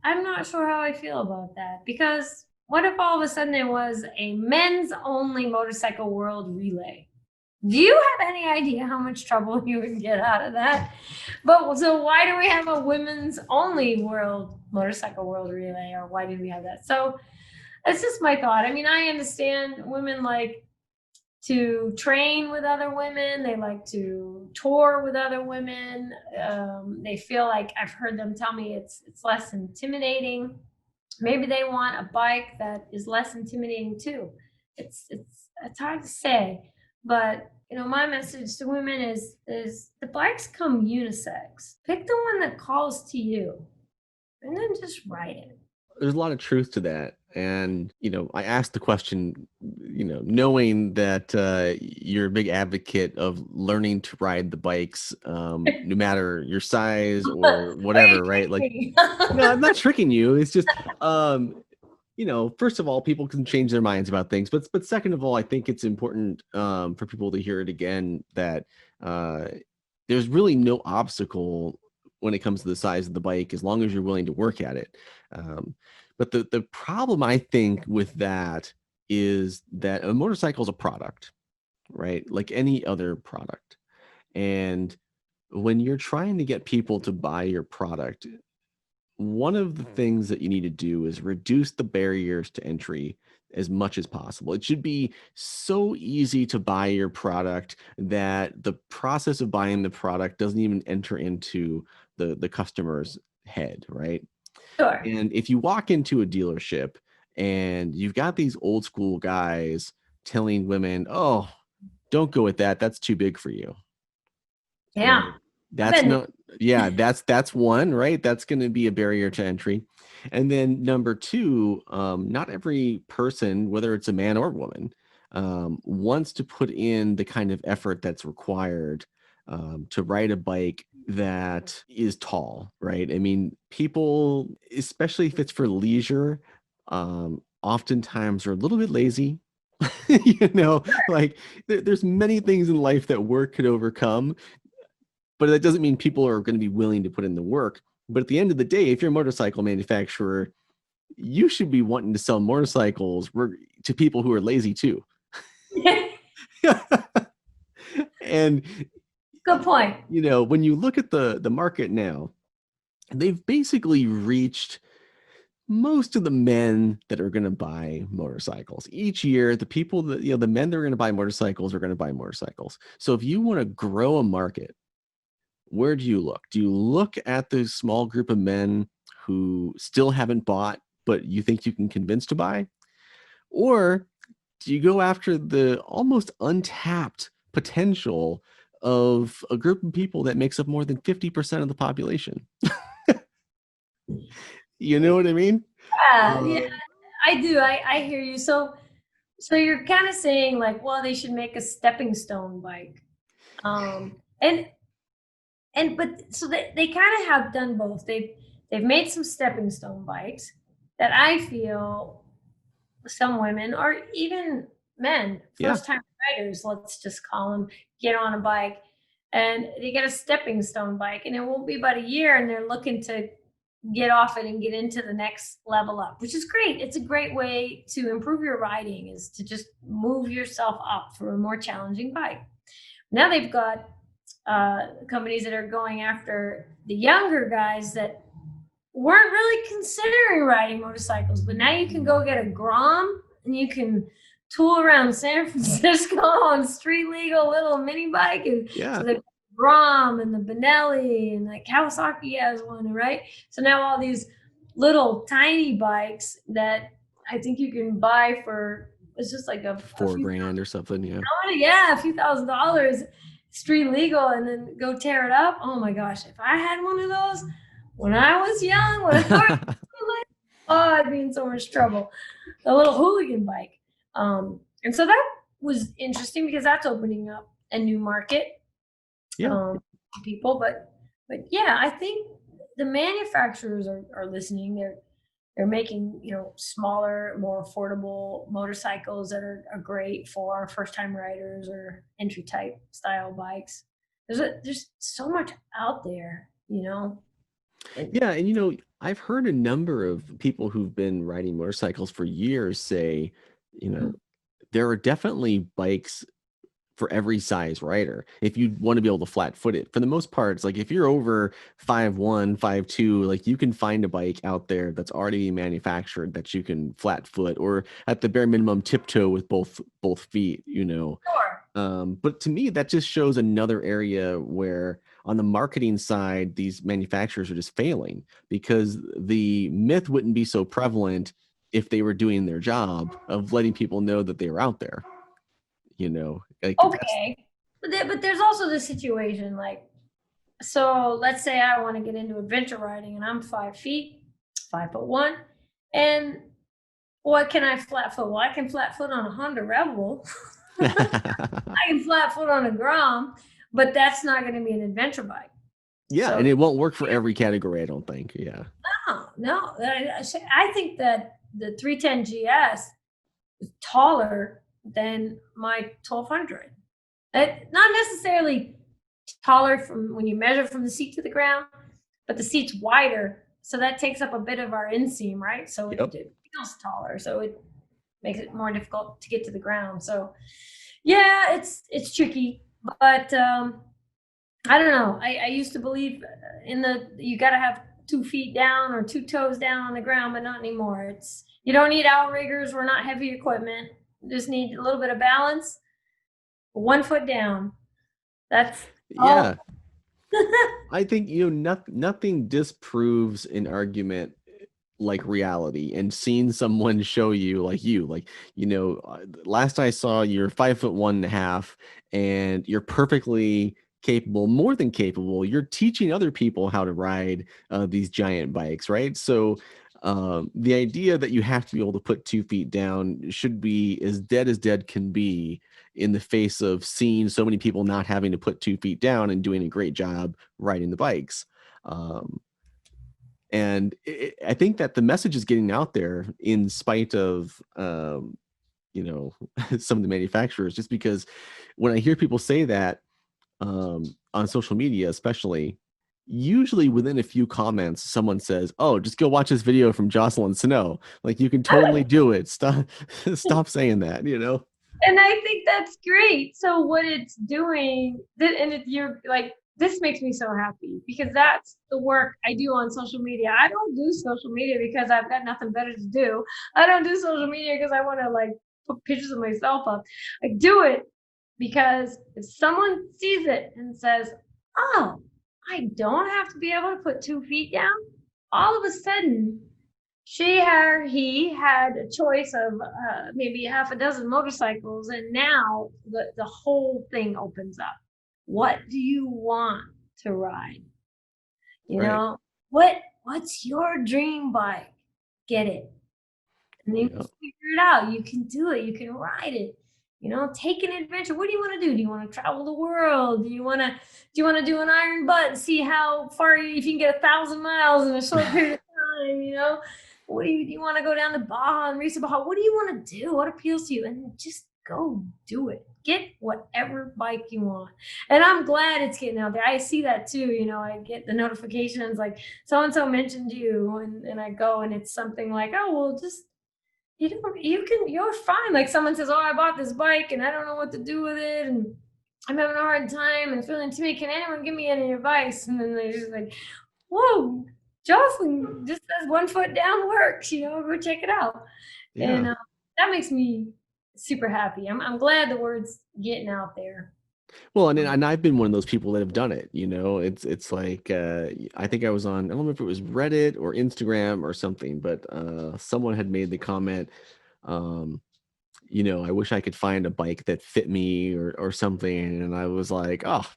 I'm not sure how I feel about that, because what if all of a sudden there was a men's only motorcycle world relay? Do you have any idea how much trouble you would get out of that? But so why do we have a women's only motorcycle world relay, or why did we have that? So that's just my thought. I mean, I understand women like to train with other women. They like to tour with other women. They feel like, I've heard them tell me, it's less intimidating. Maybe they want a bike that is less intimidating too. It's hard to say, but my message to women is the bikes come unisex. Pick the one that calls to you, and then just ride it. There's a lot of truth to that. And, I asked the question, knowing that you're a big advocate of learning to ride the bikes, no matter your size or whatever, right? Like, no, I'm not tricking you. It's just, first of all, people can change their minds about things. But second of all, I think it's important for people to hear it again that there's really no obstacle when it comes to the size of the bike, as long as you're willing to work at it. But the problem, I think, with that is that a motorcycle is a product, right? Like any other product. And when you're trying to get people to buy your product, one of the things that you need to do is reduce the barriers to entry as much as possible. It should be so easy to buy your product that the process of buying the product doesn't even enter into the customer's head, right? Sure. And if you walk into a dealership and you've got these old school guys telling women, "Oh, don't go with that. That's too big for you." Yeah. Right? That's not, yeah, that's one, right? That's going to be a barrier to entry. And then number two, not every person, whether it's a man or woman, wants to put in the kind of effort that's required to ride a bike that is tall, right? I mean, people, especially if it's for leisure, oftentimes are a little bit lazy. Like there's many things in life that work could overcome, but that doesn't mean people are going to be willing to put in the work. But at the end of the day, if you're a motorcycle manufacturer, you should be wanting to sell motorcycles to people who are lazy too. And good point. When you look at the market now, they've basically reached most of the men that are going to buy motorcycles each year. The people that, the men that are going to buy motorcycles are going to buy motorcycles. So if you want to grow a market, where do you look? Do you look at the small group of men who still haven't bought, but you think you can convince to buy? Or do you go after the almost untapped potential of a group of people that makes up more than 50% of the population? You know what I mean? Yeah, I do. I hear you. So you're kind of saying like, well, they should make a stepping stone bike. But so they kind of have done both. They've made some stepping stone bikes that I feel some women or even men, first time riders, let's just call them, get on a bike and they get a stepping stone bike, and it won't be about a year and they're looking to get off it and get into the next level up, which is great. It's a great way to improve your riding, is to just move yourself up for a more challenging bike. Now they've got companies that are going after the younger guys that weren't really considering riding motorcycles, but now you can go get a Grom and you can tool around San Francisco on street legal little mini bike. And so the Grom and the Benelli and the Kawasaki has one, right? So now all these little tiny bikes that I think you can buy for, it's just like a $4,000 or something. Yeah, a few $1,000s, street legal, and then go tear it up. Oh my gosh, if I had one of those when I was young, I'd be in so much trouble. The little hooligan bike. And so that was interesting because that's opening up a new market. People, but yeah, I think the manufacturers are listening. They're making, smaller, more affordable motorcycles that are great for first-time riders or entry type style bikes. There's so much out there, Yeah, and I've heard a number of people who've been riding motorcycles for years say, there are definitely bikes for every size rider. If you want to be able to flat foot it, for the most part, it's like if you're over 5'1", 5'2", like you can find a bike out there that's already manufactured that you can flat foot, or at the bare minimum tiptoe with both feet, you know. Sure. But to me, that just shows another area where on the marketing side, these manufacturers are just failing, because the myth wouldn't be so prevalent if they were doing their job of letting people know that they were out there. You know, like Okay. But there's also the situation like, so let's say I want to get into adventure riding and I'm 5 feet, 5'1", and what can I flat foot? Well, I can flat foot on a Honda Rebel. I can flat foot on a Grom, but that's not going to be an adventure bike. Yeah, So, and it won't work for every category, I don't think. Yeah. no. I think that the 310 GS is taller than my 1200. Not necessarily taller from when you measure from the seat to the ground, but the seat's wider, so that takes up a bit of our inseam, right? So it feels taller, so it makes it more difficult to get to the ground. So yeah, it's tricky, but I don't know. I used to believe you got to have 2 feet down or 2 toes down on the ground, but not anymore. You don't need outriggers. We're not heavy equipment. You just need a little bit of balance. 1 foot down. That's yeah. I think, you know, nothing disproves an argument like reality, and seeing someone show you, like, you know, last I saw, you're 5'1.5", and you're perfectly capable, more than capable. You're teaching other people how to ride these giant bikes, right? So the idea that you have to be able to put 2 feet down should be as dead can be, in the face of seeing so many people not having to put 2 feet down and doing a great job riding the bikes. And I think that the message is getting out there in spite of, you know, some of the manufacturers, just because when I hear people say that on social media, especially, usually within a few comments, someone says, "Oh, just go watch this video from Jocelin Snow. Like, you can totally do it. Stop, stop saying that," you know? And I think that's great. So what it's doing, you're like, this makes me so happy because that's the work I do on social media. I don't do social media because I've got nothing better to do. I don't do social media because I want to like put pictures of myself up. I do it because if someone sees it and says, "Oh, I don't have to be able to put 2 feet down," all of a sudden she or he had a choice of maybe half a dozen motorcycles, and now the whole thing opens up. What do you want to ride? You Right. know, what's your dream bike? Get it. And then you Yeah. figure it out. You can do it. You can ride it. You know, take an adventure. What do you want to do? Do you want to travel the world? Do you want to do an iron butt and see how far if you can get 1,000 miles in a short period of time? You know, do you want to go down to Baja and race a Baja? What do you want to do? What appeals to you? And just go do it. Get whatever bike you want. And I'm glad it's getting out there. I see that too. You know, I get the notifications like so and so mentioned you, and I go and it's something like, oh well, just you're fine. Like someone says, "Oh, I bought this bike and I don't know what to do with it, and I'm having a hard time and feeling timid. Can anyone give me any advice?" And then they're just like, "Whoa, Jocelyn just says 1 foot down works. You know, go check it out." And Yeah. that makes me super happy. I'm glad the word's getting out there. Well, and I've been one of those people that have done it, you know. It's like I think I was on, I don't know if it was Reddit or Instagram or something, but someone had made the comment, um, you know, I wish I could find a bike that fit me, or something, and I was like, "Oh,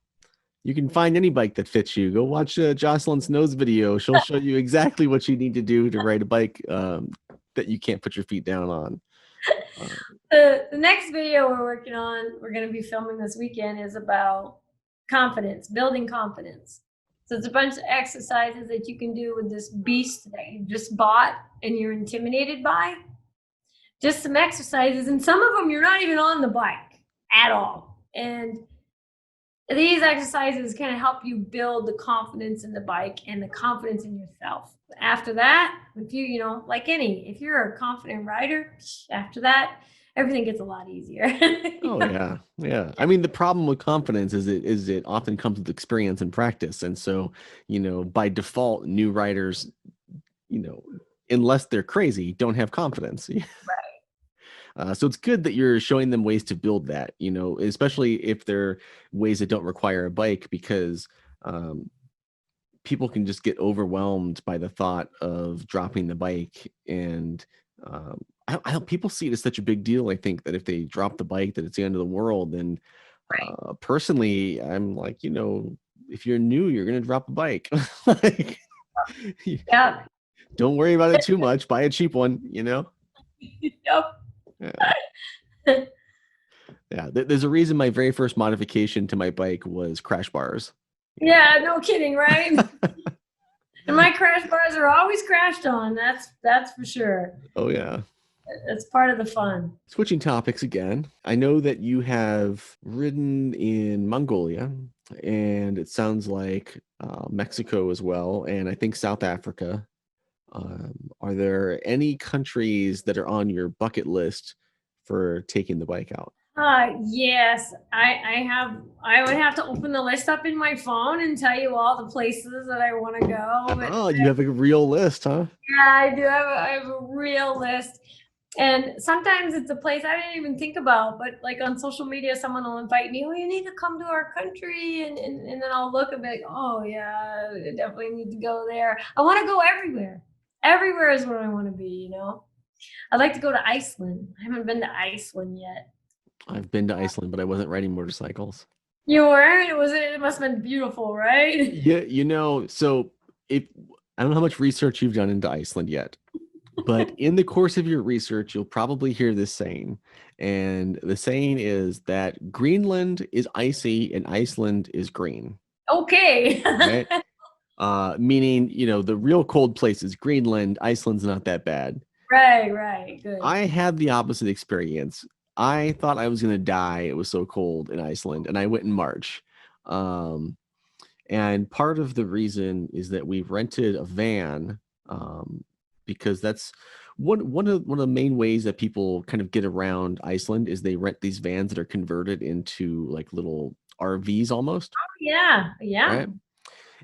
you can find any bike that fits you. Go watch Jocelyn Snow's video. She'll show you exactly what you need to do to ride a bike that you can't put your feet down on." Uh, The next video we're going to be filming this weekend is about confidence, building confidence. So it's a bunch of exercises that you can do with this beast that you just bought and you're intimidated by. Just some exercises, and some of them you're not even on the bike at all. And these exercises kind of help you build the confidence in the bike and the confidence in yourself. After that, if you know, like if you're a confident rider, after that, everything gets a lot easier. Oh yeah, yeah. I mean, the problem with confidence is it often comes with experience and practice, and so by default, new riders, unless they're crazy, don't have confidence. So it's good that you're showing them ways to build that, especially if they're ways that don't require a bike, because um, people can just get overwhelmed by the thought of dropping the bike. And people see it as such a big deal. I think that if they drop the bike, that it's the end of the world. And personally, I'm like, if you're new, you're going to drop a bike. Like, Yeah. don't worry about it too much. Buy a cheap one, Yep. Yeah. Yeah, there's a reason my very first modification to my bike was crash bars. Yeah, no kidding, right? And my crash bars are always crashed on. That's for sure. Oh yeah. That's part of the fun. Switching topics again. I know that you have ridden in Mongolia, and it sounds like Mexico as well, and I think South Africa. Are there any countries that are on your bucket list for taking the bike out? Yes, I would have to open the list up in my phone and tell you all the places that I want to go. Oh, you have a real list, huh? Yeah, I do. I have a real list. And sometimes it's a place I didn't even think about, but like on social media, someone will invite me, oh, you need to come to our country. And then I'll look and be like, oh, yeah, I definitely need to go there. I want to go everywhere. Everywhere is where I want to be, I'd like to go to Iceland. I haven't been to Iceland yet. I've been to Iceland, but I wasn't riding motorcycles. You weren't? It must have been beautiful, right? Yeah, so I don't know how much research you've done into Iceland yet, but in the course of your research, you'll probably hear this saying. And the saying is that Greenland is icy and Iceland is green. Okay. Right? Meaning, the real cold place is Greenland. Iceland's not that bad. Right. Good. I had the opposite experience. I thought I was going to die. It was so cold in Iceland, and I went in March. And part of the reason is that we've rented a van, because that's one of the main ways that people kind of get around Iceland is they rent these vans that are converted into like little RVs almost. Yeah. Right?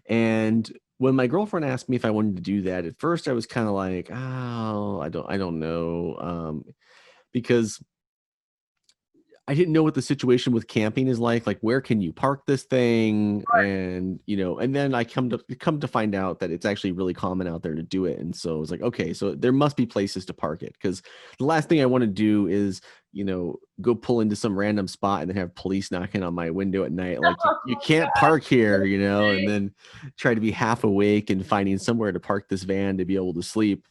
And when my girlfriend asked me if I wanted to do that, at first I was kind of like, oh, I don't know, because I didn't know what the situation with camping is like where can you park this thing? And and then I come to find out that it's actually really common out there to do it. And so I was like, okay, so there must be places to park it, because the last thing I want to do is go pull into some random spot and then have police knocking on my window at night like you can't park here, and then try to be half awake and finding somewhere to park this van to be able to sleep.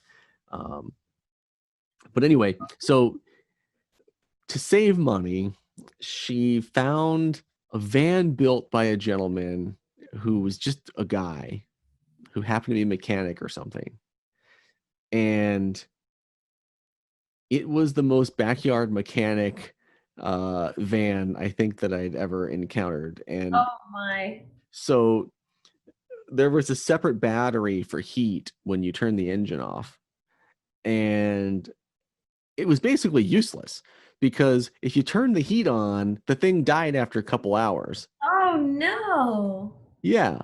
But anyway, so to save money, she found a van built by a gentleman who was just a guy who happened to be a mechanic or something. And it was the most backyard mechanic van I think that I'd ever encountered. And oh my. So there was a separate battery for heat when you turn the engine off. And it was basically useless, because if you turn the heat on, the thing died after a couple hours. Oh no. Yeah.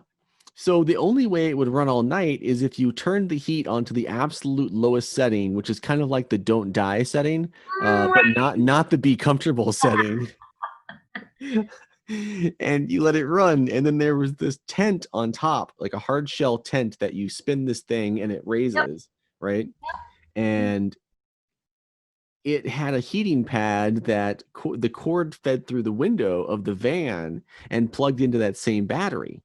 So the only way it would run all night is if you turned the heat onto the absolute lowest setting, which is kind of like the don't die setting, but not the be comfortable setting. And you let it run. And then there was this tent on top, like a hard shell tent that you spin this thing and it raises, right? And it had a heating pad that the cord fed through the window of the van and plugged into that same battery.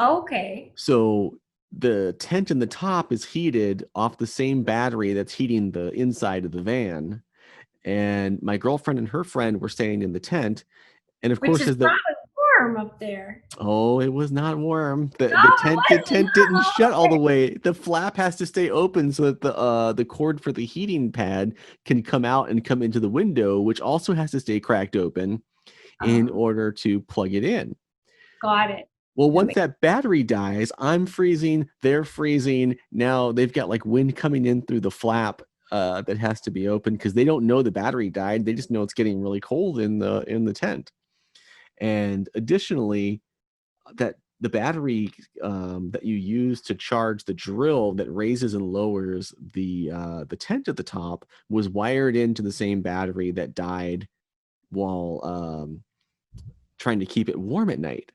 Okay. So the tent in the top is heated off the same battery that's heating the inside of the van. And my girlfriend and her friend were staying in the tent. And of course, is probably warm up there. Oh, it was not warm. The tent didn't shut all the way. The flap has to stay open so that the cord for the heating pad can come out and come into the window, which also has to stay cracked open in order to plug it in. Got it. Well, once that battery dies, I'm freezing, they're freezing. Now they've got like wind coming in through the flap that has to be opened because they don't know the battery died. They just know it's getting really cold in the tent. And additionally, that the battery that you use to charge the drill that raises and lowers the tent at the top was wired into the same battery that died while trying to keep it warm at night.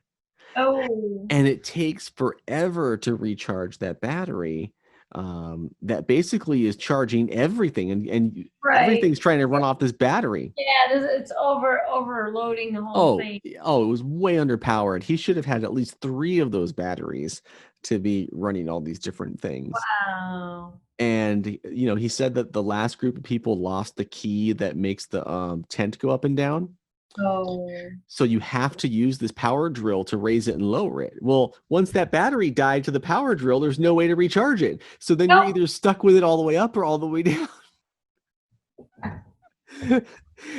Oh. And it takes forever to recharge that battery that basically is charging everything, and Right. everything's trying to run off this battery. Yeah, it's overloading the whole thing. It was way underpowered. He should have had at least 3 of those batteries to be running all these different things. Wow. And he said that the last group of people lost the key that makes the tent go up and down. Oh. So you have to use this power drill to raise it and lower it. Well, once that battery died to the power drill, there's no way to recharge it. So then you're either stuck with it all the way up or all the way down.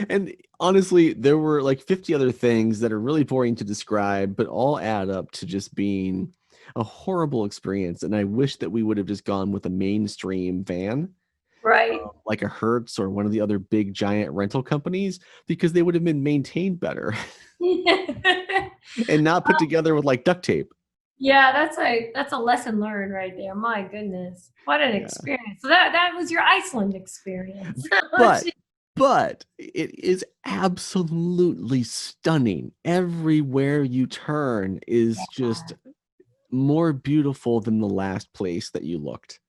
And honestly, there were like 50 other things that are really boring to describe, but all add up to just being a horrible experience. And I wish that we would have just gone with a mainstream van. Right. Like a Hertz or one of the other big giant rental companies, because they would have been maintained better and not put together with like duct tape. Yeah, that's a lesson learned right there. My goodness, what an experience! So that was your Iceland experience. But it is absolutely stunning. Everywhere you turn is just more beautiful than the last place that you looked.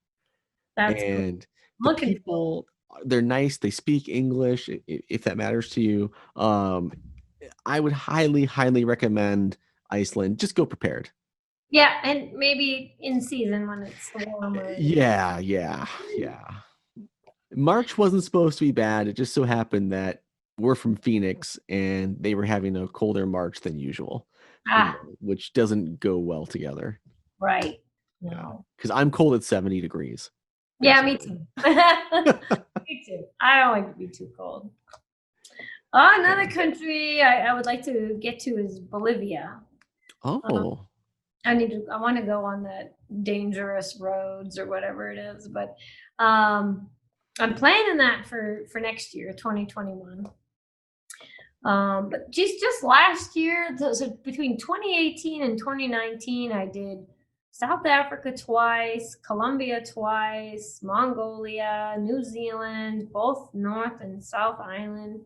That's and the people, they're nice. They speak English, if that matters to you. I would highly, highly recommend Iceland. Just go prepared. Yeah, and maybe in season when it's warmer. Yeah. March wasn't supposed to be bad. It just so happened that we're from Phoenix and they were having a colder March than usual, which doesn't go well together. Right. No. Because I'm cold at 70 degrees. Yeah, me too. Me too. I don't like to be too cold. Another country I would like to get to is Bolivia. Oh. I want to go on the dangerous roads or whatever it is, but I'm planning that for next year, 2021. But just last year, so between 2018 and 2019, I did South Africa twice, Colombia twice, Mongolia, New Zealand, both North and South Island.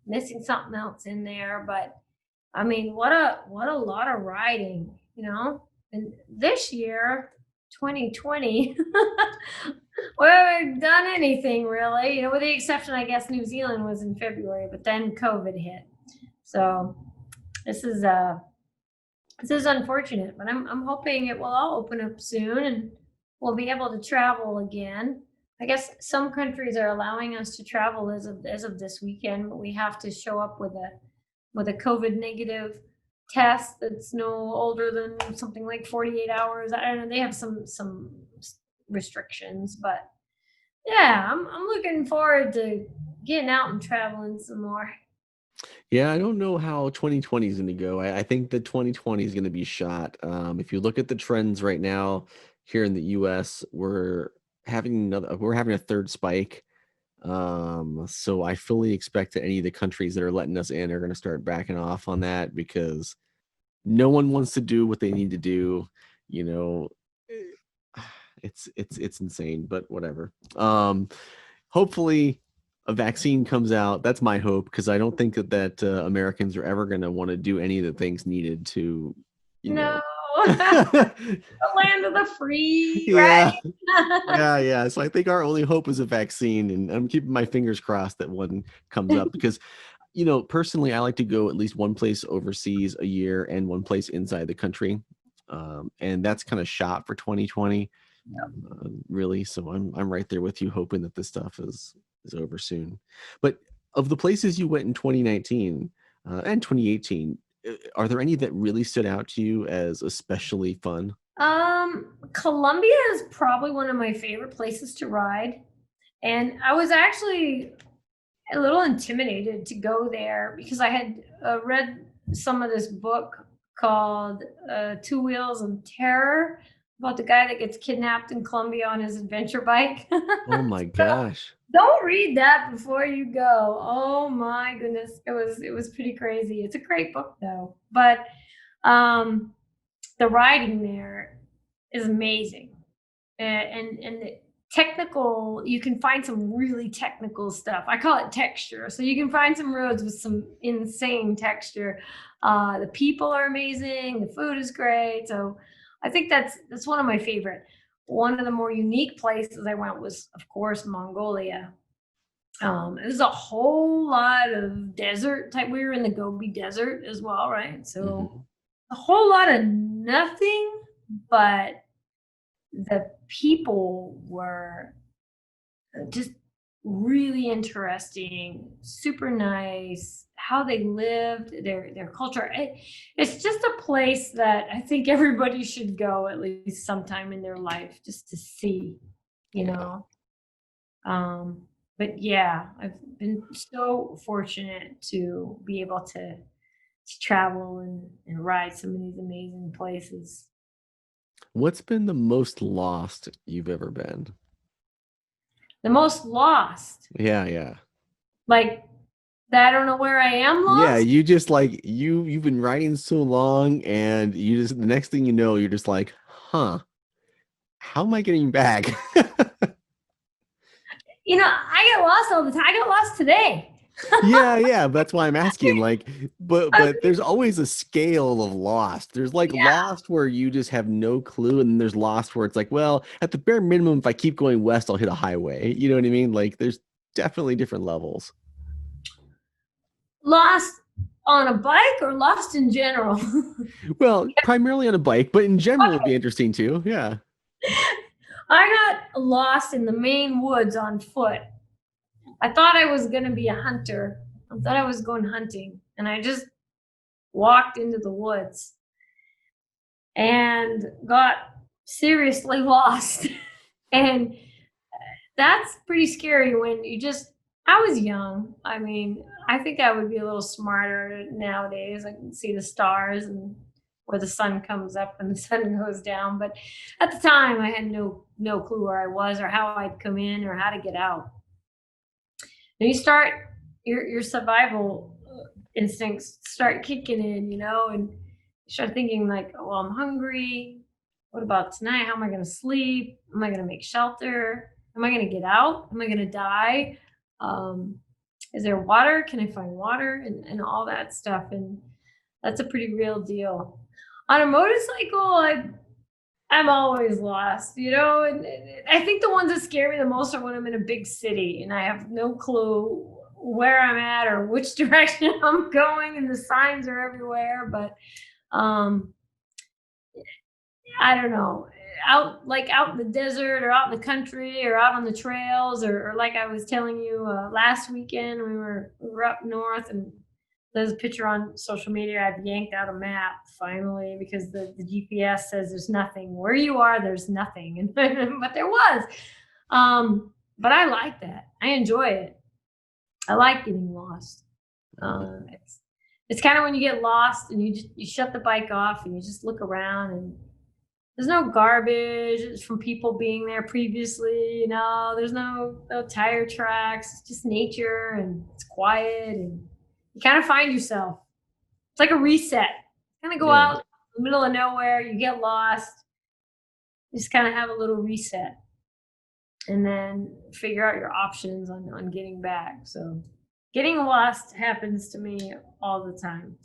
Missing something else in there, but I mean, what a lot of riding, And this year, 2020, we haven't done anything really, with the exception, I guess, New Zealand was in February, but then COVID hit. So this is unfortunate, but I'm hoping it will all open up soon and we'll be able to travel again. I guess some countries are allowing us to travel as of this weekend, but we have to show up with a COVID negative test that's no older than something like 48 hours. I don't know. They have some restrictions, but yeah, I'm looking forward to getting out and traveling some more. Yeah, I don't know how 2020 is going to go. I think that 2020 is going to be shot. If you look at the trends right now here in the US, we're having a third spike. So I fully expect that any of the countries that are letting us in are going to start backing off on that because no one wants to do what they need to do. It's insane, but whatever. Hopefully a vaccine comes out. That's my hope, because I don't think that Americans are ever going to want to do any of the things needed to, the land of the free, right? Yeah. So I think our only hope is a vaccine, and I'm keeping my fingers crossed that one comes up because, personally, I like to go at least one place overseas a year and one place inside the country. And that's kind of shot for 2020. Really. So I'm right there with you, hoping that this stuff is over soon. But of the places you went in 2019 and 2018, are there any that really stood out to you as especially fun? Colombia is probably one of my favorite places to ride. And I was actually a little intimidated to go there because I had read some of this book called Two Wheels of Terror about the guy that gets kidnapped in Colombia on his adventure bike. Oh my So gosh. don't read that before you go. Oh my goodness. It was pretty crazy. It's a great book though. But um the writing there is amazing. And the technical, you can find some really technical stuff. I call it texture. So you can find some roads with some insane texture. The people are amazing. The food is great. So I think that's one of my favorite. One of the more unique places I went was, of course, Mongolia. There's a whole lot of desert type. We were in the Gobi Desert as well, right? So Hmm. a whole lot of nothing, but the people were just really interesting, super nice, how they lived, their culture. It's just a place that I think everybody should go at least sometime in their life just to see, you Yeah. know. Um, but yeah, I've been so fortunate to be able to travel and ride some of these amazing places. What's been the most lost you've ever been? The most lost, Yeah, yeah. like that I don't know where I am Yeah, lost. you just like you've been writing so long and you just the next thing you know, you're just like, huh, how am I getting back? I get lost all the time. I got lost today. Yeah, yeah, that's why I'm asking. Like, but I but there's always a scale of lost. There's like Yeah. lost where you just have no clue, and then there's lost where it's like, well, at the bare minimum, if I keep going west, I'll hit a highway. You know what I mean? Like, there's definitely different levels. Lost on a bike or lost in general? Well, primarily on a bike, but in general would be Okay. interesting too. Yeah. I got lost in the Maine woods on foot. I thought I was going to be a hunter. I thought I was going hunting. And I just walked into the woods and got seriously lost. And that's pretty scary when I was young. I mean, I think I would be a little smarter nowadays. I can see the stars and where the sun comes up and the sun goes down. But at the time I had no clue where I was or how I'd come in or how to get out. And you start your survival instincts start kicking in, and you start thinking like, oh, well, I'm hungry. What about tonight? How am I going to sleep? Am I going to make shelter? Am I going to get out? Am I going to die? Um, is there water? Can I find water? And all that stuff. And that's a pretty real deal. On a motorcycle, I'm always lost, and I think the ones that scare me the most are when I'm in a big city and I have no clue where I'm at or which direction I'm going, and the signs are everywhere. But um, I don't know, out in the desert or out in the country or out on the trails, or like I was telling you last weekend, we were up north, and there's a picture on social media. I've yanked out a map finally because the GPS says there's nothing. Where you are, there's nothing. And but there was. But I like that. I enjoy it. I like getting lost. It's kind of when you get lost and you shut the bike off and you just look around, and there's no garbage from people being there previously. There's no tire tracks. It's just nature, and it's quiet, and you kind of find yourself. It's like a reset. Kind of go Yeah. out in the middle of nowhere, you get lost, just kind of have a little reset, and then figure out your options on getting back. So getting lost happens to me all the time.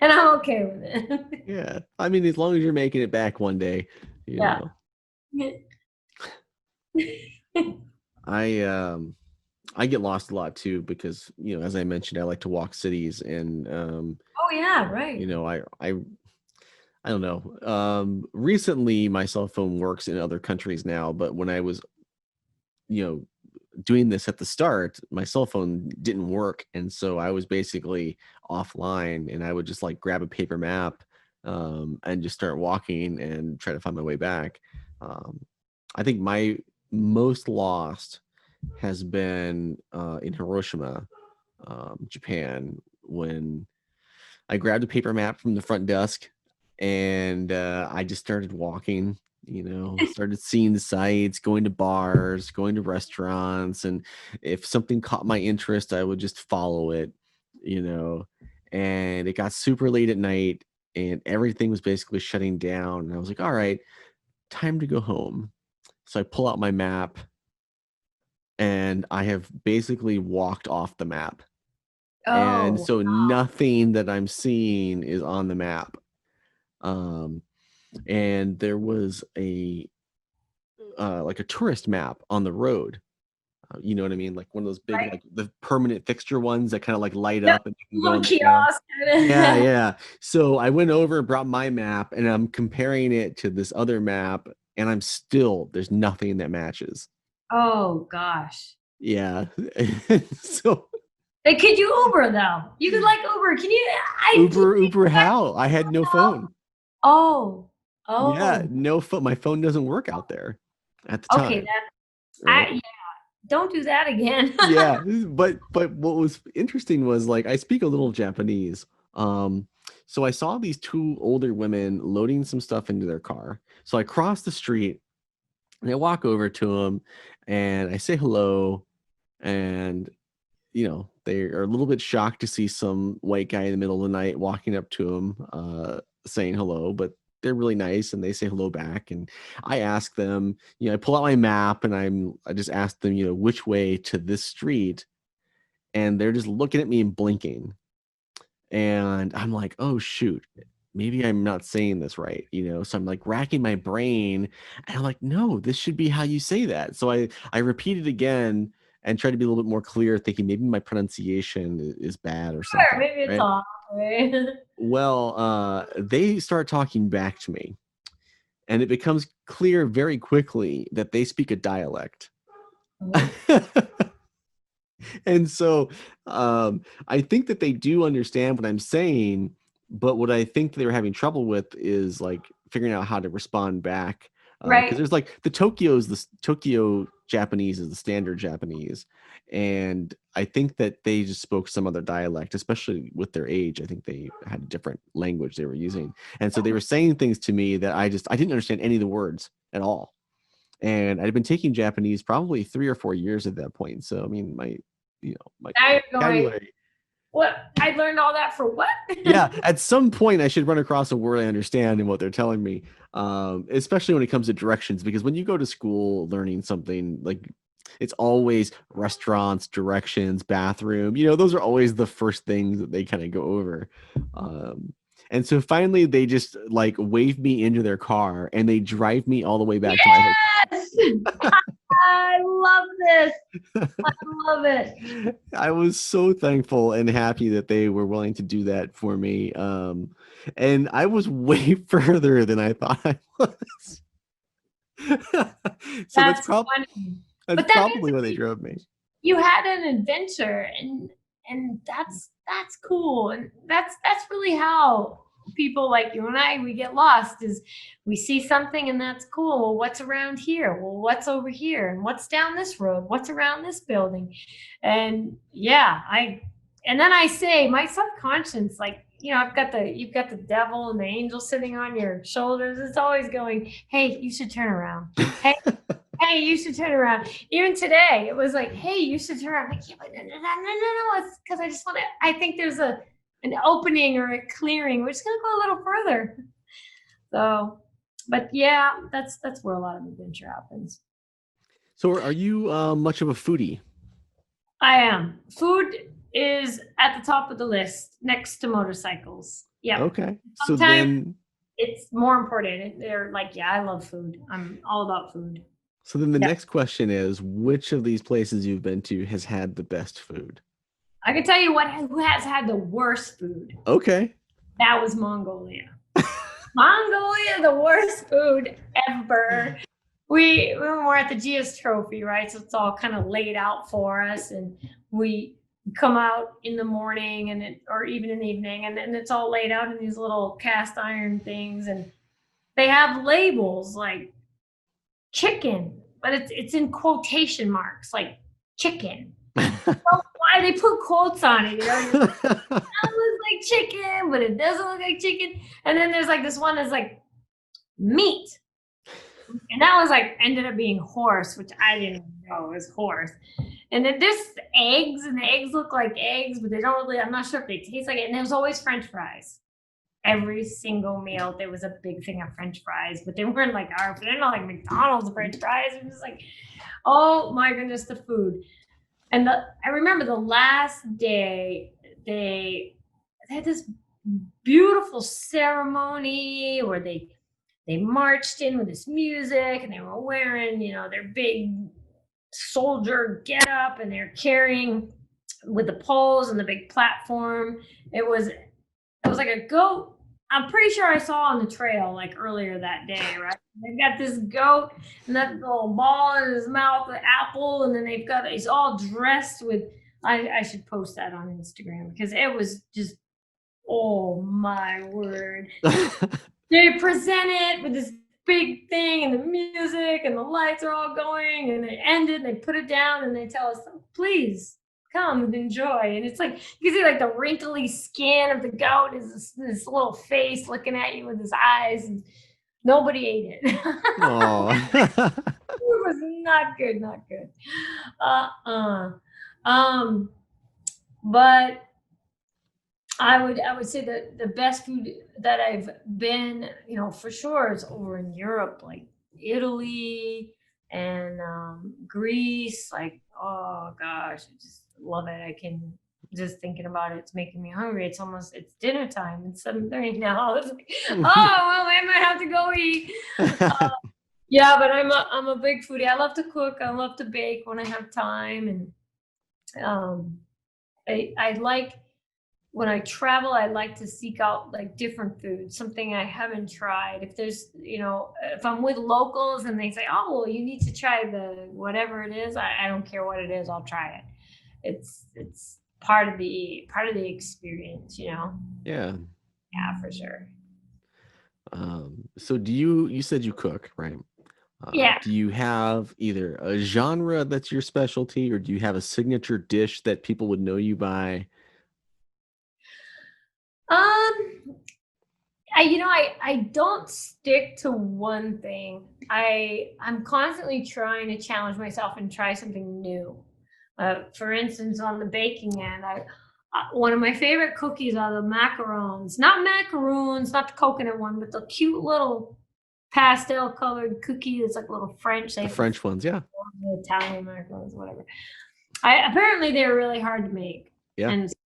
And I'm okay with it. Yeah. I mean, as long as you're making it back one day, you Yeah. know. I I get lost a lot too because, as I mentioned, I like to walk cities and Oh yeah, right. I don't know. Recently my cell phone works in other countries now, but when I was, you know, doing this at the start, my cell phone didn't work, and so I was basically offline, and I would just like grab a paper map and just start walking and try to find my way back. Um, I think my most lost has been in Hiroshima, Japan, when I grabbed a paper map from the front desk and I just started walking, started seeing the sights, going to bars, going to restaurants, and if something caught my interest, I would just follow it, you know. And it got super late at night, and everything was basically shutting down. And I was like, all right, time to go home. So I pull out my map, and I have basically walked off the map. And Oh, so nothing that I'm seeing is on the map. And there was a like a tourist map on the road. You know what I mean? Like one of those big, right. like the permanent fixture ones that kind of like light No, up and you can go little on the ground. kiosk. Yeah, yeah. So I went over and brought my map, and I'm comparing it to this other map, and there's nothing that matches. Oh gosh. Yeah. So Hey, could you Uber though? You could like Uber. Can you? Uber how? I had no phone. Oh, Yeah, oh. no phone. My phone doesn't work out there at the Okay, time, right? yeah, don't do that again. Yeah, but what was interesting was like I speak a little Japanese. So I saw these two older women loading some stuff into their car. So I cross the street and I walk over to them and I say hello, and they are a little bit shocked to see some white guy in the middle of the night walking up to them, saying hello, but they're really nice and they say hello back. And I ask them, I pull out my map and I just ask them, which way to this street, and they're just looking at me and blinking. And I'm like, oh shoot, maybe I'm not saying this right, so I'm like racking my brain, and I'm like, no, this should be how you say that. So I repeat it again and try to be a little bit more clear, thinking maybe my pronunciation is bad or Sure, something, maybe it's right? off. Right? Well, they start talking back to me, and it becomes clear very quickly that they speak a dialect. And so I think that they do understand what I'm saying, but what I think they're having trouble with is like figuring out how to respond back. Because Right. there's like the Tokyo Japanese is the standard Japanese, and I think that they just spoke some other dialect, especially with their age. I think they had a different language they were using, and so they were saying things to me that I didn't understand any of the words at all. And I'd been taking Japanese probably 3 or 4 years at that point. So I mean, my Now you're going, vocabulary. what? I learned all that for what? Yeah, at some point I should run across a word I understand and what they're telling me. Especially when it comes to directions, because when you go to school learning something, like it's always restaurants, directions, bathroom. Those are always the first things that they kind of go over. And so finally they just like wave me into their car and they drive me all the way back to my Yes! I love this. I love it. I was so thankful and happy that they were willing to do that for me. And I was way further than I thought I was. So That's funny. that's But that probably why they means drove me. you had an adventure, and that's cool. And that's really how people like you and I, we get lost, is we see something and that's cool. Well, what's around here? Well, what's over here? And what's down this road? What's around this building? And yeah, and then I say my subconscious, like, you've got the devil and the angel sitting on your shoulders. It's always going, hey, you should turn around. Hey, hey, you should turn around. Even today, it was like, hey, you should turn around. I'm like, yeah, but no. It's because I just want to, I think there's an opening or a clearing. We're just going to go a little further. So, but yeah, that's where a lot of adventure happens. So are you much of a foodie? I am. Food is at the top of the list next to motorcycles. Yeah. Okay. So Sometimes then it's more important. They're like, yeah, I love food. I'm all about food. the Yeah. next question is, which of these places you've been to has had the best food? I can tell you who has had the worst food. Okay. That was Mongolia. Mongolia, the worst food ever. We were at the GS Trophy, right? So it's all kind of laid out for us, and we come out in the morning or even in the evening, and it's all laid out in these little cast iron things, and they have labels like chicken, but it's in quotation marks, like chicken. So why they put quotes on it? I was like chicken, but it doesn't look like chicken. And then there's like this one that's like meat. And that was like ended up being horse, which I didn't know was horse. And then there's eggs, and the eggs look like eggs, but they don't really, I'm not sure if they taste like it. And there was always French fries. Every single meal, there was a big thing of French fries, but they weren't like they're not like McDonald's French fries. It was like, oh my goodness, the food. And I remember the last day, they had this beautiful ceremony where they marched in with this music, and they were wearing, their big soldier get up, and they're carrying with the poles and the big platform. It was like a goat. I'm pretty sure I saw on the trail like earlier that day, right? They've got this goat and that little ball in his mouth, the apple, and then he's all dressed with, I should post that on Instagram because it was just, oh my word. They present it with this big thing and the music and the lights are all going, and they end it and they put it down and they tell us, please come and enjoy. And it's like, you can see like the wrinkly skin of the goat is this little face looking at you with his eyes, and nobody ate it. It was not good. But I would say that the best food that I've been, for sure, is over in Europe, like Italy and Greece. Like, oh gosh, I just love it. I can just thinking about it, it's making me hungry. It's dinner time. It's 7:30 now. It's like, oh well, I might have to go eat. Yeah, but I'm a big foodie. I love to cook. I love to bake when I have time, and I like. When I travel, I like to seek out like different foods, something I haven't tried. If there's, if I'm with locals and they say, oh, well, you need to try the whatever it is, I don't care what it is, I'll try it. It's part of the experience, Yeah. Yeah, for sure. So you said you cook, right? Yeah. Do you have either a genre that's your specialty, or do you have a signature dish that people would know you by? I don't stick to one thing. I'm constantly trying to challenge myself and try something new. For instance, on the baking end, one of my favorite cookies are the macarons. Not macaroons, not the coconut one, but the cute little pastel colored cookie. It's like little French. The French ones, yeah. The Italian macarons, whatever. Apparently they're really hard to make. Yeah. And so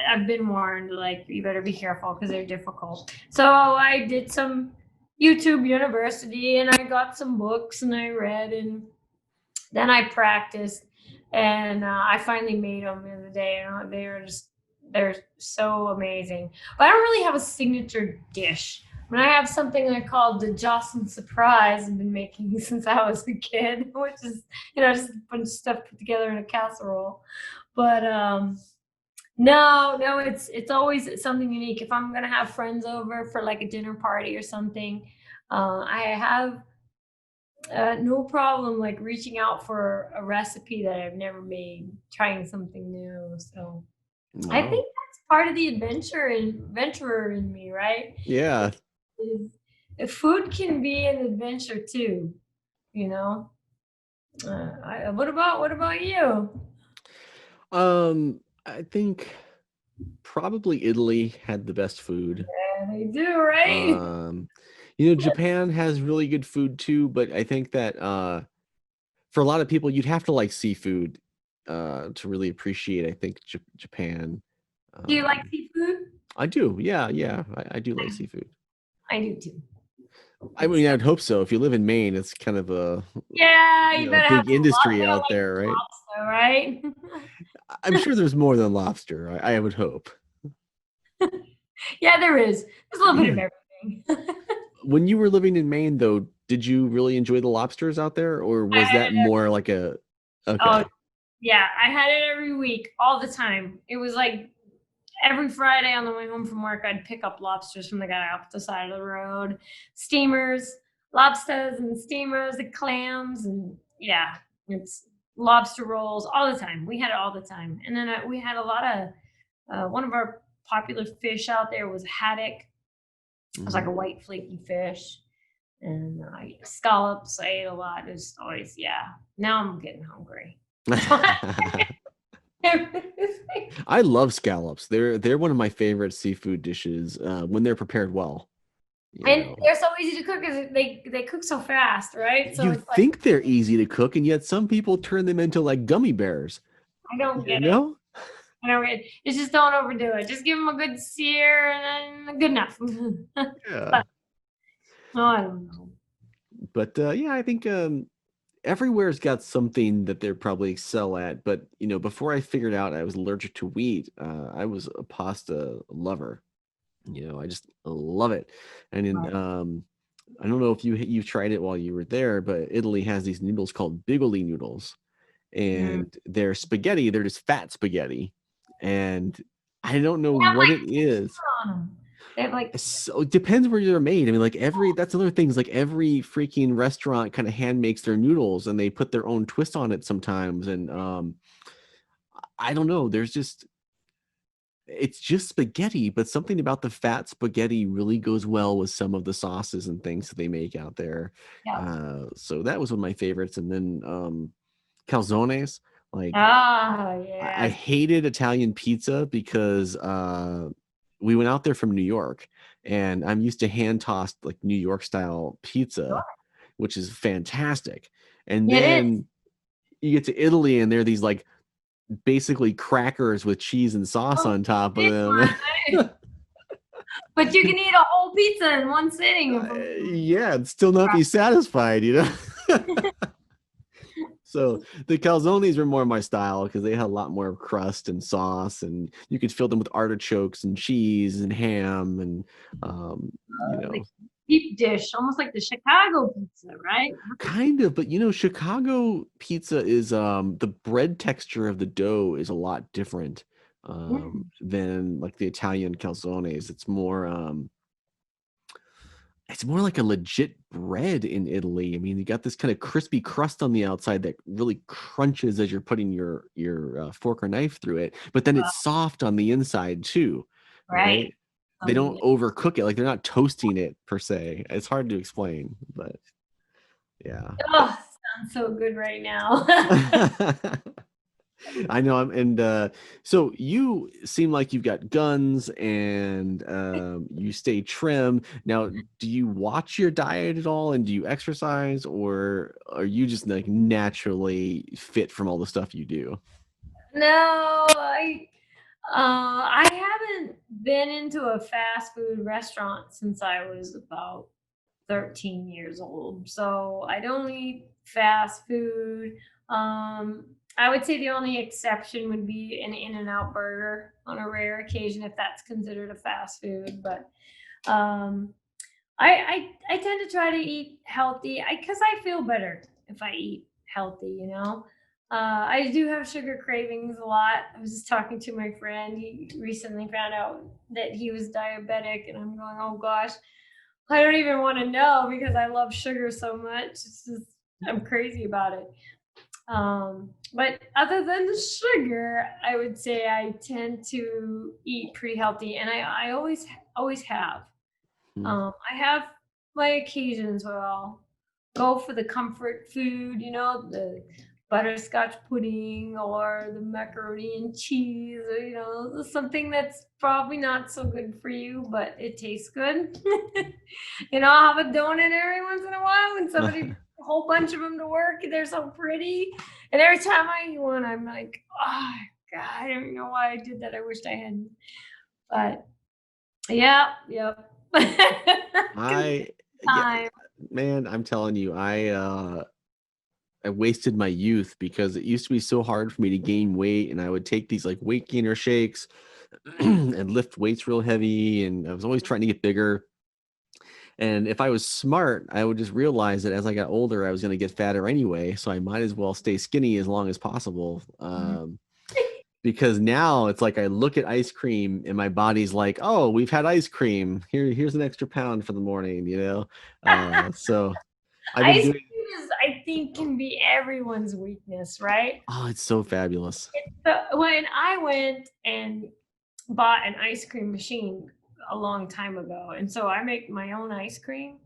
I've been warned, like, you better be careful because they're difficult. So I did some YouTube University, and I got some books, and I read, and then I practiced, and I finally made them the other day, and they're so amazing. But I don't really have a signature dish. I mean, I have something I call the Jocelin Surprise I've been making since I was a kid, which is, just a bunch of stuff put together in a casserole. But no, it's always something unique. If I'm gonna have friends over for like a dinner party or something, I have no problem like reaching out for a recipe that I've never made, trying something new. So I think that's part of the adventurer in me, right? Yeah. Food can be an adventure too, What about you? I think probably Italy had the best food. Yeah, they do, right? Japan has really good food too, but I think that for a lot of people, you'd have to like seafood to really appreciate, I think, Japan. Do you like seafood? I do. Yeah. I do like seafood. I do too. I mean, I'd hope so. If you live in Maine, it's kind of a you better big industry out there, right? Lobster, right? I'm sure there's more than lobster. I would hope. Yeah, there is. There's a little bit of everything. When you were living in Maine, though, did you really enjoy the lobsters out there, or was that more like a? Okay. Oh, yeah, I had it every week, all the time. It was like every Friday on the way home from work, I'd pick up lobsters from the guy off the side of the road. Steamers, lobsters and steamers, the clams, and yeah, it's lobster rolls all the time. We had it all the time. And then we had a lot of, one of our popular fish out there was haddock. It was like a Mhm. white flaky fish. And scallops, I ate a lot. It's always, now I'm getting hungry. I love scallops. They're one of my favorite seafood dishes when they're prepared well. You And know, they're so easy to cook because they cook so fast, right? So you it's like, think they're easy to cook, and yet some people turn them into like gummy bears. I don't You get it. know? I don't get it. It's just don't overdo it. Just give them a good sear and then good enough. Yeah. But, no, I don't know. But yeah, I think everywhere's got something that they're probably excel at. But before I figured out I was allergic to wheat, I was a pasta lover. I just love it. And in I don't know if you tried it while you were there, but Italy has these noodles called bigoli noodles, Mm. and they're spaghetti. They're just fat spaghetti, and I don't know They have what like it texture is. on them. They have like, So it depends where they're made. I mean, like that's another thing is like every freaking restaurant kind of hand makes their noodles and they put their own twist on it sometimes. And I don't know. It's just spaghetti, but something about the fat spaghetti really goes well with some of the sauces and things that they make out there. yeah. So that was one of my favorites. And then calzones, like I Yes. hated Italian pizza because we went out there from New York, and I'm used to hand tossed like New York style pizza, which is fantastic. And It is. then you get to Italy, and there are these like basically crackers with cheese and sauce Oh, on top of this them. one, right? But you can eat a whole pizza in one sitting. Yeah, and still not be satisfied. So the calzones were more my style because they had a lot more crust and sauce, and you could fill them with artichokes and cheese and ham and um, you Like know, deep dish, almost like the Chicago pizza, right? kind of. But Chicago pizza is the bread texture of the dough is a lot different Mm. than like the Italian calzones. It's more like a legit bread in Italy. I mean, you got this kind of crispy crust on the outside that really crunches as you're putting your fork or knife through it, but then it's soft on the inside too, Right. right? They Oh, don't yeah. overcook it, like they're not toasting it per se. It's hard to explain, but yeah. Oh, sounds so good right now. I know. And so you seem like you've got guns and you stay trim. Now, do you watch your diet at all, and do you exercise, or are you just like naturally fit from all the stuff you do? No, I haven't been into a fast food restaurant since I was about 13 years old. So I don't eat fast food. I would say the only exception would be an In-N-Out burger on a rare occasion, if that's considered a fast food. But um, I tend to try to eat healthy because I feel better if I eat healthy, you know. I do have sugar cravings a lot. I was just talking to my friend. He recently found out that he was diabetic, and I'm going, oh gosh, I don't even want to know because I love sugar so much. It's just, I'm crazy about it. But other than the sugar, I would say I tend to eat pretty healthy, and I always have. Hmm. I have my occasions where I'll go for the comfort food, the butterscotch pudding or the macaroni and cheese, or something that's probably not so good for you, but it tastes good. I'll have a donut every once in a while when somebody brings a whole bunch of them to work. They're so pretty, and every time I eat one, I'm like, oh God, I don't even know why I did that. I wished I hadn't, but yeah, yep. I Yeah, Time. man, I'm telling you, I wasted my youth because it used to be so hard for me to gain weight, and I would take these like weight gainer shakes and lift weights real heavy, and I was always trying to get bigger. And if I was smart, I would just realize that as I got older, I was going to get fatter anyway, so I might as well stay skinny as long as possible. Because now it's like I look at ice cream and my body's like, "Oh, we've had ice cream. Here's an extra pound for the morning." So I've been Ice doing. cream is, I think, can be everyone's weakness, right? Oh, it's so fabulous. When I went and bought an ice cream machine a long time ago, and so I make my own ice cream.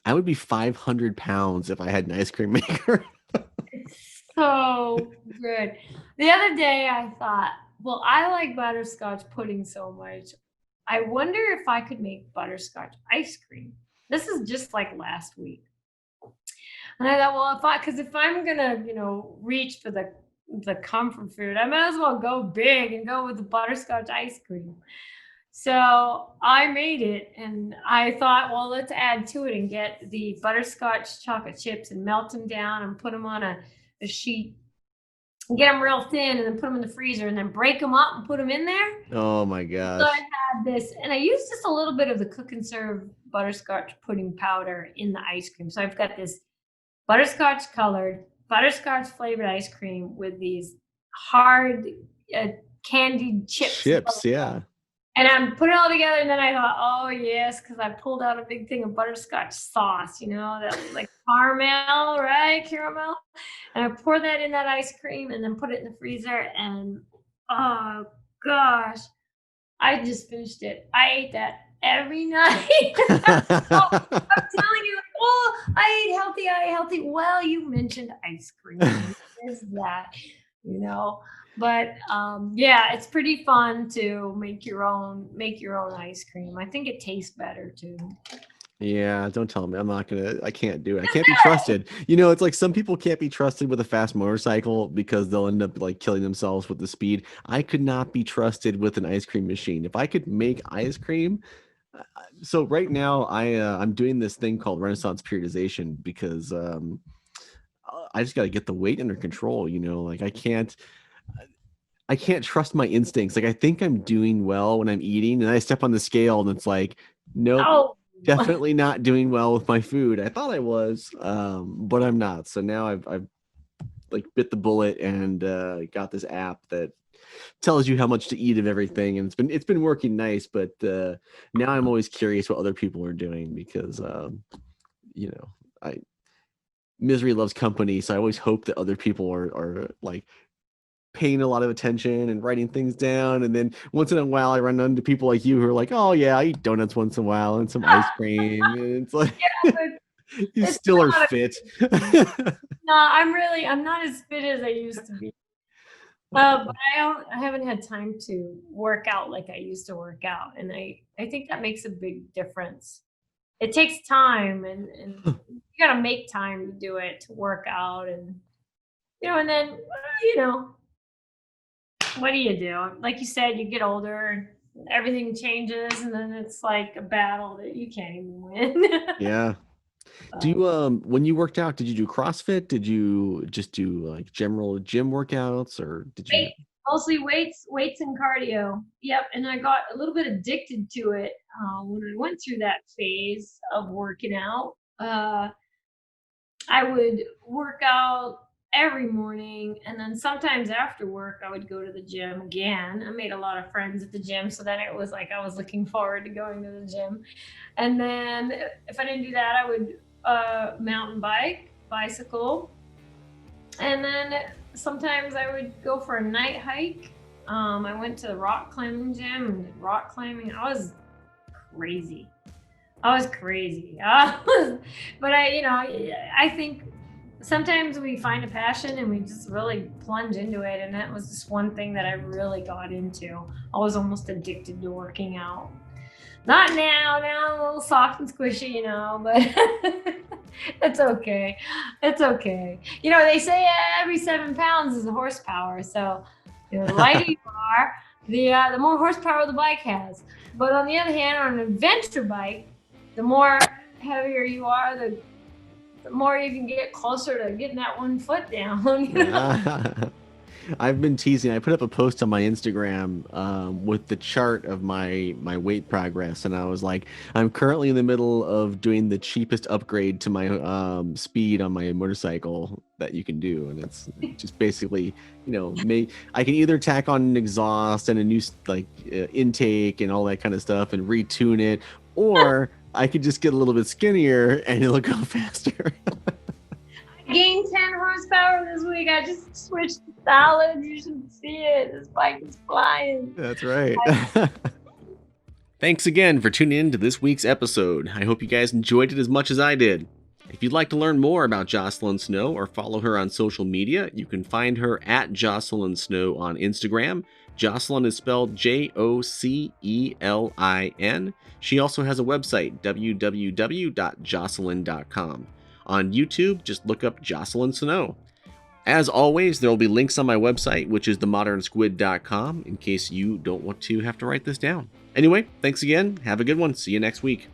I would be 500 pounds if I had an ice cream maker. It's so good. The other day I thought, well, I like butterscotch pudding so much. I wonder if I could make butterscotch ice cream. This is just like last week. And I thought, well, if I'm gonna, reach for the comfort food, I might as well go big and go with the butterscotch ice cream. So I made it, and I thought, well, let's add to it and get the butterscotch chocolate chips and melt them down and put them on a sheet and get them real thin, and then put them in the freezer and then break them up and put them in there. Oh my gosh. So I had this, and I used just a little bit of the Cook and Serve butterscotch pudding powder in the ice cream. So I've got this butterscotch colored, butterscotch flavored ice cream with these hard candied chips. Yeah. And I put it all together, and then I thought, oh yes, because I pulled out a big thing of butterscotch sauce, that like caramel, right? Caramel. And I poured that in that ice cream and then put it in the freezer. And oh gosh, I just finished it. I ate that every night. I'm telling you, oh, I ate healthy. Well, you mentioned ice cream. There's that, But yeah, it's pretty fun to make your own ice cream. I think it tastes better too. Yeah, don't tell me. I can't do it. I can't be trusted. It's like some people can't be trusted with a fast motorcycle because they'll end up like killing themselves with the speed. I could not be trusted with an ice cream machine. If I could make ice cream. So right now I'm doing this thing called Renaissance periodization because I just got to get the weight under control. Like I can't trust my instincts. Like I think I'm doing well when I'm eating, and I step on the scale and it's like, nope, definitely not doing well with my food. I thought I was, but I'm not. So now I've like bit the bullet and got this app that tells you how much to eat of everything, and it's been working nice. But now I'm always curious what other people are doing because misery loves company. So I always hope that other people are like paying a lot of attention and writing things down. And then once in a while I run into people like you who are like, oh yeah, I eat donuts once in a while and some ice cream. And it's like, you still are fit. No, I'm not as fit as I used to be. But I haven't had time to work out like I used to work out. And I think that makes a big difference. It takes time, and you got to make time to do it, to work out. And, and then, what do you do? Like you said, you get older, everything changes, and then it's like a battle that you can't even win. Yeah. Do you when you worked out, did you do CrossFit? Did you just do like general gym workouts, or did you mostly weights and cardio? Yep. And I got a little bit addicted to it when I went through that phase of working out. I would work out every morning, and then sometimes after work I would go to the gym again. I made a lot of friends at the gym, so then it was like I was looking forward to going to the gym. And then if I didn't do that, I would mountain bicycle, and then sometimes I would go for a night hike. I went to the rock climbing gym and did rock climbing. I was crazy. But I think sometimes we find a passion and we just really plunge into it. And that was just one thing that I really got into. I was almost addicted to working out. Not now. Now I'm a little soft and squishy, but it's okay. It's okay. They say every 7 pounds is a horsepower. So the lighter you are, the more horsepower the bike has. But on the other hand, on an adventure bike, the more heavier you are, the more you can get closer to getting that 1 foot down. I've been teasing. I put up a post on my Instagram with the chart of my weight progress, and I was like, I'm currently in the middle of doing the cheapest upgrade to my speed on my motorcycle that you can do, and it's just basically, I can either tack on an exhaust and a new intake and all that kind of stuff and retune it, or I could just get a little bit skinnier and it'll go faster. I gained 10 horsepower this week. I just switched salad. You should see it. This bike is flying. That's right. Thanks again for tuning in to this week's episode. I hope you guys enjoyed it as much as I did. If you'd like to learn more about Jocelin Snow or follow her on social media, you can find her at Jocelin Snow on Instagram. Jocelin is spelled Jocelin. She also has a website, www.jocelyn.com. On YouTube, just look up Jocelin Snow. As always, there will be links on my website, which is themodernsquid.com, in case you don't want to have to write this down. Anyway, thanks again. Have a good one. See you next week.